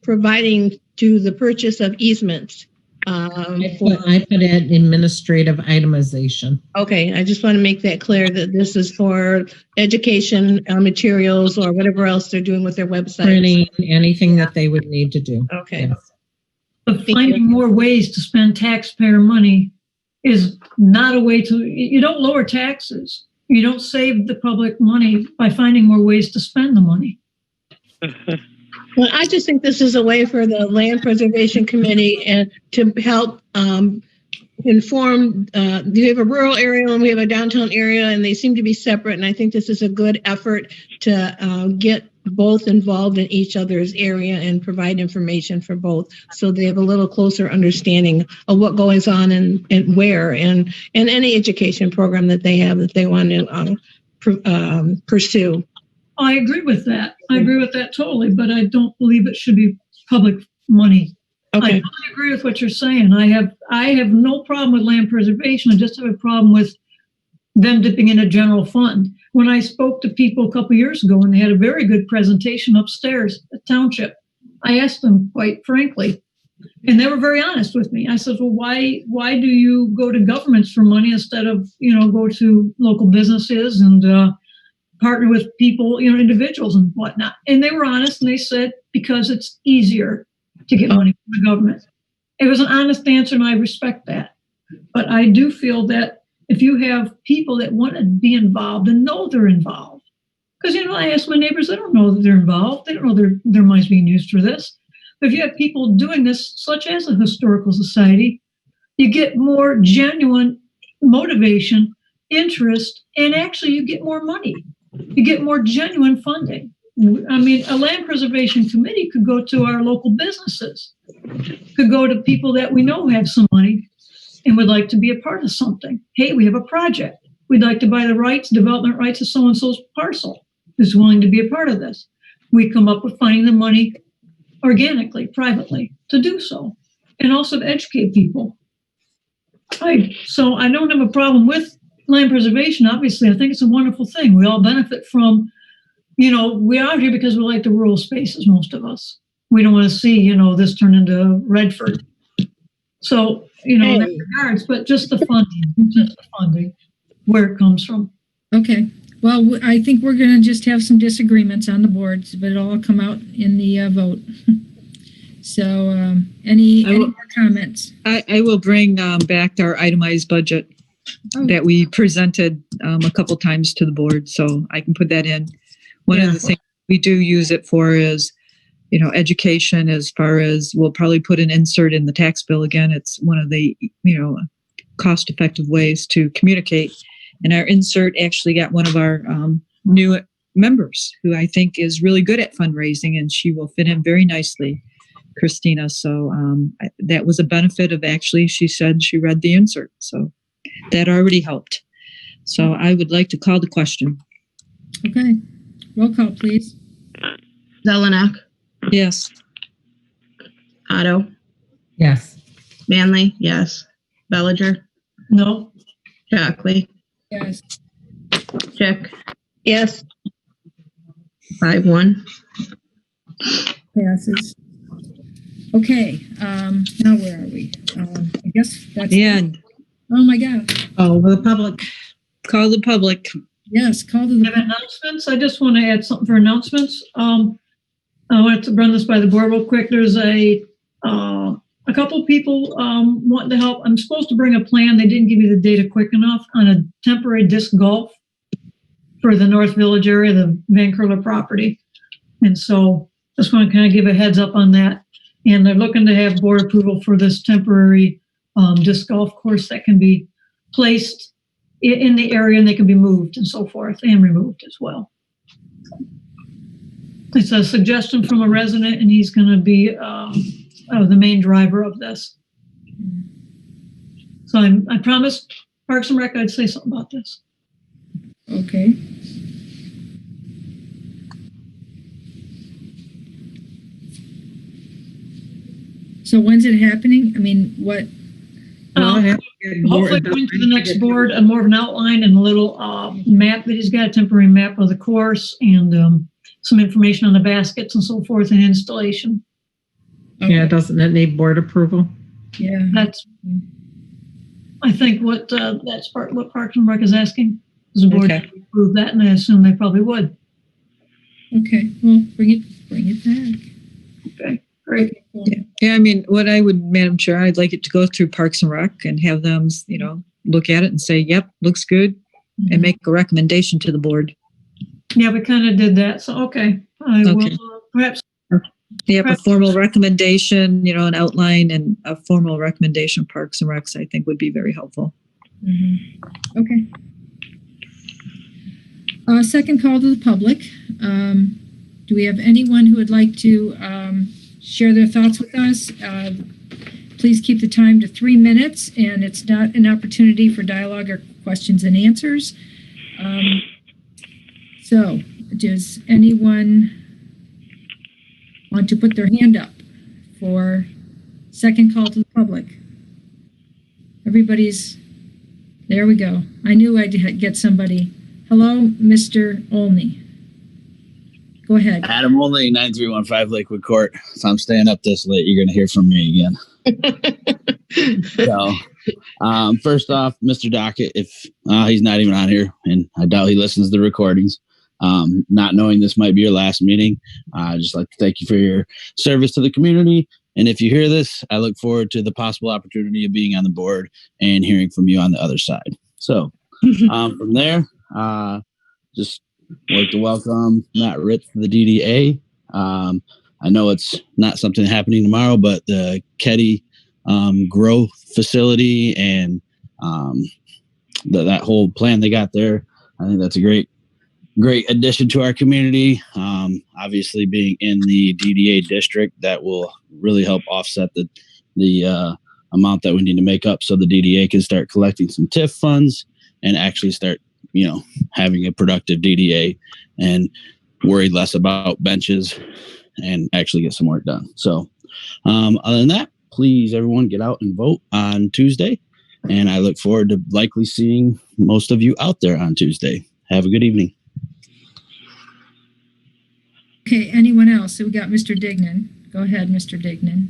providing to the purchase of easements. I put it administrative itemization. Okay, I just want to make that clear that this is for education materials or whatever else they're doing with their website. Printing, anything that they would need to do. Okay. Yes. But finding more ways to spend taxpayer money is not a way to, you don't lower taxes. You don't save the public money by finding more ways to spend the money. Well, I just think this is a way for the Land Preservation Committee and to help inform. We have a rural area and we have a downtown area, and they seem to be separate. And I think this is a good effort to get both involved in each other's area and provide information for both, so they have a little closer understanding of what goes on and where, and any education program that they have that they want to pursue. I agree with that. I agree with that totally, but I don't believe it should be public money. Okay. I totally agree with what you're saying. I have no problem with land preservation. I just have a problem with them dipping in a general fund. When I spoke to people a couple of years ago and they had a very good presentation upstairs at Township, I asked them quite frankly, and they were very honest with me. I said, well, why do you go to governments for money instead of, go to local businesses and partner with people, individuals and whatnot? And they were honest, and they said, because it's easier to get money from the government. It was an honest answer, and I respect that. But I do feel that if you have people that want to be involved and know they're involved, because, I ask my neighbors, they don't know that they're involved. They don't know their money's being used for this. But if you have people doing this, such as a historical society, you get more genuine motivation, interest, and actually you get more money. You get more genuine funding. A land preservation committee could go to our local businesses, could go to people that we know have some money and would like to be a part of something. Hey, we have a project. We'd like to buy the rights, development rights of so-and-so's parcel who's willing to be a part of this. We come up with finding the money organically, privately, to do so, and also to educate people. So I don't have a problem with land preservation. Obviously, I think it's a wonderful thing. We all benefit from, we are here because we like the rural spaces, most of us. We don't want to see, this turn into Redford. So, in that regards, but just the funding, where it comes from. Okay. Well, I think we're going to just have some disagreements on the boards, but it'll all come out in the vote. So, any more comments? I will bring back our itemized budget that we presented a couple times to the board, so I can put that in. One of the things we do use it for is, education, as far as we'll probably put an insert in the tax bill again. It's one of the, cost-effective ways to communicate. And our insert actually got one of our new members who I think is really good at fundraising, and she will fit in very nicely, Christina. So that was a benefit of, actually, she said she read the insert. So that already helped. So I would like to call the question. Okay. Roll call, please. Zelenock, Yes. Otto, Yes. Manley, yes. Belliger, No. Shockley, Yes. Chick, Yes. 5-1. Passes. Okay. Now where are we? I guess that's The end. Oh my God. Oh, the public. Call the public. Yes. Call to We the have announcements. I just want to add something for announcements. I wanted to run this by the board real quick. There's a couple people wanting to help. I'm supposed to bring a plan. They didn't give me the data quick enough on a temporary disc golf for the North Village area, the Van Curler property. And so just want to kind of give a heads up on that. And they're looking to have board approval for this temporary disc golf course that can be placed in the area, and they can be moved and so forth, and removed as well. It's a suggestion from a resident, and he's going to be the main driver of this. So I promised Parks and Rec I'd say something about this. Okay. So when's it happening? I mean, what? Hopefully going to the next board, more of an outline and a little map that he's got, a temporary map of the course, and some information on the baskets and so forth, and installation. Yeah, doesn't it need board approval? Yeah. That's, I think, what that's what Parks and Rec is asking. Is the board to approve that, and I assume they probably would. Okay. Well, bring it back. Okay. Great. Yeah, I mean, what I would, Madam Chair, I'd like it to go through Parks and Rec and have them, look at it and say, yep, looks good, and make a recommendation to the board. Yeah, we kind of did that. So, okay. I will perhaps. Yep, a formal recommendation, an outline and a formal recommendation, Parks and Recs, I think would be very helpful. Mm-hmm. Okay. Second call to the public. Do we have anyone who would like to share their thoughts with us? Please keep the time to 3 minutes, and it's not an opportunity for dialogue or questions and answers. So, does anyone want to put their hand up for second call to the public? There we go. I knew I'd get somebody. Hello, Mr. Olney. Go ahead. Adam Olney, 9315 Lakewood Court. If I'm staying up this late, you're going to hear from me again. So, first off, Mr. Dockett, if he's not even on here, and I doubt he listens to the recordings, not knowing this might be your last meeting, I'd just like to thank you for your service to the community. And if you hear this, I look forward to the possible opportunity of being on the board and hearing from you on the other side. So, from there, just like to welcome Matt Ritz to the DDA. I know it's not something happening tomorrow, but the Kheti growth facility and that whole plan they got there, I think that's a great addition to our community. Obviously, being in the DDA district, that will really help offset the amount that we need to make up, so the DDA can start collecting some TIF funds and actually start having a productive DDA and worry less about benches and actually get some work done. So other than that, please everyone get out and vote on Tuesday. And I look forward to likely seeing most of you out there on Tuesday. Have a good evening. Okay, anyone else? So we got Mr. Dignan. Go ahead, Mr. Dignan.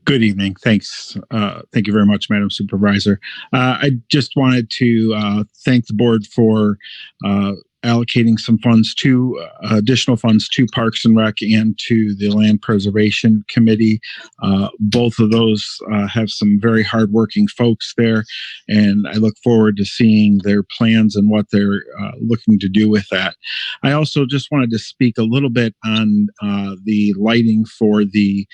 Good evening. Thanks. Thank you very much, Madam Supervisor. I just wanted to thank the board for allocating some funds to additional funds to Parks and Rec and to the Land Preservation Committee. Both of those have some very hardworking folks there, and I look forward to seeing their plans and what they're looking to do with that. I also just wanted to speak a little bit on the lighting for the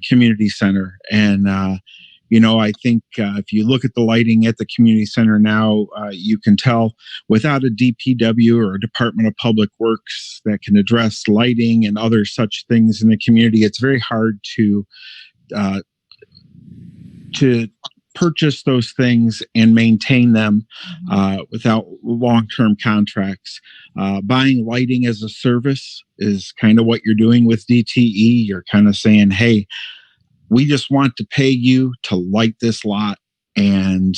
community center. And, I think if you look at the lighting at the community center now, you can tell without a DPW or a Department of Public Works that can address lighting and other such things in the community, it's very hard to purchase those things and maintain them without long-term contracts. Buying lighting as a service is kind of what you're doing with DTE. You're kind of saying, hey, we just want to pay you to light this lot. And,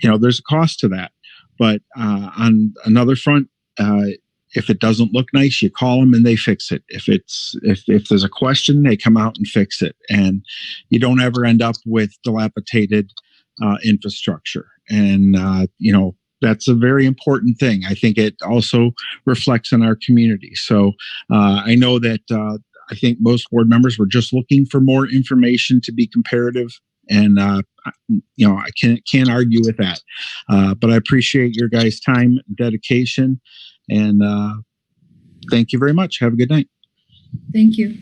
there's a cost to that. But on another front, if it doesn't look nice, you call them and they fix it. If there's a question, they come out and fix it. And you don't ever end up with dilapidated infrastructure. And, that's a very important thing. I think it also reflects on our community. So I know that I think most board members were just looking for more information to be comparative. And, I can't argue with that. But I appreciate your guys' time and dedication. And thank you very much. Have a good night. Thank you.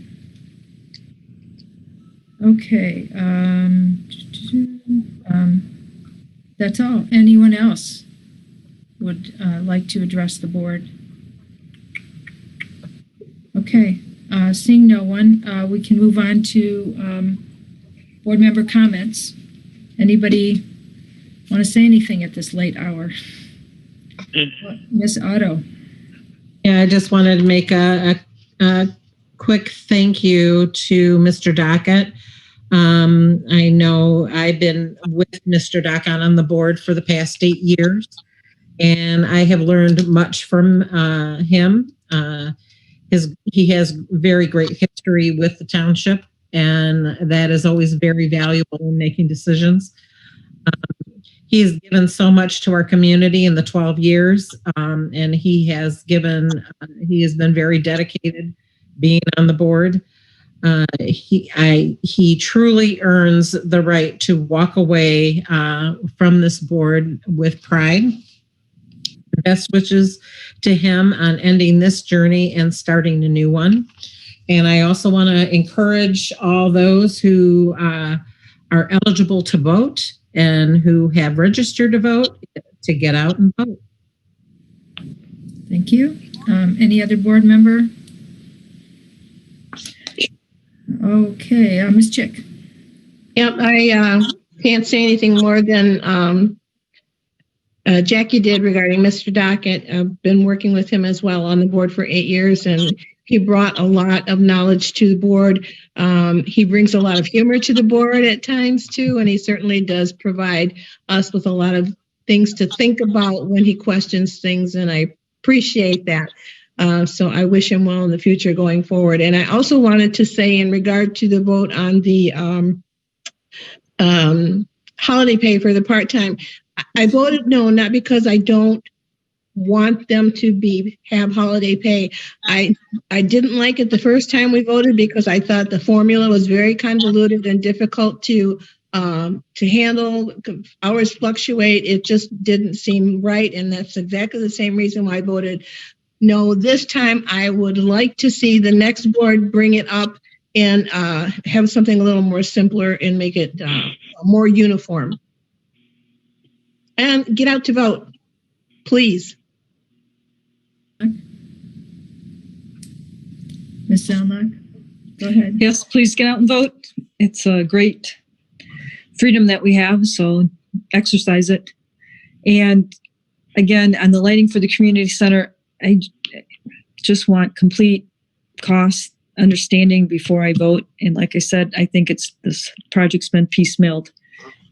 Okay. That's all. Anyone else would like to address the board? Okay. Seeing no one, we can move on to board member comments. Anybody want to say anything at this late hour? Miss Otto. Yeah, I just wanted to make a quick thank you to Mr. Dockett. I know I've been with Mr. Dockett on the board for the past 8 years, and I have learned much from him. He has very great history with the township, and that is always very valuable in making decisions. He's given so much to our community in the 12 years, and he has been very dedicated being on the board. He truly earns the right to walk away from this board with pride. Best wishes to him on ending this journey and starting a new one. And I also want to encourage all those who are eligible to vote and who have registered to vote to get out and vote. Thank you. Any other board member? Okay, Ms. Chick. Yep, I can't say anything more than Jackie did regarding Mr. Dockett. I've been working with him as well on the board for 8 years, and he brought a lot of knowledge to the board. He brings a lot of humor to the board at times too, and he certainly does provide us with a lot of things to think about when he questions things, and I appreciate that. So I wish him well in the future going forward. And I also wanted to say in regard to the vote on the holiday pay for the part-time, I voted no, not because I don't want them to have holiday pay. I didn't like it the first time we voted because I thought the formula was very convoluted and difficult to handle. Hours fluctuate. It just didn't seem right, and that's exactly the same reason why I voted no. This time I would like to see the next board bring it up and have something a little more simpler and make it more uniform. And get out to vote, please. Ms. Zelenock, go ahead. Yes, please get out and vote. It's a great freedom that we have, so exercise it. And again, on the lighting for the community center, I just want complete cost understanding before I vote. And like I said, I think this project's been piecemealed.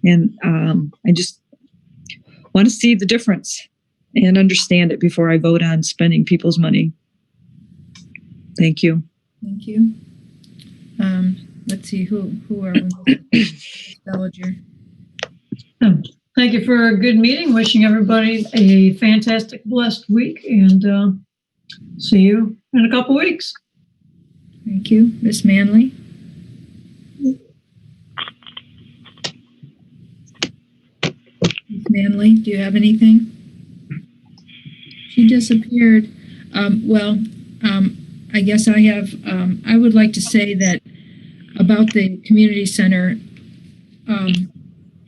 And I just want to see the difference and understand it before I vote on spending people's money. Thank you. Thank you. Let's see, who are we? Belliger. Thank you for a good meeting. Wishing everybody a fantastic, blessed week, and see you in a couple weeks. Thank you. Miss Manley? Miss Manley, do you have anything? She disappeared. I guess I have, I would like to say that about the community center,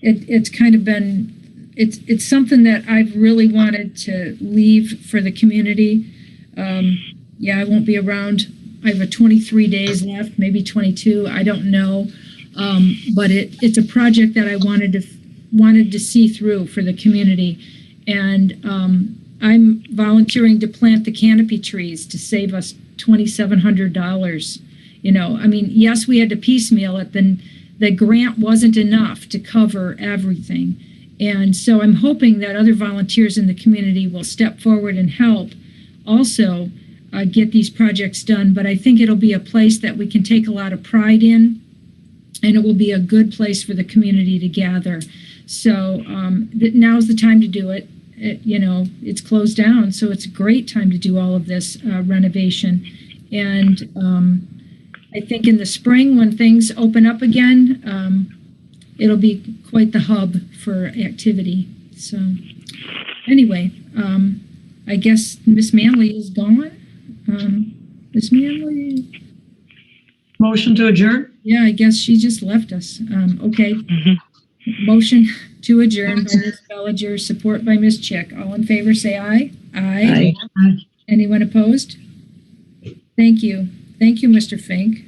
it's kind of been, it's something that I've really wanted to leave for the community. I won't be around. I have 23 days left, maybe 22. I don't know. But it's a project that I wanted to see through for the community. And I'm volunteering to plant the canopy trees to save us $2,700. Yes, we had to piecemeal it. Then the grant wasn't enough to cover everything. And so I'm hoping that other volunteers in the community will step forward and help also get these projects done. But I think it'll be a place that we can take a lot of pride in, and it will be a good place for the community to gather. So now's the time to do it. It's closed down, so it's a great time to do all of this renovation. And I think in the spring, when things open up again, it'll be quite the hub for activity. So anyway, I guess Miss Manley is gone. Miss Manley? Motion to adjourn? Yeah, I guess she just left us. Okay. Motion to adjourn by Ms. Belliger, support by Ms. Chick. All in favor, say aye. Aye. Aye. Anyone opposed? Thank you. Thank you, Mr. Fink.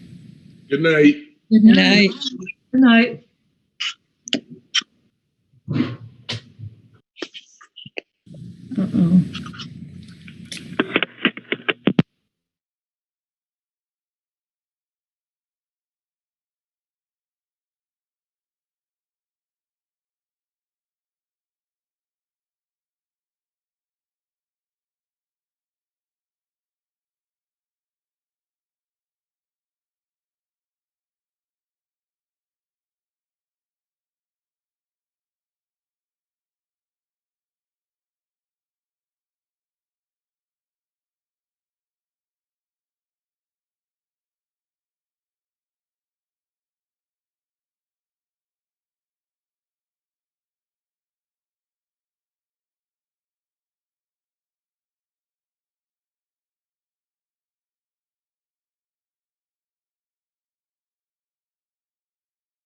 Good night. Good night. Good night. Uh-oh.